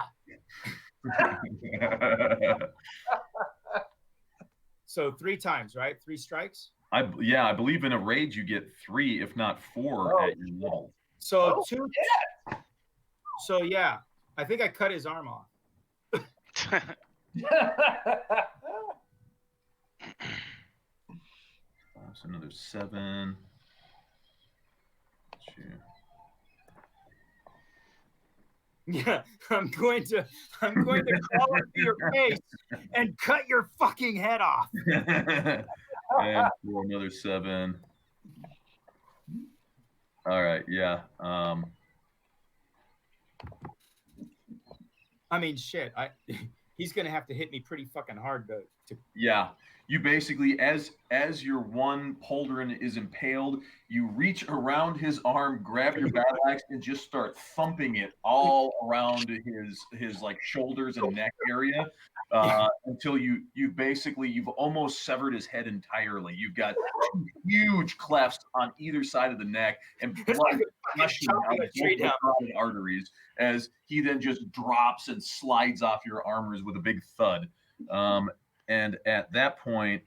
So 3 times, right? 3 strikes. I believe in a rage you get 3, if not 4, at your level. So 2. Yeah. So yeah, I think I cut his arm off. So another 7. 2. Yeah, I'm going to crawl into your face and cut your fucking head off. And for another 7. All right, yeah. I mean, shit. He's gonna have to hit me pretty fucking hard to. Yeah, you basically, as your one pauldron is impaled, you reach around his arm, grab your battle axe, and just start thumping it all around his like shoulders and neck area until you've almost severed his head entirely. You've got 2 huge clefts on either side of the neck and blood gushing out of the arteries as he then just drops and slides off your armors with a big thud. And at that point,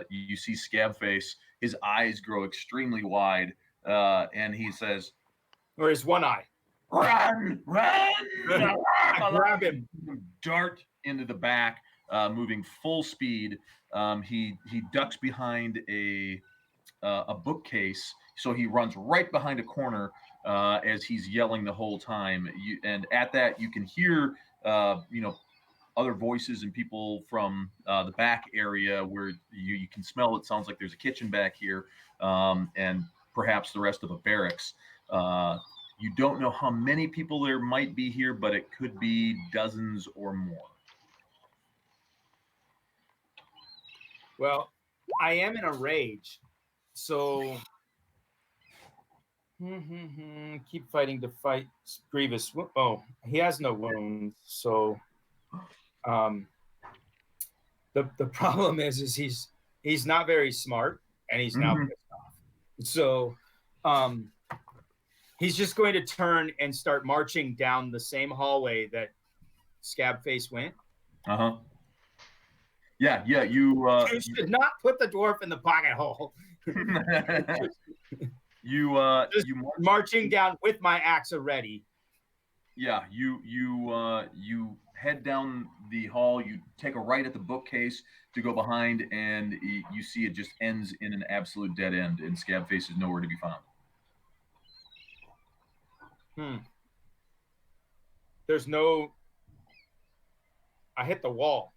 you see Scabface. His eyes grow extremely wide, and he says, or his one eye, run! I grab him, dart into the back, moving full speed. He ducks behind a bookcase, so he runs right behind a corner as he's yelling the whole time. And at that, you can hear, other voices and people from the back area where you can smell. It sounds like there's a kitchen back here, and perhaps the rest of a barracks. You don't know how many people there might be here, but it could be dozens or more. Well, I am in a rage, so keep fighting to fight Grievous. Oh, he has no wounds, so the problem is he's not very smart, and he's now pissed off. So he's just going to turn and start marching down the same hallway that Scabface went. Yeah. You should not put the dwarf in the pocket hole. you marching down with my axe ready. Yeah, you head down the hall. You take a right at the bookcase to go behind, and you see it just ends in an absolute dead end, and Scabface is nowhere to be found. There's no. I hit the wall.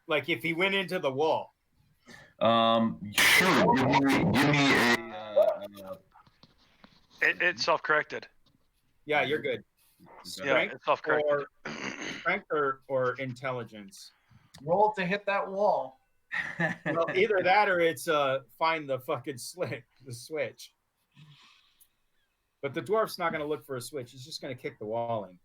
Like if he went into the wall. Sure. Give me a. It self-corrected. Yeah, you're good. Strength, it's self-corrected. Strength or intelligence. Roll to hit that wall. Well, either that or it's find the fucking the switch. But the dwarf's not going to look for a switch. He's just going to kick the wall in.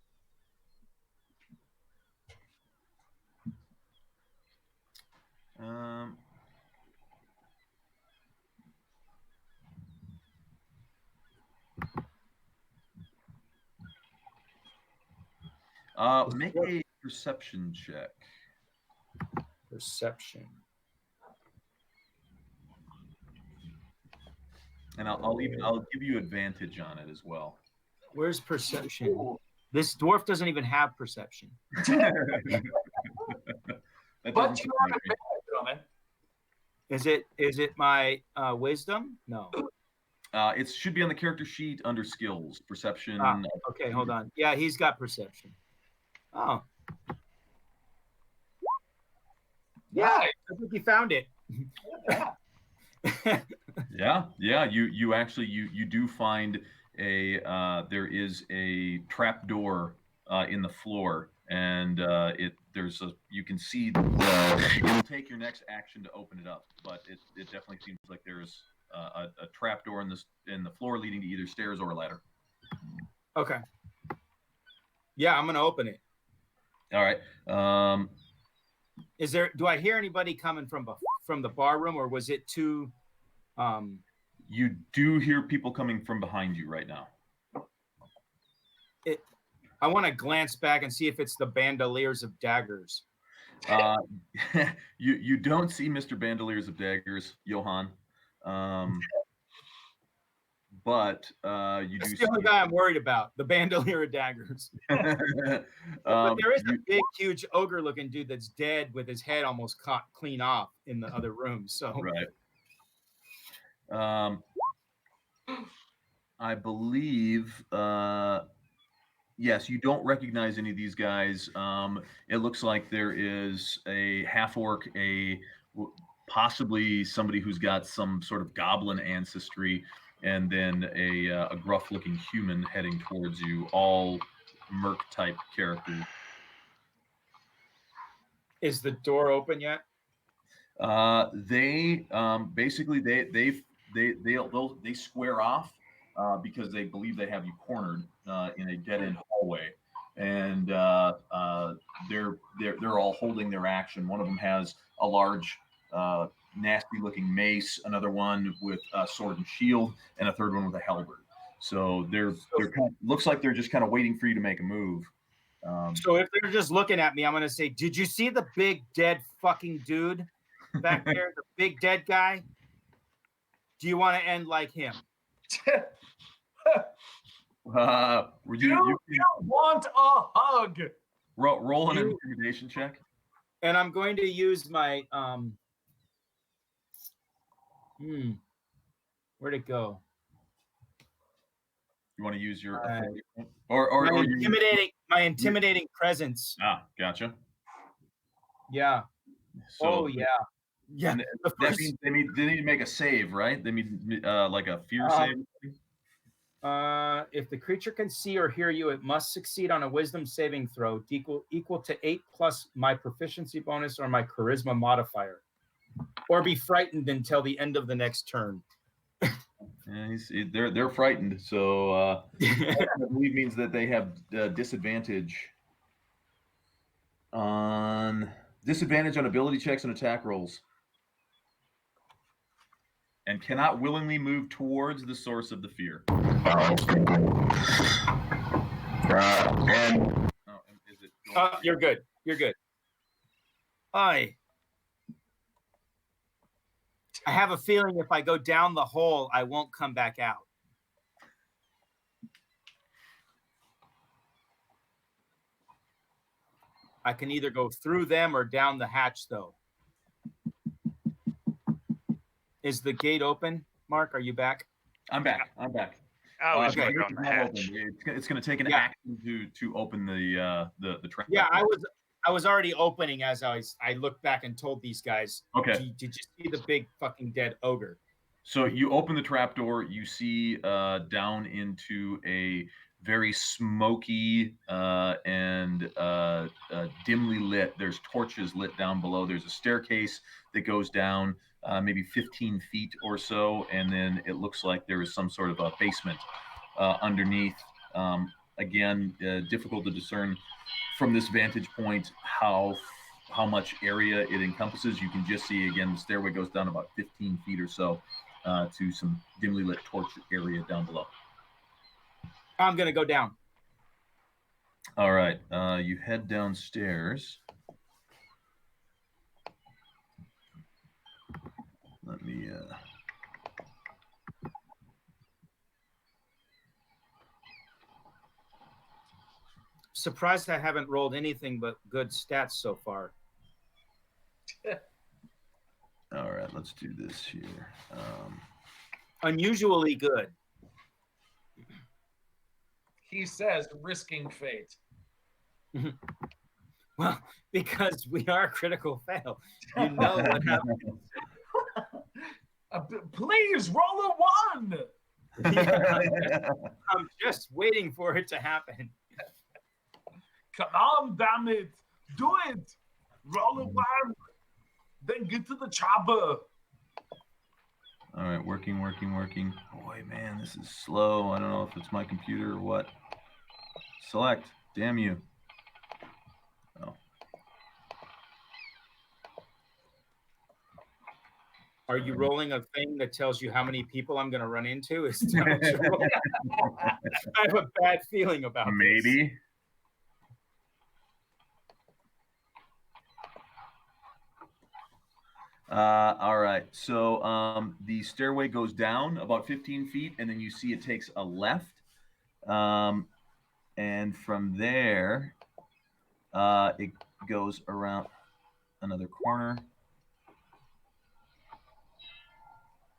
Make a perception check. Perception. And I'll give you advantage on it as well. Where's perception? This dwarf doesn't even have perception. But you have advantage on it. Is it my wisdom? No. It should be on the character sheet under skills, perception. Okay, hold on. Yeah, he's got perception. Oh. Yeah, I think you found it. Yeah. You actually you do find there is a trap door in the floor, and you can see it'll take your next action to open it up, but it definitely seems like there's a trap door in the floor leading to either stairs or a ladder. Okay. Yeah, I'm gonna open it. All right. Do I hear anybody coming from the bar room, or was it too? You do hear people coming from behind you right now. I want to glance back and see if it's the Bandoliers of Daggers. You don't see Mr. Bandoliers of Daggers, Johan. But you do. That's the only guy I'm worried about, the Bandolier of Daggers. But there is a big, huge ogre-looking dude that's dead with his head almost cut clean off in the other room. So right. I believe. Yes, you don't recognize any of these guys. It looks like there is a half-orc, possibly somebody who's got some sort of goblin ancestry, and then a gruff-looking human heading towards you, all merc-type characters. Is the door open yet? They basically they square off because they believe they have you cornered in a dead-end hallway, and they're all holding their action. One of them has a large, nasty-looking mace, another one with a sword and shield, and a third one with a halberd. So they're looks like they're just kind of waiting for you to make a move. So if they're just looking at me, I'm going to say, "Did you see the big dead fucking dude back there? The big dead guy? Do you want to end like him?" You want a hug? Roll an intimidation check. And I'm going to use my where'd it go? You want to use your authority? My intimidating presence. Ah, gotcha. Yeah. So, yeah. Yeah. That means they need to make a save, right? They need like a fear save. If the creature can see or hear you, it must succeed on a wisdom saving throw equal to 8 plus my proficiency bonus or my charisma modifier, or be frightened until the end of the next turn. Yeah, they're frightened, so I believe means that they have disadvantage on ability checks and attack rolls, and cannot willingly move towards the source of the fear. You're good. You're good. I have a feeling if I go down the hole, I won't come back out. I can either go through them or down the hatch, though. Is the gate open? Mark, are you back? I'm back. I was okay. going down the hatch. It's going to take an action to open the trap. Yeah, I was already opening as I looked back and told these guys. Okay. Did you see the big fucking dead ogre? So you open the trapdoor. You see down into a very smoky and dimly lit. There's torches lit down below. There's a staircase that goes down maybe 15 feet or so, and then it looks like there is some sort of a basement underneath. Again, difficult to discern from this vantage point how much area it encompasses. You can just see, again, the stairway goes down about 15 feet or so to some dimly lit torch area down below. I'm going to go down. All right. You head downstairs. Let me... Surprised I haven't rolled anything but good stats so far. All right, let's do this here. Unusually good. He says, risking fate. Well, because we are a critical fail. You know what happens. Please roll a 1. I'm just waiting for it to happen. Come on, damn it. Do it. Roll a 1. Then get to the chopper. All right, working. Boy, man, this is slow. I don't know if it's my computer or what. Select. Damn you. Oh. Are you rolling a thing that tells you how many people I'm going to run into? I have a bad feeling about this. Maybe. All right. So the stairway goes down about 15 feet, and then you see it takes a left. And from there, it goes around another corner.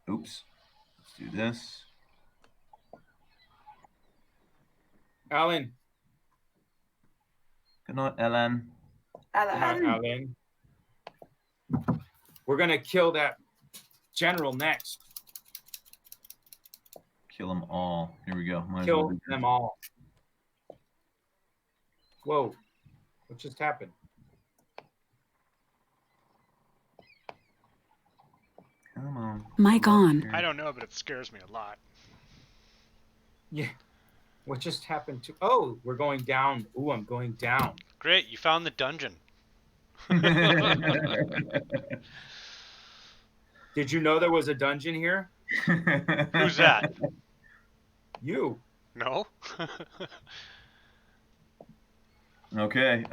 Oops. Let's do this. Alan. Good night, Ellen. Alan. We're going to kill that general next. Kill them all. Here we go. Kill them all. Whoa. What just happened? Come on. Mic on. I don't know, but it scares me a lot. Yeah. What just happened to... Oh, we're going down. Ooh, I'm going down. Great. You found the dungeon. Did you know there was a dungeon here? Who's that? You. No. Okay.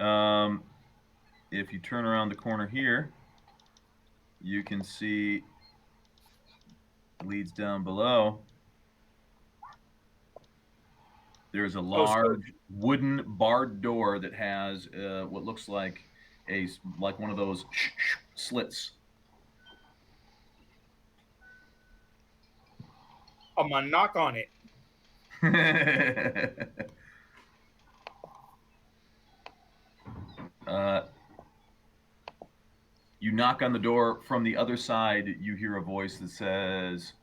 If you turn around the corner here, you can see it leads down below. There's a large wooden barred door that has what looks like one of those slits. I'm gonna knock on it. You knock on the door. From the other side, you hear a voice that says,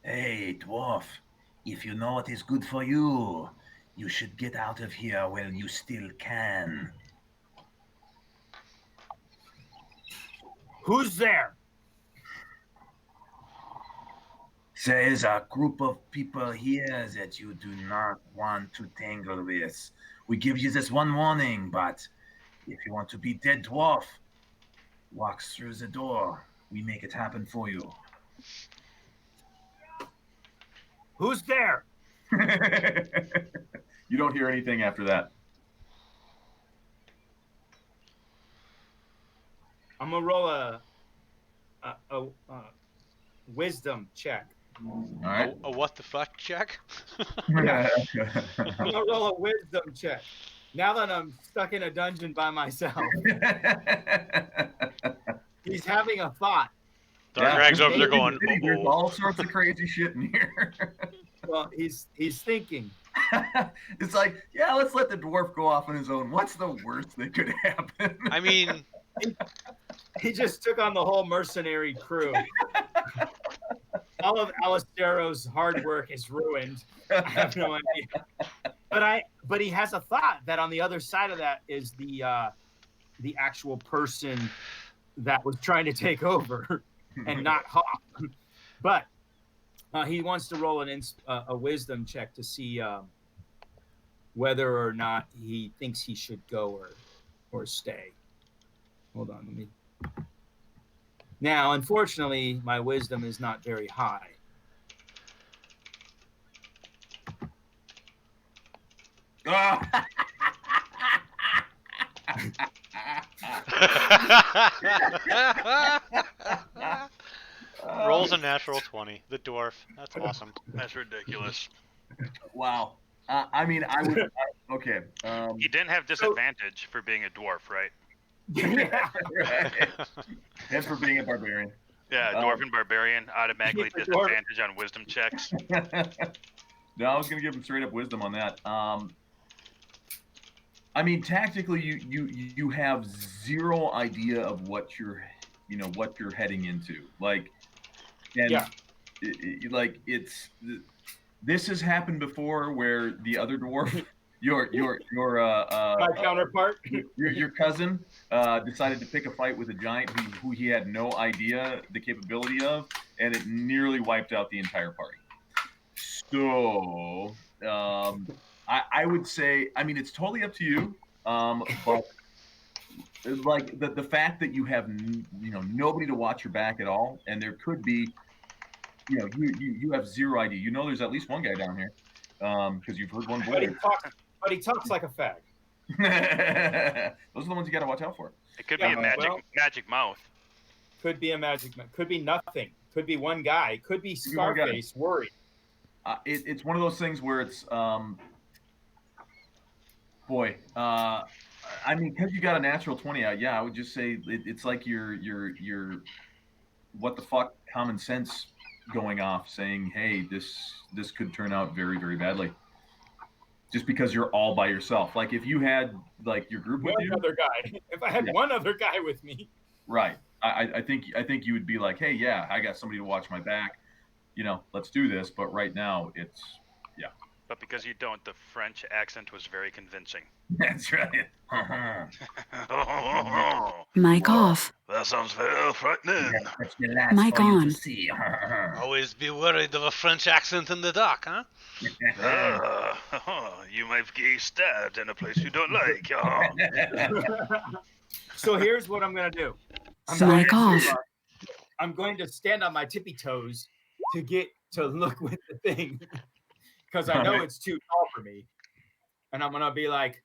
"Hey, dwarf, if you know what is good for you, you should get out of here while you still can." Who's there? There is a group of people here that you do not want to tangle with. We give you this one warning, but if you want to be dead dwarf, walk through the door. We make it happen for you. Who's there? You don't hear anything after that. I'm gonna roll a wisdom check. All right. A what the fuck check? Yeah. I'm gonna roll a wisdom check. Now that I'm stuck in a dungeon by myself, he's having a thought. Greg's over there going, There's all sorts of crazy shit in here. Well, he's thinking. It's like, yeah, let's let the dwarf go off on his own. What's the worst that could happen? I mean, he just took on the whole mercenary crew. All of Alistero's hard work is ruined. I have no idea. But he has a thought that on the other side of that is the actual person that was trying to take over, and not Hawk. But he wants to roll a wisdom check to see whether or not he thinks he should go or stay. Hold on, let me. Now, unfortunately, my wisdom is not very high. Rolls a natural 20. The dwarf. That's awesome. That's ridiculous. Wow. I mean, I would. Okay. He didn't have disadvantage for being a dwarf, right? Yeah. Right. And for being a barbarian. Yeah, dwarf and barbarian automatically disadvantage on wisdom checks. No, I was gonna give him straight up wisdom on that. I mean, tactically, you have zero idea of what you're heading into. Like, and yeah. This has happened before, where the other dwarf, your my counterpart, your cousin, decided to pick a fight with a giant who he had no idea the capability of, and it nearly wiped out the entire party. So, I would say, I mean, it's totally up to you, but like the fact that you have nobody to watch your back at all, and there could be, you have zero idea. You know, there's at least one guy down here, because you've heard one voice. But he talks like a fag. Those are the ones you got to watch out for. It could be a magic mouth. Could be a magic mouth. Could be nothing. Could be one guy. Could be Scarface worried. It's one of those things where it's, I mean, because you got a natural 20 out, yeah, I would just say it's like your what the fuck common sense going off, saying, hey, this could turn out very, very badly. Just because you're all by yourself. Like if you had like your group with you, other guy. If I had one other guy with me, right? I think you would be like, hey, yeah, I got somebody to watch my back. Let's do this. But right now, it's yeah. But because you don't, the French accent was very convincing. That's right. Mic off. That sounds very frightening. Mic on. Always be worried of a French accent in the dark, huh? You might get stabbed in a place you don't like. So here's what I'm going to do. Mic off. I'm going to stand on my tippy toes to get to look with the thing, because I know it's too tall for me. And I'm going to be like,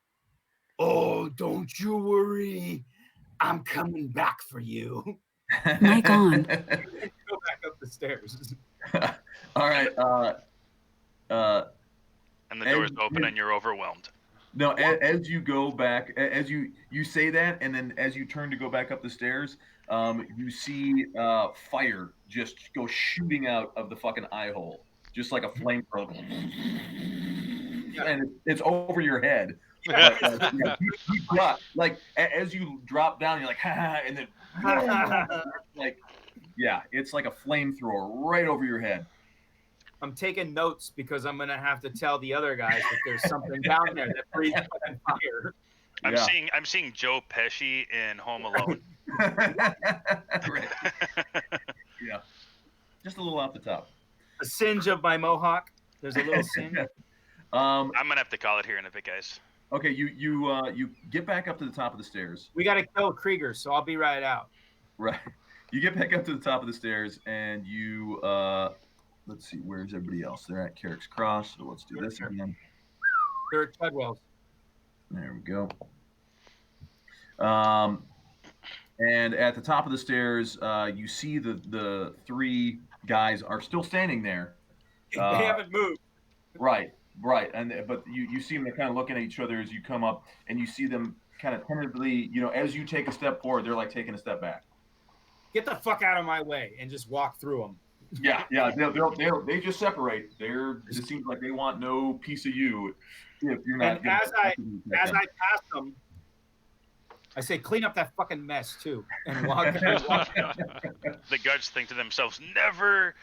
oh, don't you worry. I'm coming back for you. Mic on. Go back up the stairs. All right. And the door's open and you're overwhelmed. No, as you go back, as you say that, and then as you turn to go back up the stairs, you see fire just go shooting out of the fucking eye hole. just like a flamethrower, and it's over your head. But, you got, like, as you drop down, you're like, ha, and then like, yeah, it's like a flamethrower right over your head. I'm taking notes because I'm gonna have to tell the other guys that there's something down there that breathes fucking fire. I'm seeing Joe Pesci in Home Alone. Right. Yeah, just a little off the top. A singe of my mohawk. There's a little singe. I'm gonna have to call it here in a bit, guys. Okay, you get back up to the top of the stairs. We got to kill Krieger, so I'll be right out. Right. You get back up to the top of the stairs, and you let's see, where's everybody else? They're at Carrack's Cross, so let's do this again. They're at Treadwell's. There we go. And at the top of the stairs, you see the three guys are still standing there. They haven't moved. Right. But you see them kind of looking at each other as you come up, and you see them kind of tentatively, as you take a step forward, they're like taking a step back. Get the fuck out of my way and just walk through them. Yeah. They just separate. It seems like they want no piece of you if you're not. And as I pass them, I say, clean up that fucking mess too, and walk. The guards think to themselves, never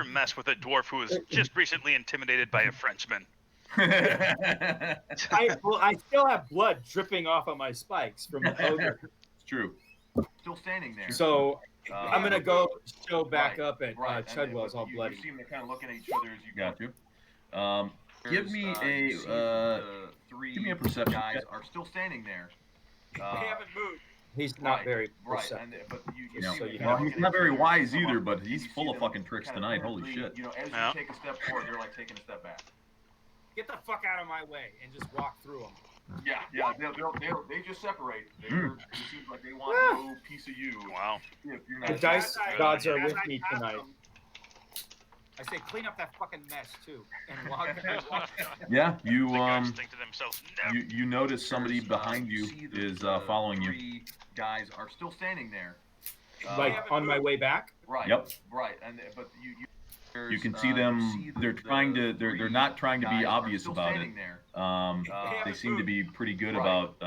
mess with a dwarf who was just recently intimidated by a Frenchman. I still have blood dripping off of my spikes from the ogre. It's true. Still standing there. So I'm gonna go show back up at Treadwell's all bloody. You see them kind of looking at each other as you got to. Give me a perception. Guys are still standing there. They haven't moved. He's not very perceptive. But he's not very wise either, but he's full of fucking tricks tonight. Holy shit. As you take a step forward, they're like taking a step back. Get the fuck out of my way and just walk through them. Yeah. They just separate. It seems like they want no piece of you. Wow. If you're not the dice gods are with me tonight. I say, clean up that fucking mess too, and walk. Yeah, you the guards think to themselves, you notice somebody behind you is following you. three Guys are still standing there. Like on my way back. Right. Yep. Right. But you can see them. They're trying to. They're not trying to be obvious about it. They seem to be pretty good about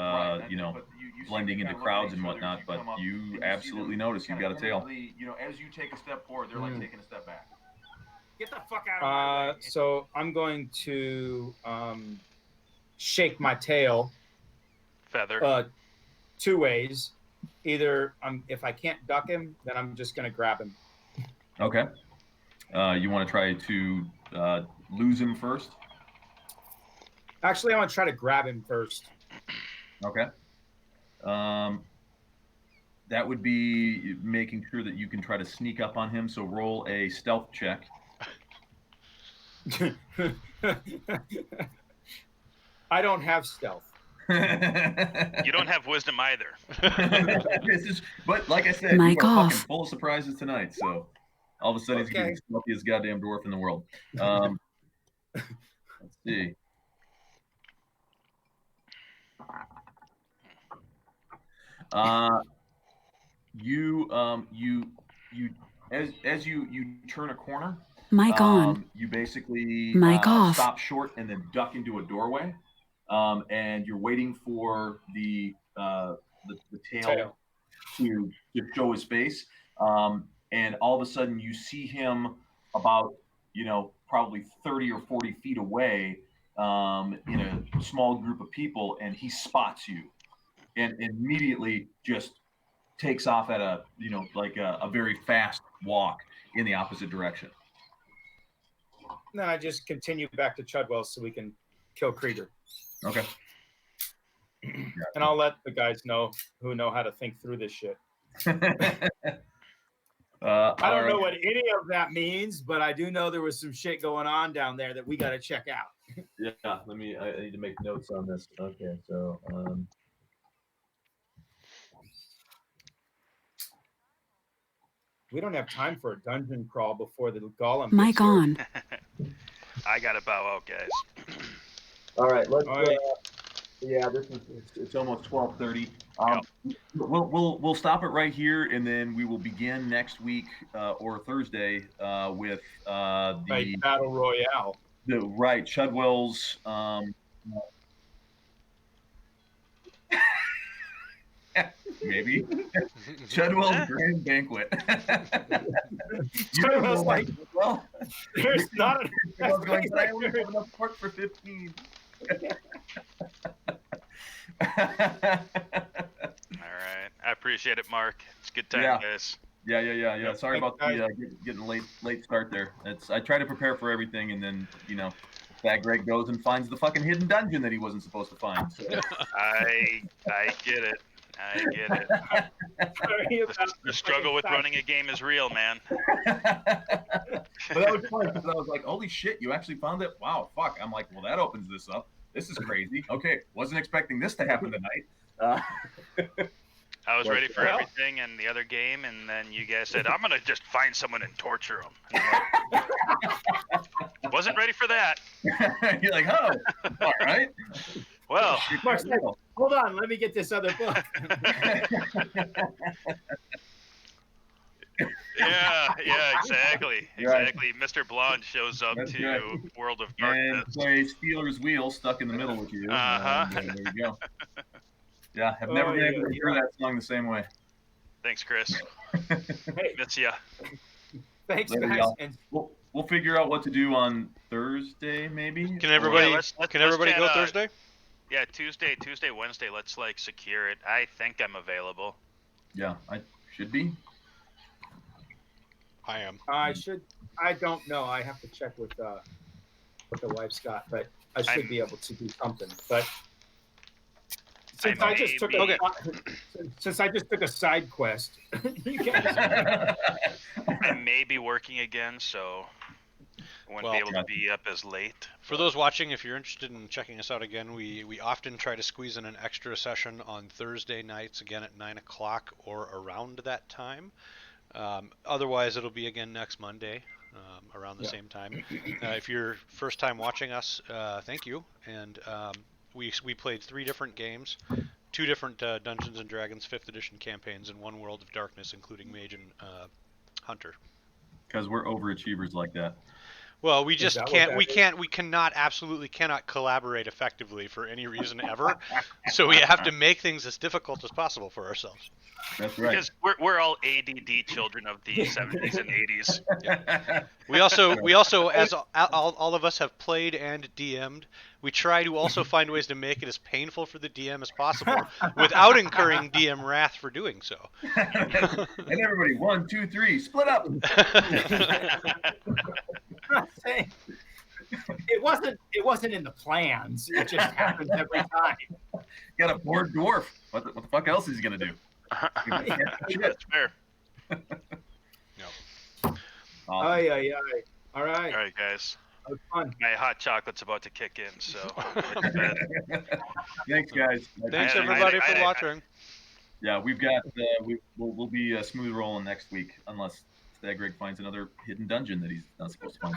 blending into crowds and whatnot. But you absolutely notice you've got a tail. As you take a step forward, they're like taking a step back. Get the fuck out of my way. So I'm going to shake my tail. Feather. 2 ways. Either if I can't duck him, then I'm just going to grab him. Okay. You want to try to lose him first? Actually, I want to try to grab him first. Okay. That would be making sure that you can try to sneak up on him. So roll a stealth check. I don't have stealth. You don't have wisdom either. But like I said, you are fucking full of surprises tonight. So all of a sudden, he's going to be the stealthiest goddamn dwarf in the world. Let's see. As you turn a corner. Mic on. You basically Mic off. Stop short and then duck into a doorway, and you're waiting for the tail to show his face, and all of a sudden you see him about probably 30 or 40 feet away in a small group of people, and he spots you, and immediately just takes off at a very fast walk in the opposite direction. Then I just continue back to Chudwell so we can kill Krieger. Okay. And I'll let the guys know who know how to think through this shit. I don't know what any of that means, but I do know there was some shit going on down there that we got to check out. Yeah, I need to make notes on this. Okay, so we don't have time for a dungeon crawl before the golem. Mic on. I gotta bow out, guys. All right, Yeah, this is it's almost 12:30. We'll stop it right here, and then we will begin next week or Thursday with the Battle Royale. Chudwell's. Maybe Chudwell's Grand Banquet. Chudwell's like, well, there's not enough going. I only have enough pork for 15. All right, I appreciate it, Mark. It's a good time, guys. Yeah. Sorry about the getting late start there. I try to prepare for everything, and then Fat Greg goes and finds the fucking hidden dungeon that he wasn't supposed to find. So. I get it. The struggle with running a game is real, man. But that was fun because I was like, "Holy shit, you actually found it! Wow, fuck!" I'm like, "Well, that opens this up. This is crazy." Okay, wasn't expecting this to happen tonight. I was ready for everything and the other game, and then you guys said, "I'm gonna just find someone and torture them." Wasn't ready for that. You're like, "Oh, all right." Well, Mark's like, hold on, let me get this other book. yeah, exactly. Mr. Blonde shows up to World of Darkness. And play Steeler's Wheel stuck in the middle with you. There you go. Yeah, I've never been able to hear that song the same way. Thanks, Chris. Hey. Miss ya. Thanks, Later, guys. y'all. We'll figure out what to do on Thursday, maybe. Can everybody let's go Thursday? Yeah, Tuesday, Wednesday. Let's secure it. I think I'm available. Yeah, I should be. I am. I don't know. I have to check with what the wife's got, but I should be able to do something. But since I just took a side quest, you guys. I may be working again, so I won't be able to be up as late. For those watching, if you're interested in checking us out again, we often try to squeeze in an extra session on Thursday nights, again at 9 o'clock or around that time. Otherwise, it'll be again next Monday around the same time. If you're first time watching us, thank you. And we played 3 different games, 2 different Dungeons and Dragons 5th edition campaigns, and 1 World of Darkness, including Mage and Hunter. Because we're overachievers like that. Well, we just can't. We absolutely cannot collaborate effectively for any reason ever. So we have to make things as difficult as possible for ourselves. That's right. Because we're all ADD children of the 70s and 80s. Yeah. We also, as all of us have played and DM'd, we try to also find ways to make it as painful for the DM as possible without incurring DM wrath for doing so. And everybody, 1, 2, 3, split up. It wasn't in the plans. It just happens every time. Got a bored dwarf. What the fuck else is he gonna do? That's fair. No. All right. All right, guys. That was fun. My hot chocolate's about to kick in, so. Thanks, guys. Thanks everybody for watching. Yeah, we've got we'll be smooth rolling next week, unless Greg finds another hidden dungeon that he's not supposed to find.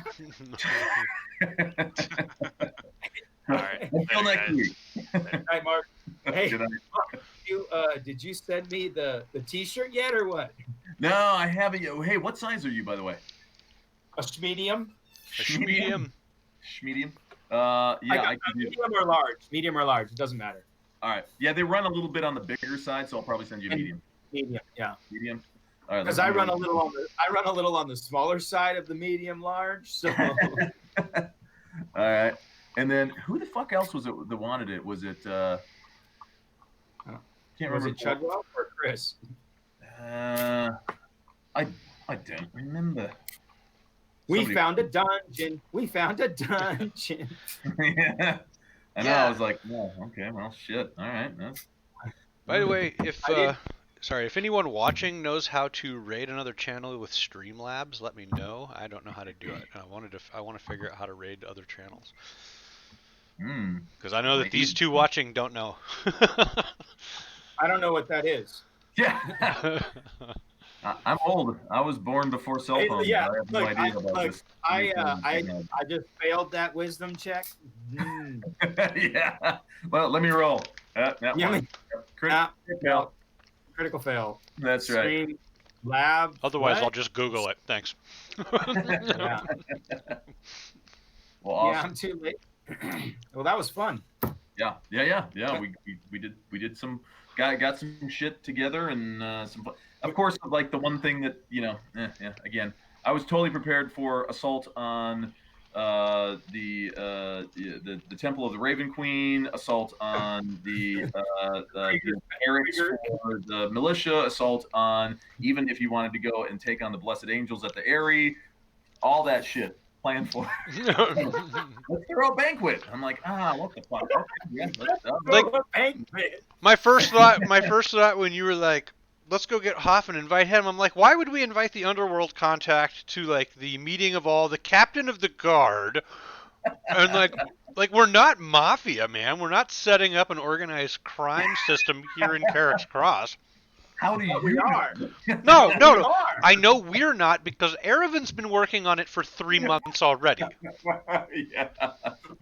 All right. Until next week. All right, Mark. Hey, Good night. did you send me the T-shirt yet, or what? No, I haven't yet. Hey, what size are you, by the way? A medium. Medium. Medium. Yeah, I can do. Medium or large. Medium or large. It doesn't matter. All right. Yeah, they run a little bit on the bigger side, so I'll probably send you medium. Medium. Yeah. Medium. All right. Because I run a little on the smaller side of the medium large. So. All right. And then who the fuck else was it that wanted it? Was it? Can't remember. Was it Chudwell or Chris? I don't remember. We found a dungeon. Yeah. I know. I was like, no, okay, well, shit. All right. By the way, if anyone watching knows how to raid another channel with Streamlabs, let me know. I don't know how to do it. I want to figure out how to raid other channels. Because I know that these two watching don't know. I don't know what that is. Yeah. I'm old. I was born before cell phones. Yeah, I have no idea about this. I just failed that wisdom check. Yeah. Well, let me roll. That one. Critical fail. That's Stream, right. Lab. Otherwise, what? I'll just Google it. Thanks. Yeah. Well, awesome. Yeah, I'm too late. Well, that was fun. Yeah. We did some got some shit together and some. Of course, like the one thing that again, I was totally prepared for assault on the Temple of the Raven Queen, assault on the barracks for the militia, assault on even if you wanted to go and take on the Blessed Angels at the Eyrie, all that shit planned for. Let's throw a banquet. I'm like, what the fuck? Yeah, like, my first thought when you were like, let's go get Hoff and invite him. I'm like, why would we invite the underworld contact to like the meeting of all the captain of the guard? And like we're not mafia, man. We're not setting up an organized crime system here in Carrack's Cross. How do you? We are. No. I know we're not because Erevan's been working on it for 3 months already. Yeah.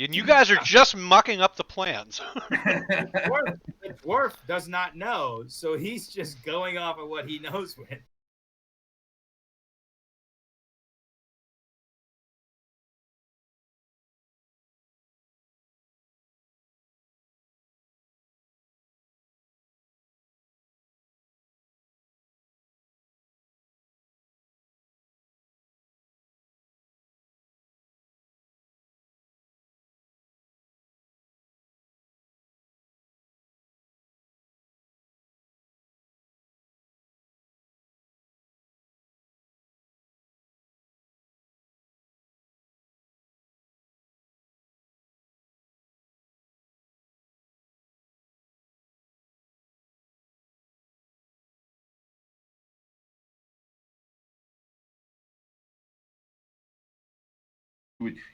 And you guys are just mucking up the plans. The dwarf does not know, so he's just going off of what he knows with.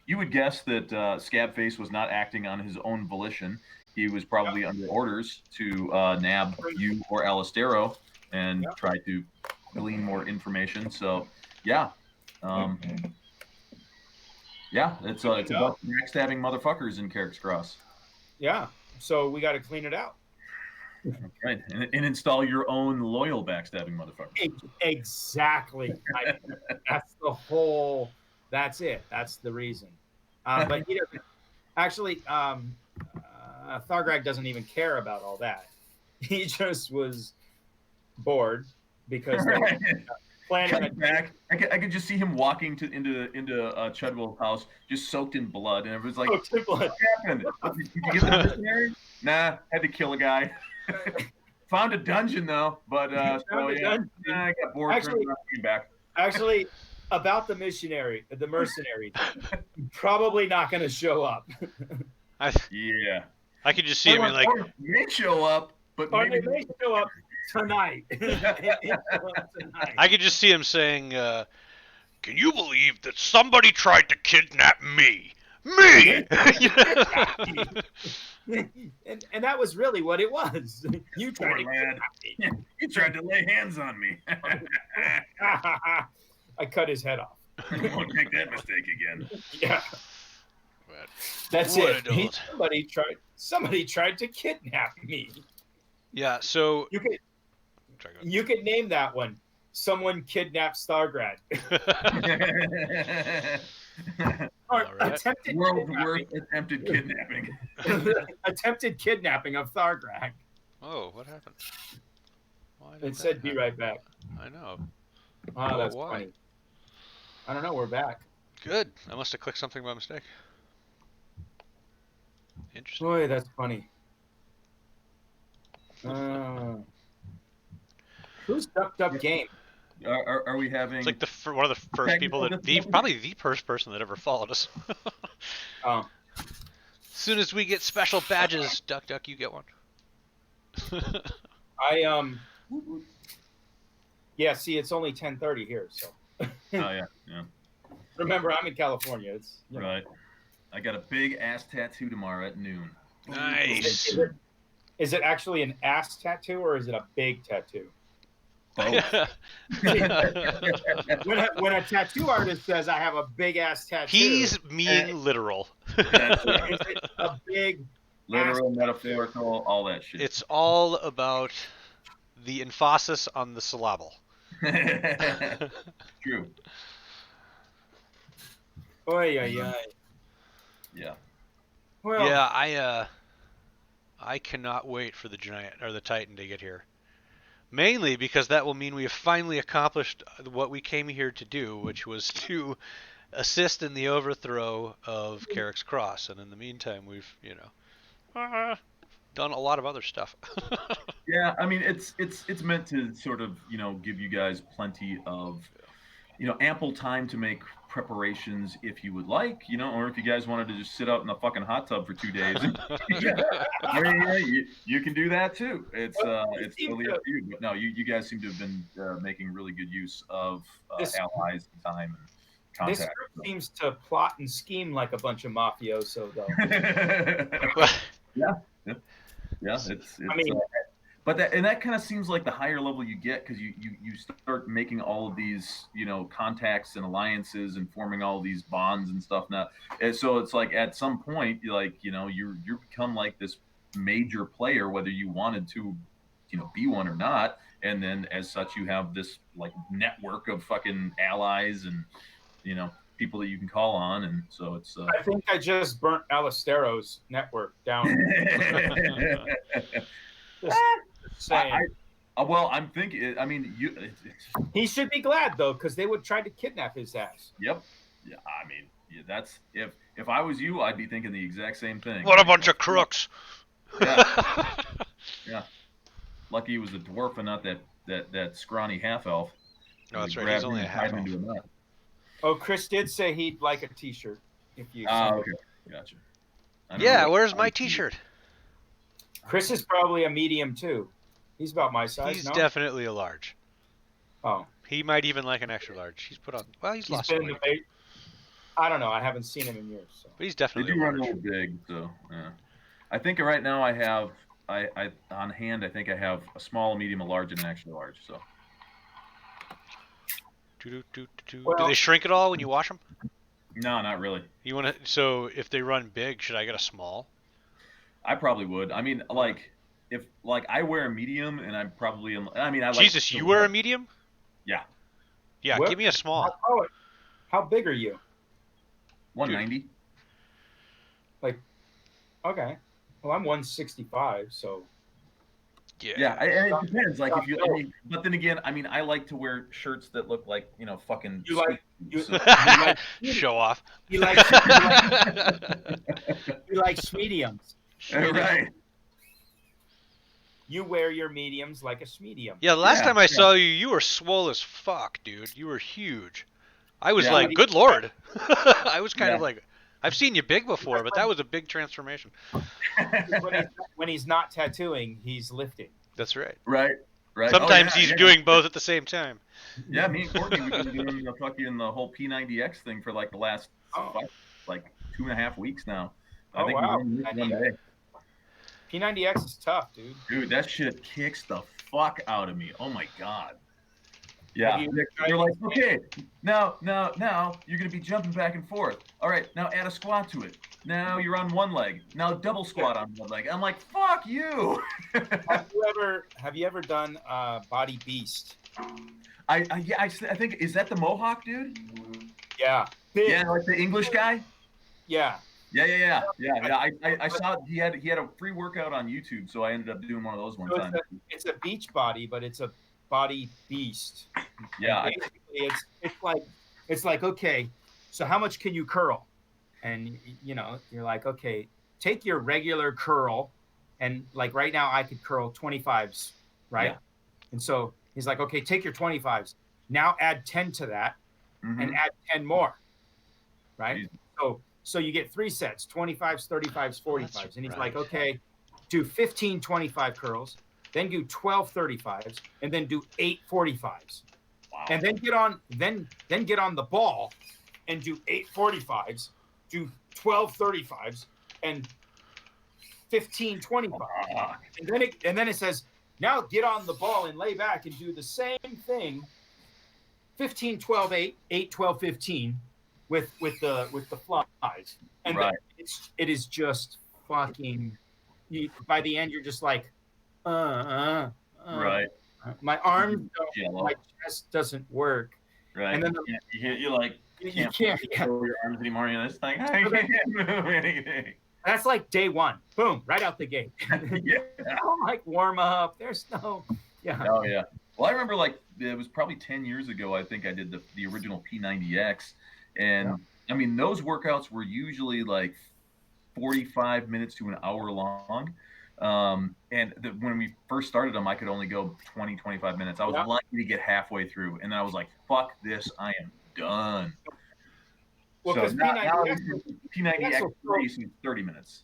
You would guess that Scabface was not acting on his own volition. He was probably under orders to nab you or Alistero and try to glean more information. So, yeah. It's about backstabbing motherfuckers in Carrack's Cross. Yeah, so we got to clean it out. Right, and install your own loyal backstabbing motherfuckers. Exactly. That's the whole... That's it. That's the reason. But he doesn't actually. Thargrag doesn't even care about all that. He just was bored because they were planning back. I could just see him walking into Chudwell's house, just soaked in blood, and it was like, "What happened? Did you get the missionary? Nah, had to kill a guy. Found a dungeon though, but I got bored. Actually, came back. Actually. About the mercenary, probably not going to show up. I could just see him like may show up, but maybe they may show up tonight. I could just see him saying, "Can you believe that somebody tried to kidnap me? Me!" and that was really what it was. You tried to kidnap me. You tried to lay hands on me. I cut his head off. You won't make that mistake again. Yeah. That's it. Somebody tried to kidnap me. Yeah, so you could name that one. Someone kidnapped Thargrag. Or attempted attempted kidnapping. Attempted kidnapping of Thargrag. Oh, what happened? It said be right back. I know. Oh, that's funny. I don't know. We're back. Good. I must have clicked something by mistake. Interesting. Boy, that's funny. Who's Ducked Up Game? Are we having? It's like one of the first people probably the first person that ever followed us. Oh. As soon as we get special badges, Duck, you get one. Yeah, see, it's only 10:30 here, so. Oh yeah. Remember, I'm in California. It's right. I got a big ass tattoo tomorrow at noon. Nice. Is it actually an ass tattoo or is it a big tattoo? Both. when a tattoo artist says I have a big ass tattoo, he's being literal. That's right. It's a big literal, metaphorical, all that shit. It's all about the emphasis on the syllable. True. Oy, oy, oy. Yeah. Well, yeah, I cannot wait for the giant or the Titan to get here. Mainly because that will mean we have finally accomplished what we came here to do, which was to assist in the overthrow of Carrack's Cross. And in the meantime, we've, done a lot of other stuff. Yeah, I mean, it's meant to sort of, give you guys plenty of, ample time to make preparations if you would like, or if you guys wanted to just sit out in the fucking hot tub for 2 days. I mean, you can do that too. It's totally up to you. But no, you guys seem to have been making really good use of allies and time and contact. This group seems to plot and scheme like a bunch of mafioso, though. Yeah. It's I mean, but that kind of seems like the higher level you get, because you start making all of these contacts and alliances and forming all of these bonds and stuff now. And so it's like at some point you become like this major player, whether you wanted to be one or not. And then as such you have this like network of fucking allies and people that you can call on. And so it's I think I just burnt Alistero's network down. Saying. I'm thinking. I mean, he should be glad though, because they would try to kidnap his ass. Yep. Yeah. I mean, that's if I was you, I'd be thinking the exact same thing. What a bunch of crooks. Yeah. Yeah. Lucky he was a dwarf and not that scrawny half elf. No, that's right. He's only a half elf. Oh, Chris did say he'd like a T-shirt if you. Okay. Gotcha. Yeah. Where's my T-shirt? Chris is probably a medium too. He's about my size. He's definitely a large. Oh. He might even like an extra large. He's put on. Well, he's lost weight. I don't know. I haven't seen him in years. So. But he's definitely. They do run a little big, so yeah. I think right now I have on hand. I think I have a small, a medium, a large, and an extra large. So. Do they shrink at all when you wash them? No, not really. You want to? So if they run big, should I get a small? I probably would. I mean, if I wear a medium, and I'm probably. I mean, Jesus, you wear a medium? Yeah. Yeah, give me a small. How big are you? 190. Okay. Well, I'm 165, so. Yeah, and it depends. Like if you, but then again, I mean, I like to wear shirts that look like fucking. You like show off. You like mediums. Right. You wear your mediums like a medium. Yeah, the last time I saw you, you were swole as fuck, dude. You were huge. I was like, good lord. I was kind of like, I've seen you big before, but that was a big transformation. When he's not tattooing, he's lifting. That's right. Right. Sometimes he's doing both at the same time. Yeah, me and Courtney, we've been doing the whole P90X thing for like the last 2.5 weeks now. I think wow. we one day. P90X is tough, dude. Dude, that shit kicks the fuck out of me. Oh my god. Yeah, they're like, okay, now you're gonna be jumping back and forth. All right, now add a squat to it. Now you're on one leg. Now double squat on one leg. I'm like, fuck you. Have you ever done Body Beast? I think, is that the Mohawk dude? Yeah. Yeah, like the English guy. Yeah. Yeah. I saw he had a free workout on YouTube, so I ended up doing one of those one time. It's a beach body, but it's a Body Beast. Yeah. It's like, okay, so how much can you curl? And you're like, okay, take your regular curl, and like right now I could curl 25s, right? Yeah. And so he's like, okay, take your 25s, now add 10 to that, and add 10 more, right? So you get 3 sets, 25s, 35s, 45s, and he's like, okay, do 15 25 curls, then do 12 35s, and then do 8 45s. Wow. And then get on the ball and do 8 45s, do 12 35s, and 15 25s. And then it says, Now get on the ball and lay back and do the same thing. 15, 12, 8, 8, 12, 15 with the flies. And right. It is just fucking, by the end, you're just like, right. My arms don't, my chest doesn't work. Right. And then you can't control your arms anymore. You're just like, I can't move anything. That's like day one. Boom, right out the gate. Yeah. Don't like warm up. There's no, yeah. Oh, yeah. Well, I remember like it was probably 10 years ago, I think I did the original P90X. And I mean, those workouts were usually like 45 minutes to an hour long. And when we first started them, I could only go 20, 25 minutes. I was lucky to get halfway through. And then I was like, fuck this, I am done. Well, because P90X is 30 minutes.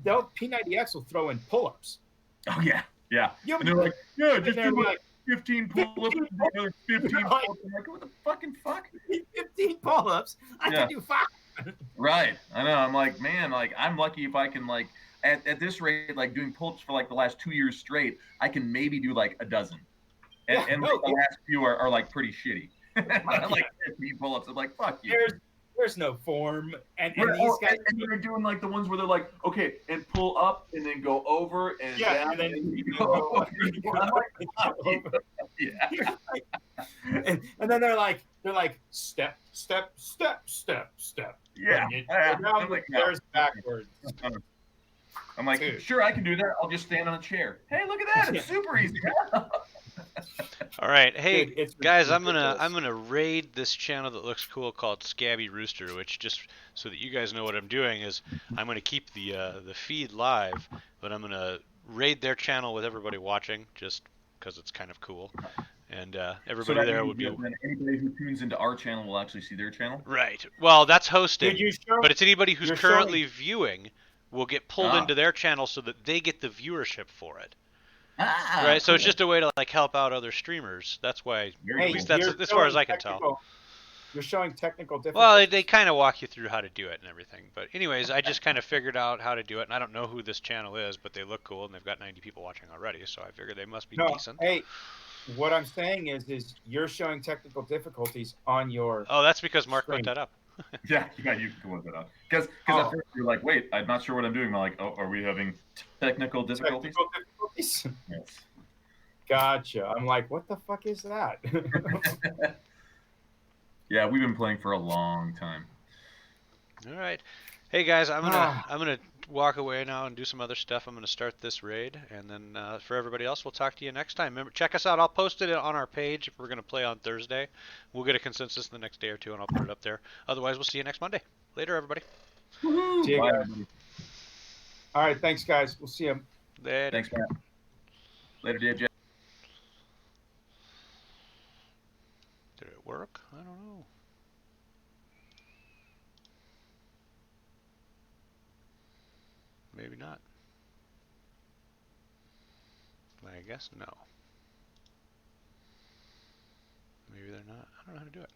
P90X will throw in pull-ups. Oh, yeah. Yeah. And they're like, yeah, just do like 15 pull-ups, another 15 pull-ups. I'm like, what the fucking fuck? 15 pull-ups? I can do 5. Right. I know. I'm like, man, like, I'm lucky if I can, like, at this rate, like, doing pull-ups for, like, the last 2 years straight, I can maybe do, like, a dozen. And the last few are like, pretty shitty. I'm like, 15 pull-ups. I'm like, fuck you. There's no form. And these guys... And they're doing, like, the ones where they're like, okay, and pull up, and then go over, and down, and then you go over. I'm like, fuck you. Yeah. And then they're like, step, step, step, step, step. Yeah. Down the stairs backwards. I'm like, sure, I can do that. I'll just stand on a chair. Hey, look at that! It's super easy. All right, hey guys, I'm gonna raid this channel that looks cool called Scabby Rooster, which, just so that you guys know what I'm doing, is I'm gonna keep the feed live, but I'm gonna raid their channel with everybody watching, just because it's kind of cool. And everybody there would be. Anybody who tunes into our channel will actually see their channel. Right. Well, that's hosting, but it's anybody who's currently viewing will get pulled into their channel so that they get the viewership for it. Right. So it's just a way to like help out other streamers. That's why. At least that's as far as I can tell. You're showing technical difficulties. Well, they kind of walk you through how to do it and everything. But anyways, I just kind of figured out how to do it, and I don't know who this channel is, but they look cool and they've got 90 people watching already, so I figured they must be decent. Hey. What I'm saying is you're showing technical difficulties on your. Oh, that's because Mark put that up. Yeah, you can put that up. Because at first you're like, wait, I'm not sure what I'm doing. I'm like, oh, are we having technical difficulties? Yes. Gotcha. I'm like, what the fuck is that? Yeah, we've been playing for a long time. All right. Hey guys, I'm gonna walk away now and do some other stuff. I'm gonna start this raid, and then for everybody else, we'll talk to you next time. Remember, check us out. I'll post it on our page if we're gonna play on Thursday. We'll get a consensus the next day or two, and I'll put it up there. Otherwise, we'll see you next Monday. Later, everybody. See you guys. All right, thanks guys. We'll see you. Later. Thanks, Matt. Later, Dave. Did it work? I don't know. Maybe not. I guess no. Maybe they're not. I don't know how to do it.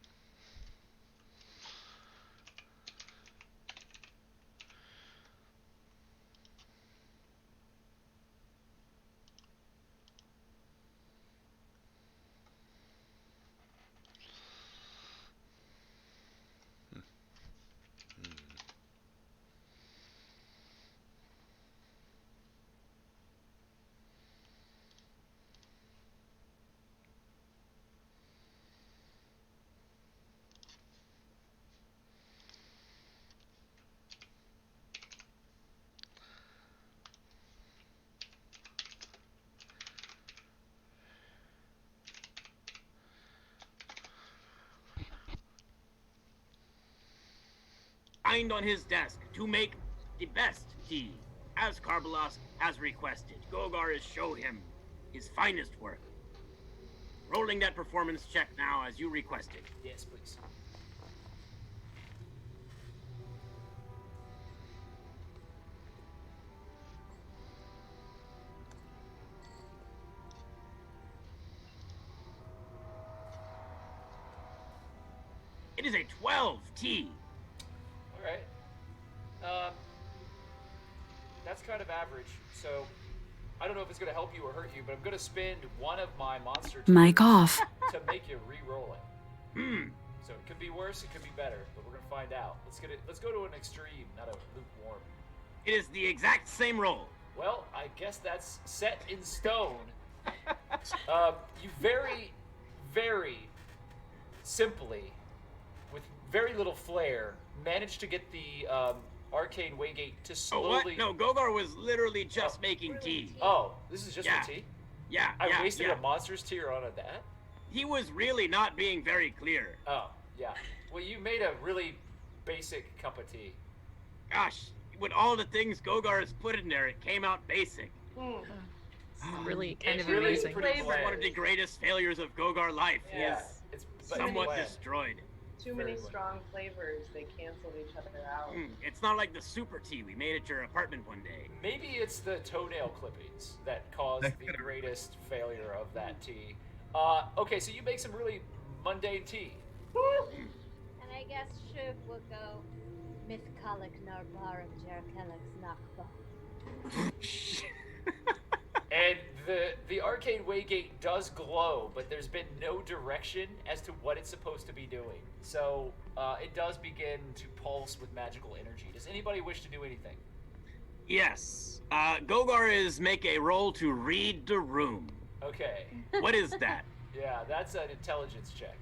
On his desk to make the best tea, as Karbalos has requested. Gogar is show him his finest work. Rolling that performance check now as you requested. Yes, please. It is a 12 tea. All right. That's kind of average. So I don't know if it's gonna help you or hurt you, but I'm gonna spend one of my monster Mic off. to make you re-roll it. So it could be worse, it could be better, but we're gonna find out. Let's go to an extreme, not a lukewarm. It is the exact same roll. Well, I guess that's set in stone. You very, very simply, with very little flair, managed to get the arcane waygate to slowly. Oh, what? No, Gogar was literally just making tea. Oh, this is just for tea? Yeah. I wasted a monster's tier on that? He was really not being very clear. Oh, yeah. Well, you made a really basic cup of tea. Gosh, with all the things Gogar has put in there, it came out basic. Really kind of really amazing. One of the greatest failures of Gogar life. Yeah, He is it's somewhat destroyed. Too many strong flavors, they canceled each other out. It's not like the super tea we made at your apartment one day. Maybe it's the toenail clippings that caused the greatest failure of that tea. Okay, so you make some really mundane tea. And I guess Shiv will go Myth Kalik Narbaram Jerkelix Nakba. And the arcane waygate does glow, but there's been no direction as to what it's supposed to be doing. So it does begin to pulse with magical energy. Does anybody wish to do anything? Yes. Gogar is make a roll to read the room. Okay. What is that? Yeah, that's an intelligence check.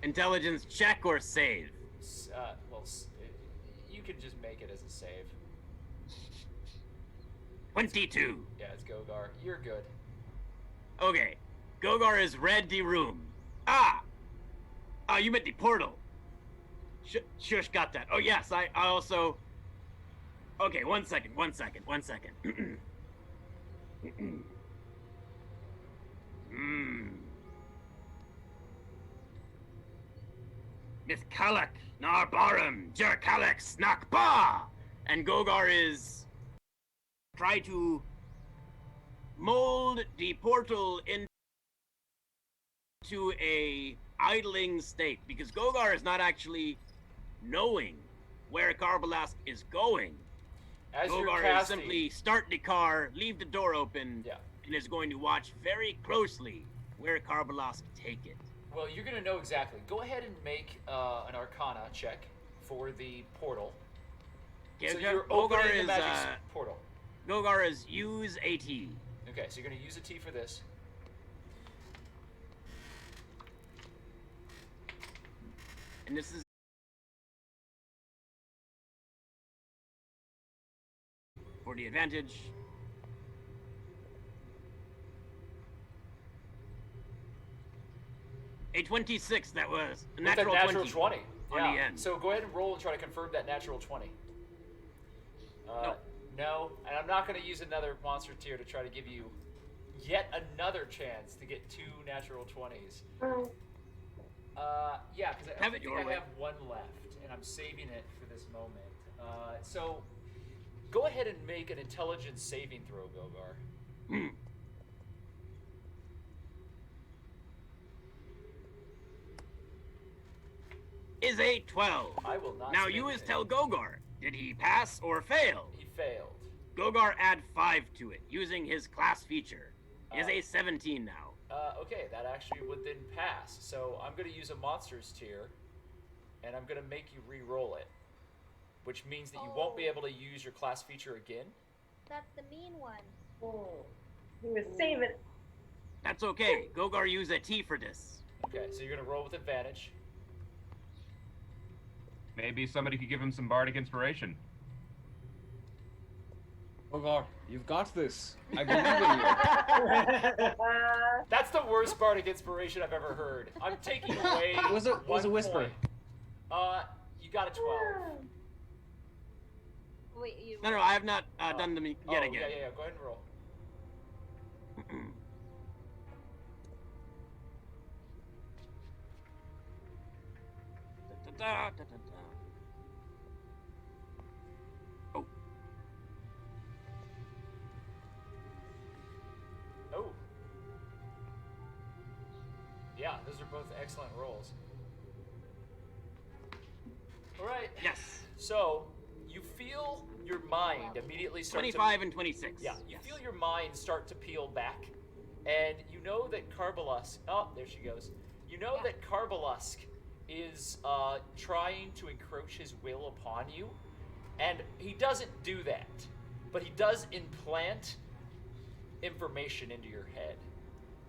Intelligence check or save? Well, you can just make it as a save. 22. Yeah, it's Gogar. You're good. Okay. Gogar has read the room. You meant the portal. Shush got that. Oh, yes, I also... Okay, one second. Myth Kalik, Narbaram, Jerkalix, Nakba! And Gogar is... try to mold the portal into a idling state, because Gogar is not actually knowing where Carbalask is going. As Gogar is simply start the car, leave the door open, and is going to watch very closely where Carbalask take it. Well, you're going to know exactly. Go ahead and make an Arcana check for the portal. So you're opening the magic portal. Gogar is use AT. Okay, so you're going to use a T for this. And this is... for the advantage. A 26, that was a natural 20. On the end. So go ahead and roll and try to confirm that natural 20. No, and I'm not going to use another monster tier to try to give you yet another chance to get 2 natural 20s. Yeah, because I think I have one left, and I'm saving it for this moment. So go ahead and make an intelligence saving throw, Gogar. Is a 12. I will not. Now you is tell Gogar, did he pass or fail? He failed. Gogar add 5 to it using his class feature. Is a 17 now. Okay, that actually would then pass. So I'm going to use a monsters tier, and I'm going to make you re-roll it, which means that you won't be able to use your class feature again. That's the mean one. He was saving. That's okay. Gogar use a T for this. Okay, so you're going to roll with advantage. Maybe somebody could give him some bardic inspiration. Gogar, you've got this. I believe in you. That's the worst bardic inspiration I've ever heard. I'm taking away. It was a whisper. Point. You got a 12. Wait, you. No, I have not done them yet again. Yeah. Go ahead and roll. Oh. Yeah, those are both excellent rolls. All right. Yes. So, you feel your mind immediately start 25 and 26. Yeah, you feel your mind start to peel back, and you know that Carbalusk. Oh, there she goes. You know that Carbalusk is trying to encroach his will upon you, and he doesn't do that, but he does implant information into your head,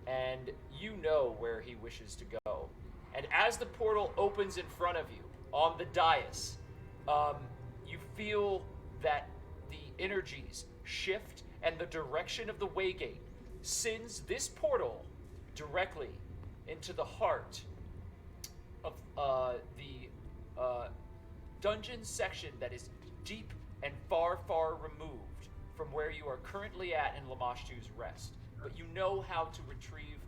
and you know where he wishes to go. And as the portal opens in front of you on the dais, you feel that the energies shift, and the direction of the Waygate sends this portal directly into the heart of the dungeon section that is deep and far, far removed from where you are currently at in Lamashtu's Rest. But you know how to retrieve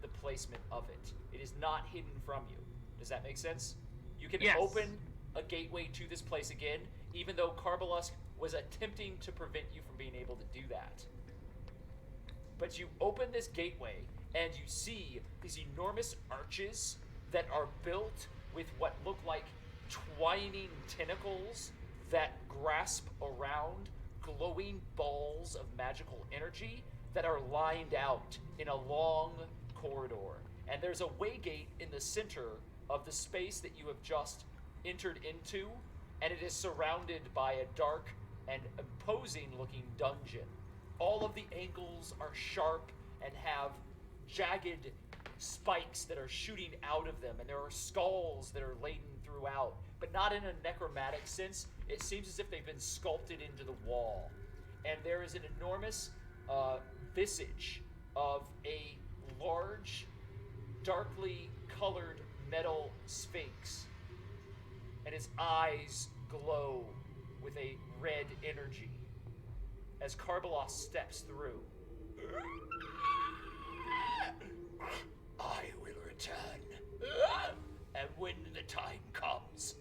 the placement of it. It is not hidden from you. Does that make sense? You can open a gateway to this place again, even though Carbalusk was attempting to prevent you from being able to do that. But you open this gateway, and you see these enormous arches that are built with what look like twining tentacles that grasp around glowing balls of magical energy that are lined out in a long corridor. And there's a waygate in the center of the space that you have just entered into, and it is surrounded by a dark and imposing looking dungeon. All of the angles are sharp and have jagged spikes that are shooting out of them, and there are skulls that are laden throughout, but not in a necromantic sense. It seems as if they've been sculpted into the wall. And there is an enormous visage of a large, darkly colored metal sphinx, and its eyes glow with a red energy as Carbalos steps through. I will return, and when the time comes,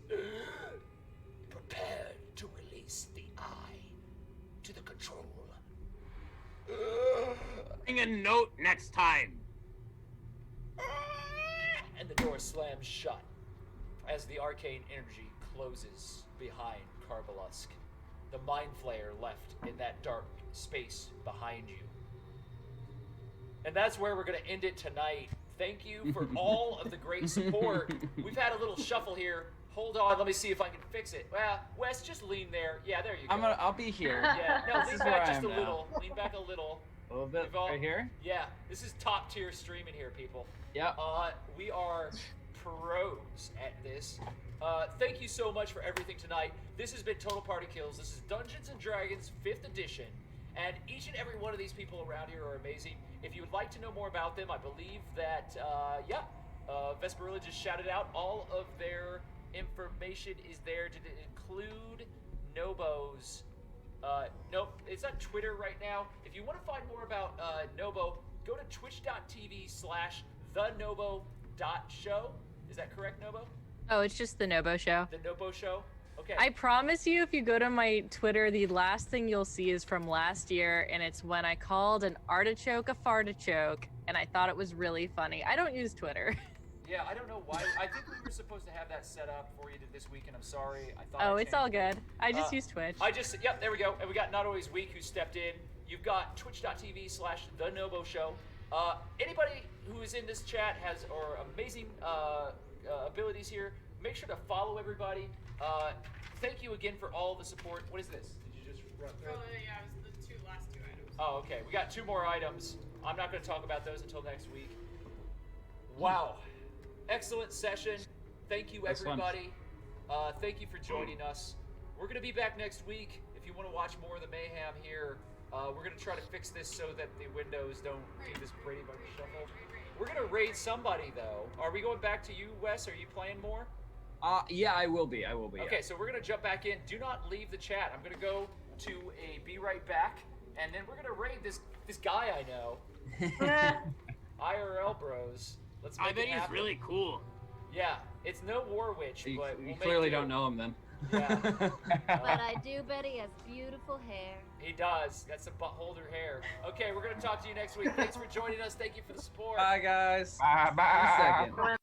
prepare to release the eye to the control. Bring a note next time. And the door slams shut as the arcane energy closes behind Carbalusk. The Mind Flayer left in that dark space behind you. And that's where we're going to end it tonight. Thank you for all of the great support. We've had a little shuffle here. Hold on, let me see if I can fix it. Well, Wes, just lean there. Yeah, there you go. I'll be here. Yeah, no, This lean is where back I just am a now. little. Lean back a little. A little bit right here? Yeah, this is top tier streaming here, people. Yeah. We are pros at this. Thank you so much for everything tonight. This has been Total Party Kills. This is Dungeons & Dragons 5th edition. And each and every one of these people around here are amazing. If you would like to know more about them, I believe that, Vesperilla just shouted out all of their information is there to include Nobo's. Nope, it's on Twitter right now. If you want to find more about Nobo, go to twitch.tv/thenobo.show. Is that correct, Nobo? Oh, it's just the Nobo Show. The Nobo Show? Okay. I promise you, if you go to my Twitter, the last thing you'll see is from last year, and it's when I called an artichoke a fartichoke, and I thought it was really funny. I don't use Twitter. Yeah, I don't know why. I think we were supposed to have that set up for you this week, and I'm sorry. I thought. Oh, it's all good. I just use Twitch. Yep, there we go. And we got Not Always Weak who stepped in. You've got twitch.tv/thenobo show. Anybody who is in this chat has amazing abilities here. Make sure to follow everybody. Thank you again for all the support. What is this? Did you just run through? Oh, yeah, it was the last two items. Oh, okay. We got 2 more items. I'm not going to talk about those until next week. Wow. Excellent session. Thank you, everybody. Thank you for joining us. We're going to be back next week. If you want to watch more of the mayhem here, we're going to try to fix this so that the windows don't do this Brady Bunch shuffle. We're going to raid somebody, though. Are we going back to you, Wes? Are you playing more? Yeah, I will be. Okay, so we're going to jump back in. Do not leave the chat. I'm going to go to a be right back, and then we're going to raid this guy I know. IRL bros. Let's make I bet it he's happen. really cool. Yeah, it's no War Witch, but You we'll clearly make don't know him then. Yeah. But I do bet he has beautiful hair. He does. That's a buttholder hair. Okay, we're going to talk to you next week. Thanks for joining us. Thank you for the support. Bye, guys. Bye. One second.